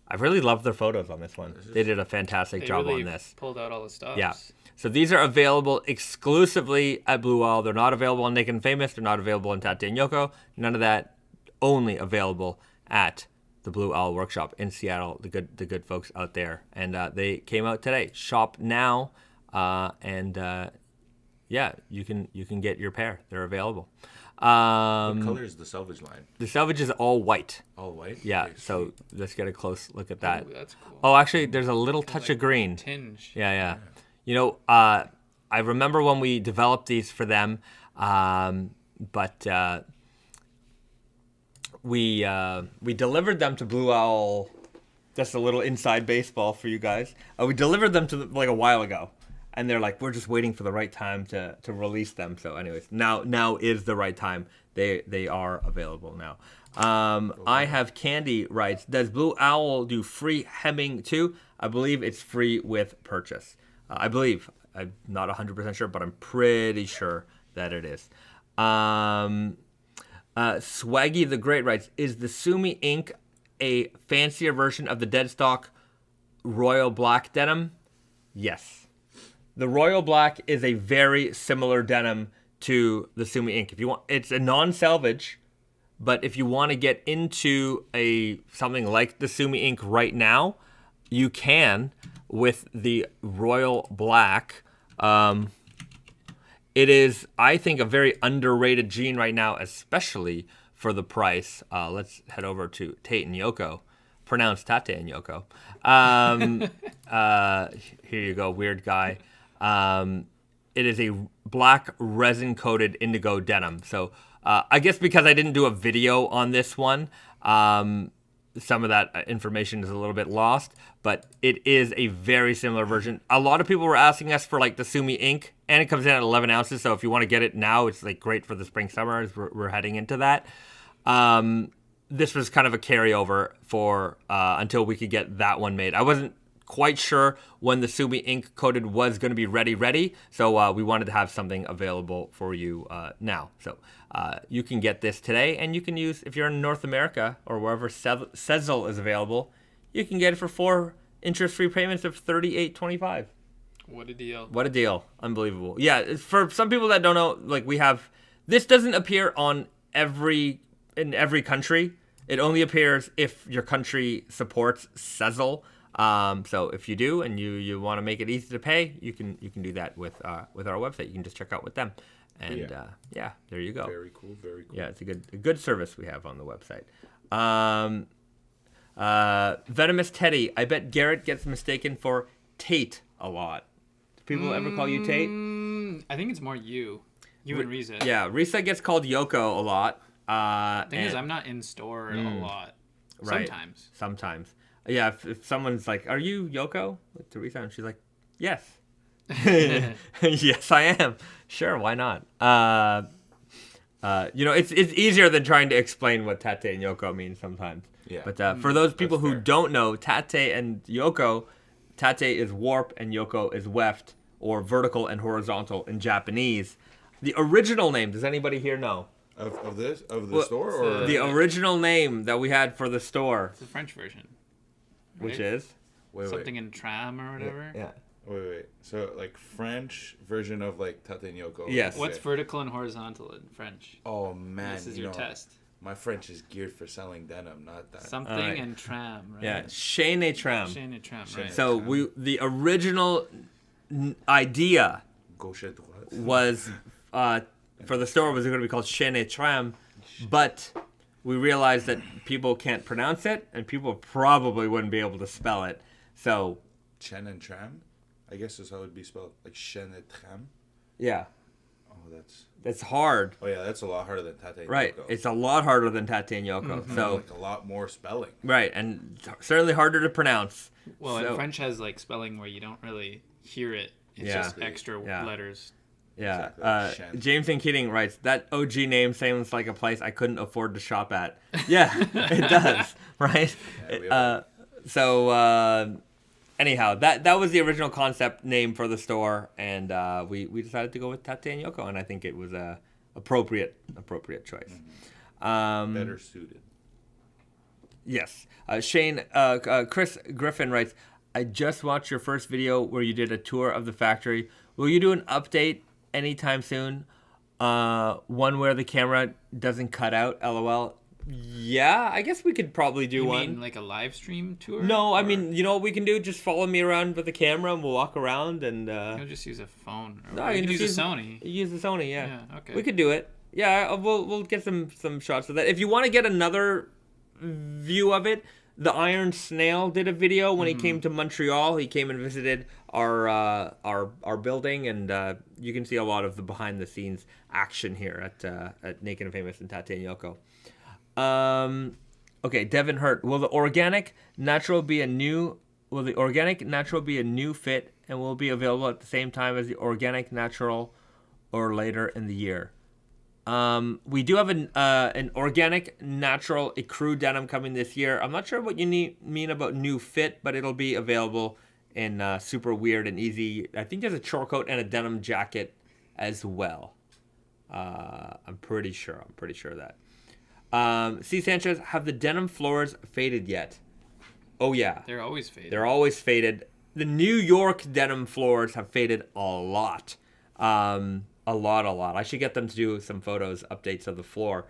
S1: I really love their photos on this one. They did a fantastic job
S2: really
S1: on this.
S2: Pulled out all the stops.
S1: Yeah. So these are available exclusively at Blue Owl. They're not available on Naked and Famous. They're not available on Tate and Yoko. None of that. Only available at the Blue Owl Workshop in Seattle. The good folks out there. And they came out today. Shop now, yeah, you can get your pair. They're available.
S3: What color is the Selvedge line?
S1: The Selvedge is all white.
S3: All white?
S1: Yeah.
S3: Okay,
S1: So let's get a close look at that.
S2: Ooh, that's cool.
S1: Oh, actually, there's a little touch
S2: Like
S1: of green.
S2: tinge.
S1: Yeah. You know, I remember when we developed these for them, but we delivered them to Blue Owl. Just a little inside baseball for you guys. We delivered them to like a while ago, and they're like, we're just waiting for the right time to release them. So, anyways, now is the right time. They are available now. I have Candy writes, does Blue Owl do free hemming too? I believe it's free with purchase. I believe. I'm not 100% sure, but I'm pretty sure that it is. Swaggy the Great writes, is the Sumi Ink a fancier version of the dead stock Royal Black denim? Yes. The Royal Black is a very similar denim to the Sumi Ink. If you want, it's a non-Selvedge, but if you want to get into something like the Sumi Ink right now, you can with the Royal Black. It is, I think, a very underrated jean right now, especially for the price. Let's head over to Tate and Yoko, pronounced Tate and Yoko. Here you go, Weird Guy. It is a black resin-coated indigo denim. So I guess because I didn't do a video on this one, some of that information is a little bit lost, but it is a very similar version. A lot of people were asking us for like the Sumi Ink, and it comes in at 11 ounces. So if you want to get it now, it's like great for the spring summer as we're heading into that. This was kind of a carryover for until we could get that one made. I wasn't quite sure when the Sumi Ink coated was going to be ready. So we wanted to have something available for you now. So you can get this today, and you can use, if you're in North America or wherever Sezzle is available, you can get it for 4 interest-free payments of $38.25.
S2: What a deal.
S1: What a deal. Unbelievable. Yeah, for some people that don't know, like this doesn't appear in every country. It only appears if your country supports Sezzle. So if you do and you want to make it easy to pay, you can do that with our website. You can just check out with them. And yeah, there you go.
S3: Very cool.
S1: Yeah, it's a good service we have on the website. Venomous Teddy. I bet Garrett gets mistaken for Tate a lot. Do people ever call you Tate?
S2: I think it's more you. You and Risa.
S1: Yeah, Risa gets called Yoko a lot.
S2: Thing is, I'm not in store a lot.
S1: Right.
S2: Sometimes.
S1: Yeah, if someone's like, "Are you Yoko?" Like, to Risa, and she's like, "Yes." Yes, I am. Sure, why not? It's easier than trying to explain what Tate and Yoko mean sometimes.
S3: Yeah.
S1: But for those people who
S3: fair.
S1: don't know, Tate and Yoko, Tate is warp and Yoko is weft, or vertical and horizontal in Japanese. The original name, does anybody here know?
S3: Of the store, or
S1: The original name that we had for the store,
S2: It's the French version.
S1: which
S2: right?
S1: is?
S2: Something in tram or whatever.
S1: Yeah.
S3: Wait. So like French version of like Tate and Yoko.
S1: Yes.
S2: What's vertical and horizontal in French?
S3: Oh man,
S2: This is your test.
S3: My French is geared for selling denim, not that.
S2: Something
S1: Alright.
S2: in tram, right?
S1: Yeah, Sheen et tram.
S2: Sheen and tram,
S3: Sheen
S2: right?
S1: So the original idea
S3: Gauche et droite.
S1: was for the store was going to be called Sheen et tram, but we realized that people can't pronounce it and people probably wouldn't be able to spell it. So
S3: Chen and tram, I guess is how it would be spelled, like Chen et tram.
S1: yeah,
S3: Oh,
S1: that's hard.
S3: yeah, that's a lot harder than Tate and
S1: Right,
S3: Yoko.
S1: it's a lot harder than Tate and Yoko. So
S3: like a lot more spelling.
S1: right, and certainly harder to pronounce.
S2: Well,
S1: So-
S2: and French has like spelling where you don't really hear it. It's
S1: Yeah.
S2: just extra
S1: Yeah.
S2: letters.
S1: Yeah.
S3: Exactly. Shen.
S1: James and Keating writes, that OG name sounds like a place I couldn't afford to shop at. Yeah, it does, right?
S3: Yeah, we have
S1: Anyhow, that was the original concept name for the store, and we decided to go with Tate and Yoko, and I think it was a appropriate choice.
S3: Better suited.
S1: Yes. Chris Griffin writes, I just watched your first video where you did a tour of the factory. Will you do an update anytime soon? One where the camera doesn't cut out, LOL. Yeah, I guess we could probably do
S2: You
S1: one.
S2: mean like a live stream tour?
S1: No, I
S2: Or
S1: mean, you know what we can do? Just follow me around with the camera and we'll walk around and...
S2: You'll just use a phone. Or
S1: No,
S2: you can
S1: just
S2: use a Sony.
S1: Use the Sony, yeah.
S2: Yeah, okay.
S1: We could do it. Yeah, we'll get some shots of that. If you want to get another view of it, the Iron Snail did a video when he came to Montreal. He came and visited our building, and you can see a lot of the behind the scenes action here at Naked and Famous and Tate and Yoko. Okay, Devin Hurt. Will the organic natural be a new fit and will be available at the same time as the organic natural or later in the year? We do have an organic natural ecru denim coming this year. I'm not sure what you mean about new fit, but it'll be available in super weird and easy. I think there's a chore coat and a denim jacket as well. I'm pretty sure of that. C. Sanchez, have the denim floors faded yet? Oh yeah.
S2: They're always faded.
S1: They're always faded. The New York denim floors have faded a lot. A lot. I should get them to do some photos, updates of the floor,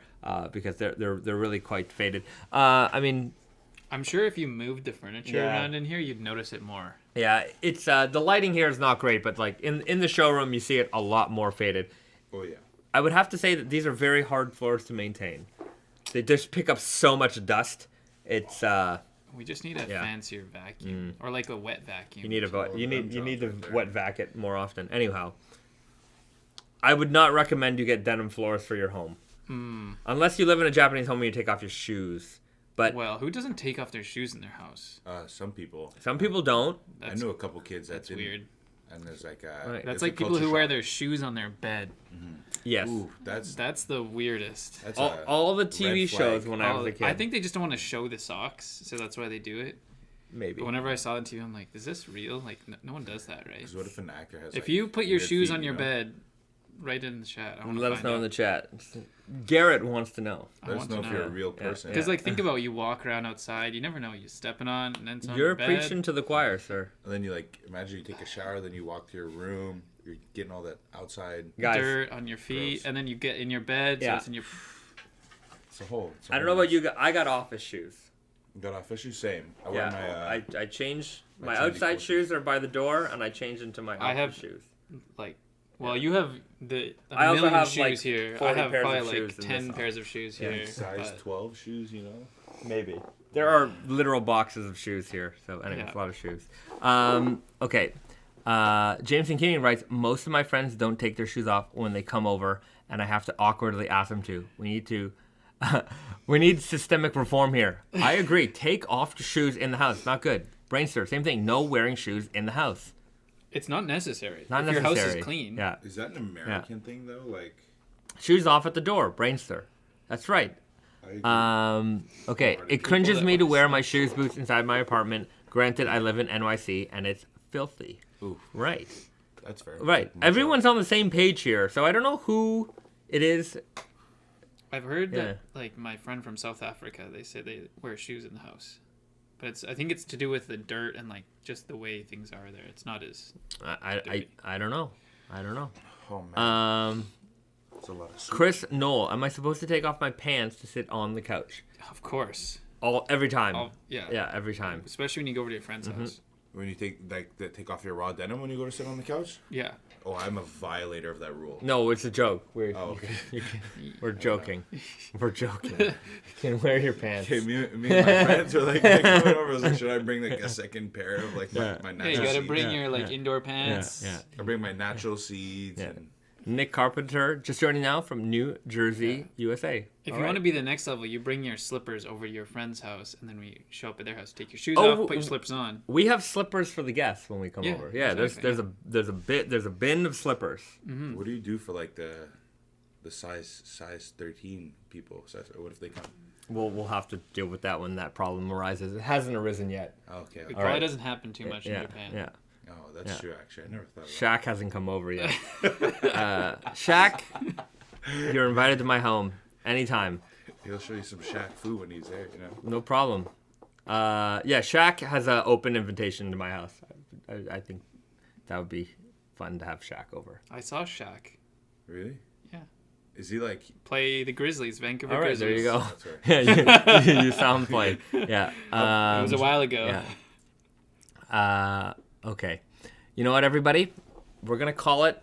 S1: because they're really quite faded. I mean,
S2: I'm sure if you moved the furniture
S1: Yeah.
S2: around in here, you'd notice it more.
S1: yeah, it's the lighting here is not great, but like in the showroom, you see it a lot more faded.
S3: Oh yeah.
S1: I would have to say that these are very hard floors to maintain. They just pick up so much dust. It's
S2: We just need a
S1: Yeah.
S2: fancier vacuum or like a wet vacuum.
S1: you need you need to
S3: right there.
S1: wet vac it more often. Anyhow, I would not recommend you get denim floors for your home. Unless you live in a Japanese home and you take off your shoes. But
S2: Well, who doesn't take off their shoes in their house?
S3: Some people.
S1: some people don't.
S2: That's,
S3: I knew a couple kids that
S2: that's
S3: didn't.
S2: weird.
S3: And there's like
S1: Right.
S2: That's
S3: it's a
S2: like people
S3: culture
S2: who wear
S3: shock.
S2: their shoes on their bed.
S1: Yes.
S3: Ooh, that's
S2: That's the weirdest.
S1: All the TV
S3: red
S1: shows
S3: flag.
S1: when I was
S2: Oh,
S1: a kid.
S2: I think they just don't want to show the socks, so that's why they do it.
S1: maybe.
S2: But whenever I saw it on TV, I'm like, is this real? Like, no one does that, right?
S3: 'cause what if an actor has?
S2: If
S3: like,
S2: you put your
S3: weird
S2: shoes
S3: feet,
S2: on your
S3: you know?
S2: bed, write it in the chat. I want to
S1: Let us know in the chat. Garrett wants to know.
S2: I
S3: Let us
S2: want
S3: know
S2: to
S3: if you're a
S2: know.
S3: real person.
S2: Because, like, think about it, you walk around outside, you never know what you're stepping on, and then it's on
S1: You're
S2: your bed.
S1: preaching to the choir, sir.
S3: And then you like imagine you take a shower, then you walk to your room, you're getting all that outside.
S1: Guys,
S2: dirt on your feet,
S3: Gross.
S2: and then you get in your bed,
S1: Yeah.
S2: so it's in your...
S3: It's a whole. It's a
S1: I don't
S3: whole
S1: know about
S3: mess.
S1: you. I got office shoes.
S3: Got official same. I
S1: Yeah,
S3: wear my.
S1: I change my
S3: trendy
S1: outside
S3: clothes.
S1: shoes are by the door, and I change into my
S2: I
S1: office
S2: have-
S1: shoes.
S2: Like, well, you have a
S1: I also
S2: million
S1: have,
S2: shoes
S1: like,
S2: here. I
S1: 40
S2: have
S1: pairs of
S2: probably
S1: shoes
S2: like
S1: in
S2: 10
S1: this
S2: pairs of shoes
S1: Yeah.
S2: here.
S3: size
S2: but-
S3: 12 shoes, you know.
S1: Maybe. There are literal boxes of shoes here, so anyway,
S2: Yeah.
S1: it's a lot of shoes. Okay. James and Kenyon writes, most of my friends don't take their shoes off when they come over, and I have to awkwardly ask them to. We need systemic reform here. I agree. Take off your shoes in the house. Not good. Brainster, same thing. No wearing shoes in the house.
S2: It's not necessary.
S1: Not
S2: if
S1: necessary.
S2: your house is clean.
S1: Yeah.
S3: Is that an American thing though? Like
S1: shoes off at the door. Brainster. That's right. Okay. It cringes me to wear my shoes, boots inside my apartment. Granted, I live in NYC and it's filthy.
S3: Oof.
S1: Right.
S3: That's fair.
S1: Right. Everyone's on the same page here, so I don't know who it is.
S2: I've heard that, like, my friend from South Africa, they say they wear shoes in the house. But I think it's to do with the dirt and, like, just the way things are there. It's not as...
S1: I don't know. I don't know.
S3: Oh, man. That's a lot of soup.
S1: Chris Knoll, am I supposed to take off my pants to sit on the couch?
S2: Of course.
S1: Every time.
S2: Yeah.
S1: Yeah, every time.
S2: Especially when you go over to your friend's house.
S3: When you take off your raw denim when you go to sit on the couch?
S2: Yeah.
S3: Oh, I'm a violator of that rule.
S1: No, it's a joke. We're joking. We're joking. You can wear your pants.
S3: Okay, me and my friends are like coming over. I was like, should I bring like a second pair of like my natural
S2: you gotta
S3: seeds?
S2: bring your like indoor pants.
S1: Yeah.
S3: I bring my natural seeds.
S1: Yeah.
S3: And
S1: Nick Carpenter, just joining now from New Jersey, USA.
S2: If
S1: All
S2: you
S1: right.
S2: want to be the next level, you bring your slippers over to your friend's house, and then we show up at their house. Take your shoes off, put your slippers on.
S1: We have slippers for the guests when we come over. Yeah,
S2: exactly,
S1: there's a bin of slippers.
S2: Mm-hmm.
S3: what do you do for like the size 13 people? What if they come?
S1: We'll have to deal with that when that problem arises. It hasn't arisen yet.
S3: Okay.
S2: It probably doesn't happen too much in Japan.
S1: Yeah.
S3: Oh, that's true. Actually, I never thought.
S1: Shaq hasn't come over yet. Shaq, you're invited to my home anytime.
S3: He'll show you some Shaq food when he's there. You know.
S1: No problem. Shaq has an open invitation to my house. I think that would be fun to have Shaq over.
S2: I saw Shaq
S3: Really?
S2: Yeah.
S3: Is he like?
S2: play the Grizzlies, Vancouver
S1: All right,
S2: Grizzlies.
S1: there you go.
S3: That's right.
S1: Yeah, you sound played. Yeah.
S2: It was a while ago.
S1: Yeah. Okay. You know what, everybody? We're going to call it.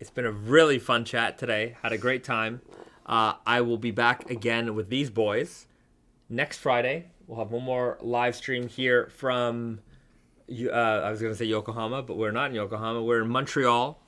S1: It's been a really fun chat today. Had a great time. I will be back again with these boys next Friday. We'll have one more live stream here from, I was going to say Yokohama, but we're not in Yokohama. We're in Montreal.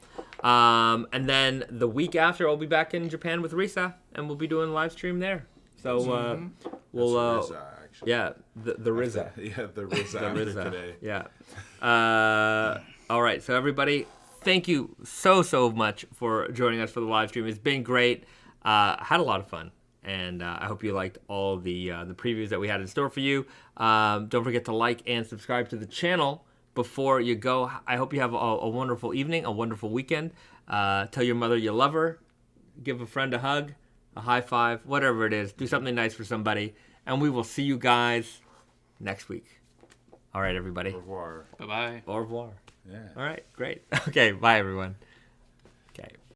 S1: And then the week after, I'll be back in Japan with Risa, and we'll be doing a live stream there. So we'll...
S3: That's Risa, actually.
S1: Yeah, the Risa.
S3: Yeah, the Risa
S1: The
S3: after
S1: Risa.
S3: today.
S1: Yeah. All right. So everybody, thank you so much for joining us for the live stream. It's been great. Had a lot of fun, and I hope you liked all the previews that we had in store for you. Don't forget to like and subscribe to the channel before you go. I hope you have a wonderful evening, a wonderful weekend. Tell your mother you love her. Give a friend a hug, a high five, whatever it is. Do something nice for somebody, and we will see you guys next week. All right, everybody.
S3: Au revoir.
S2: Bye-bye.
S1: Au revoir.
S3: Yeah.
S1: All right, great. Okay, bye, everyone. Okay.